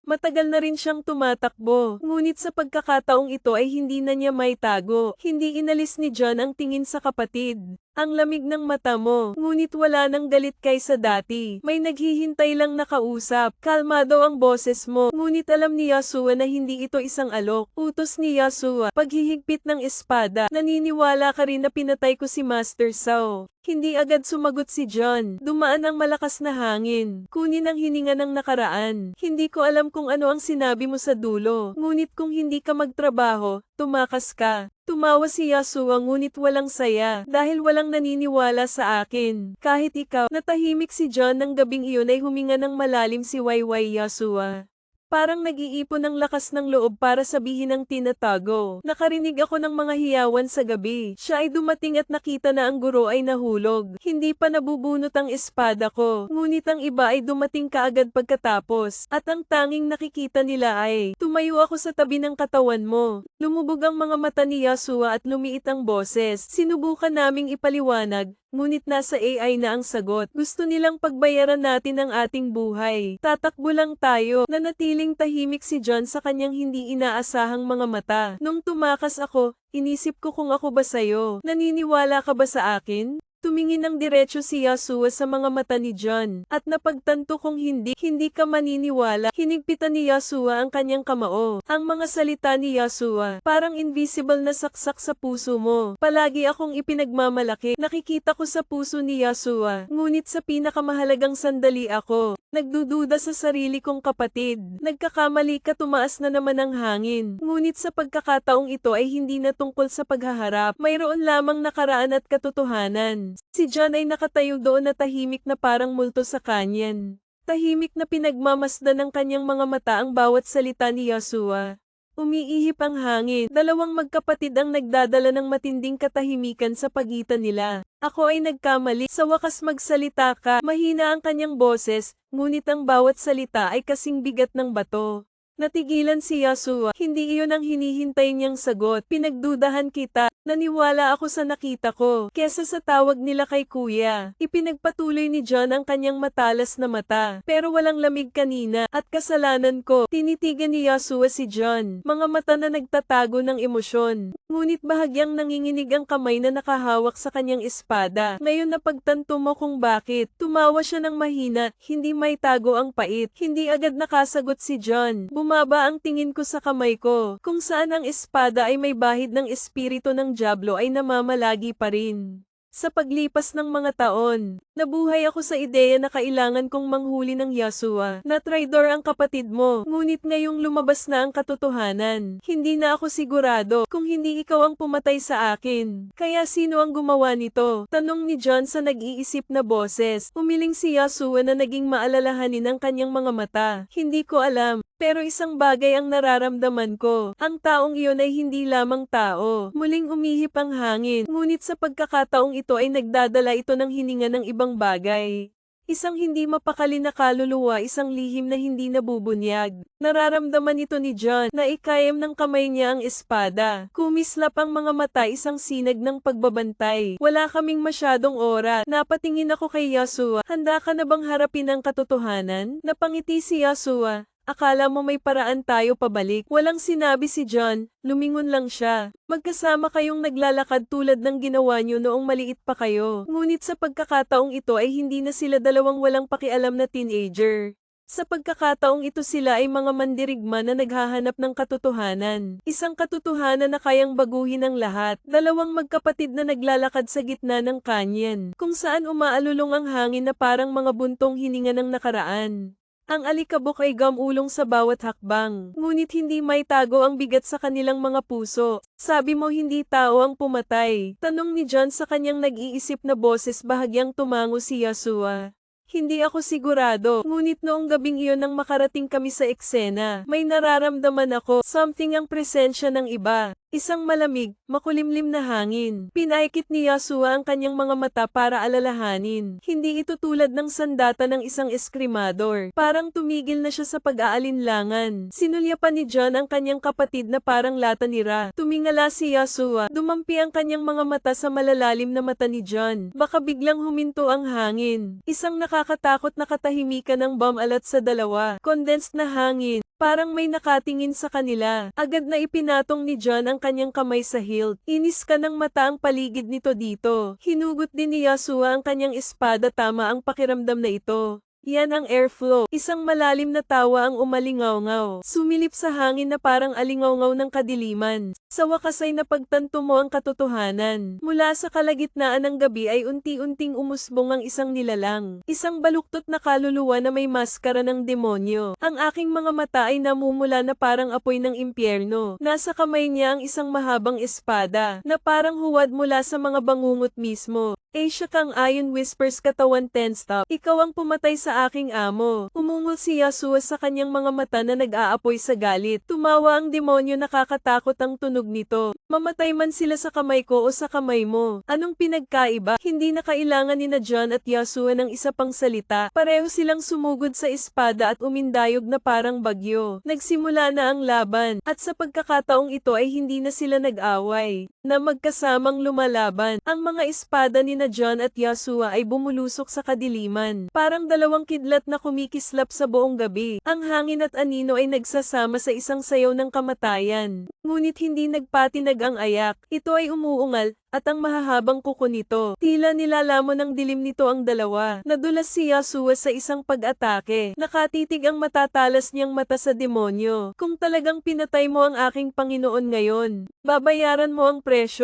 Matagal na rin siyang tumatakbo, ngunit sa pagkakataong ito ay hindi na niya maitago. Hindi inalis ni John ang tingin sa kapatid. Ang lamig ng mata mo, ngunit wala nang galit kaysa dati. May naghihintay lang na kausap. Kalmado ang boses mo, ngunit alam ni Yasuo na hindi ito isang alok. Utos ni Yasuo, paghihigpit ng espada. Naniniwala ka rin na pinatay ko si Master Sao. Hindi agad sumagot si John. Dumaan ang malakas na hangin. Kunin ang hininga ng nakaraan. Hindi ko alam kung ano ang sinabi mo sa dulo. Ngunit kung hindi ka magtrabaho, tumakas ka. Tumawa si Yasuo ngunit walang saya dahil walang naniniwala sa akin. Kahit ikaw, natahimik si John ng gabing iyon ay huminga ng malalim si Wayway Yasuo. Parang nag-iipon ng lakas ng loob para sabihin ang tinatago. Nakarinig ako ng mga hiyawan sa gabi. Siya ay dumating at nakita na ang guro ay nahulog. Hindi pa nabubunot ang espada ko. Ngunit ang iba ay dumating kaagad pagkatapos. At ang tanging nakikita nila ay, tumayo ako sa tabi ng katawan mo. Lumubog ang mga mata ni Yasuo at lumiit ang boses. Sinubukan naming ipaliwanag. Ngunit nasa AI na ang sagot. Gusto nilang pagbayaran natin ang ating buhay. Tatakbo lang tayo. Nanatiling tahimik si John sa kanyang hindi inaasahang mga mata. Nung tumakas ako, inisip ko kung ako ba sa'yo. Naniniwala ka ba sa akin? Tumingin ng diretso si Yasuo sa mga mata ni John, at napagtanto kong hindi ka maniniwala. Hinigpitan ni Yasuo ang kanyang kamao. Ang mga salita ni Yasuo, parang invisible na saksak sa puso mo. Palagi akong ipinagmamalaki. Nakikita ko sa puso ni Yasuo, ngunit sa pinakamahalagang sandali ako. Nagdududa sa sarili kong kapatid. Nagkakamali ka, tumaas na naman ang hangin. Ngunit sa pagkakataong ito ay hindi na tungkol sa paghaharap. Mayroon lamang nakaraan at katotohanan. Si John ay nakatayo doon na tahimik na parang multo sa kanyan. Tahimik na pinagmamasdan ng kanyang mga mata ang bawat salita ni Yasuo. Umiihip ang hangin. Dalawang magkapatid ang nagdadala ng matinding katahimikan sa pagitan nila. Ako ay nagkamali. Sa wakas magsalita ka. Mahina ang kanyang boses, ngunit ang bawat salita ay kasing bigat ng bato. Natigilan si Yasuo. Hindi iyon ang hinihintay niyang sagot. Pinagdudahan kita. Naniwala ako sa nakita ko, kesa sa tawag nila kay kuya. Ipinagpatuloy ni John ang kanyang matalas na mata. Pero walang lamig kanina, at kasalanan ko. Tinitigan ni Yasuo si John. Mga mata na nagtatago ng emosyon. Ngunit bahagyang nanginginig ang kamay na nakahawak sa kanyang espada. Ngayon napagtanto mo kung bakit. Tumawa siya ng mahina, hindi may tago ang pait. Hindi agad nakasagot si John. Bumaba ang tingin ko sa kamay ko, kung saan ang espada ay may bahid ng espiritu ng Diablo ay namamalagi pa rin. Sa paglipas ng mga taon, nabuhay ako sa ideya na kailangan kong manghuli ng Yasuo, na traidor ang kapatid mo. Ngunit ngayong lumabas na ang katotohanan, hindi na ako sigurado kung hindi ikaw ang pumatay sa akin. Kaya sino ang gumawa nito? Tanong ni John sa nag-iisip na boses. Umiling si Yasuo na naging maalalahanin ang kanyang mga mata. Hindi ko alam. Pero isang bagay ang nararamdaman ko. Ang taong iyon ay hindi lamang tao. Muling umihip ang hangin. Ngunit sa pagkakataong ito ay nagdadala ito ng hininga ng ibang bagay. Isang hindi mapakali na kaluluwa, isang lihim na hindi nabubunyag. Nararamdaman ito ni John na ikayam ng kamay niya ang espada. Kumislap ang mga mata, isang sinag ng pagbabantay. Wala kaming masyadong oras. Napatingin ako kay Yasuo. Handa ka na bang harapin ang katotohanan? Napangiti si Yasuo. Akala mo may paraan tayo pabalik? Walang sinabi si John, lumingon lang siya. Magkasama kayong naglalakad tulad ng ginawa niyo noong maliit pa kayo. Ngunit sa pagkakataong ito ay hindi na sila dalawang walang pakialam na teenager. Sa pagkakataong ito sila ay mga mandirigma na naghahanap ng katotohanan. Isang katotohanan na kayang baguhin ang lahat. Dalawang magkapatid na naglalakad sa gitna ng kanyan, kung saan umaalulong ang hangin na parang mga buntong hininga ng nakaraan. Ang alikabok ay gamulong sa bawat hakbang, ngunit hindi may tago ang bigat sa kanilang mga puso. Sabi mo hindi tao ang pumatay? Tanong ni John sa kanyang nag-iisip na boses, bahagyang tumango si Yasuo. Hindi ako sigurado, ngunit noong gabing iyon nang makarating kami sa eksena, may nararamdaman ako, something ang presensya ng iba. Isang malamig, makulimlim na hangin. Pinaikit ni Yasuo ang kanyang mga mata para alalahanin. Hindi ito tulad ng sandata ng isang eskrimador. Parang tumigil na siya sa pag-aalinlangan. Sinulyapan ni John ang kanyang kapatid na parang lata nira. Tumingala si Yasuo. Dumampi ang kanyang mga mata sa malalalim na mata ni John. Baka biglang huminto ang hangin. Isang nakakatakot na katahimikan ng bumalat sa dalawa. Condensed na hangin. Parang may nakatingin sa kanila. Agad na ipinatong ni John ang kanyang kamay sa hilt. Inis ka ng mata ang paligid nito dito. Hinugot din ni Yasuo ang kanyang espada, tama ang pakiramdam na ito. Yan ang airflow. Isang malalim na tawa ang umalingaw-ngaw. Sumilip sa hangin na parang alingaw-ngaw ng kadiliman. Sa wakas ay napagtanto mo ang katotohanan. Mula sa kalagitnaan ng gabi ay unti-unting umusbong ang isang nilalang. Isang baluktot na kaluluwa na may maskara ng demonyo. Ang aking mga mata ay namumula na parang apoy ng impyerno. Nasa kamay niya ang isang mahabang espada na parang huwad mula sa mga bangungot mismo. Asia Kang Ayon whispers katawan tensed up. Ikaw ang pumatay sa aking amo. Umungol si Yasuo sa kanyang mga mata na nag-aapoy sa galit. Tumawa ang demonyo, nakakatakot ang tunog nito. Mamatay man sila sa kamay ko o sa kamay mo. Anong pinagkaiba? Hindi na kailangan ni na John at Yasuo ng isa pang salita. Pareho silang sumugod sa espada at umindayog na parang bagyo. Nagsimula na ang laban. At sa pagkakataong ito ay hindi na sila nag-away. Na magkasamang lumalaban. Ang mga espada ni na John at Yasuo ay bumulusok sa kadiliman. Parang dalawang kidlat na kumikislap sa buong gabi. Ang hangin at anino ay nagsasama sa isang sayaw ng kamatayan. Ngunit hindi nagpatinag ang ayak. Ito ay umuungal, at ang mahahabang kuko nito. Tila nilalamon ng dilim nito ang dalawa. Nadulas si Yasuo sa isang pag-atake. Nakatitig ang matatalas niyang mata sa demonyo. Kung talagang pinatay mo ang aking Panginoon ngayon, babayaran mo ang presyo.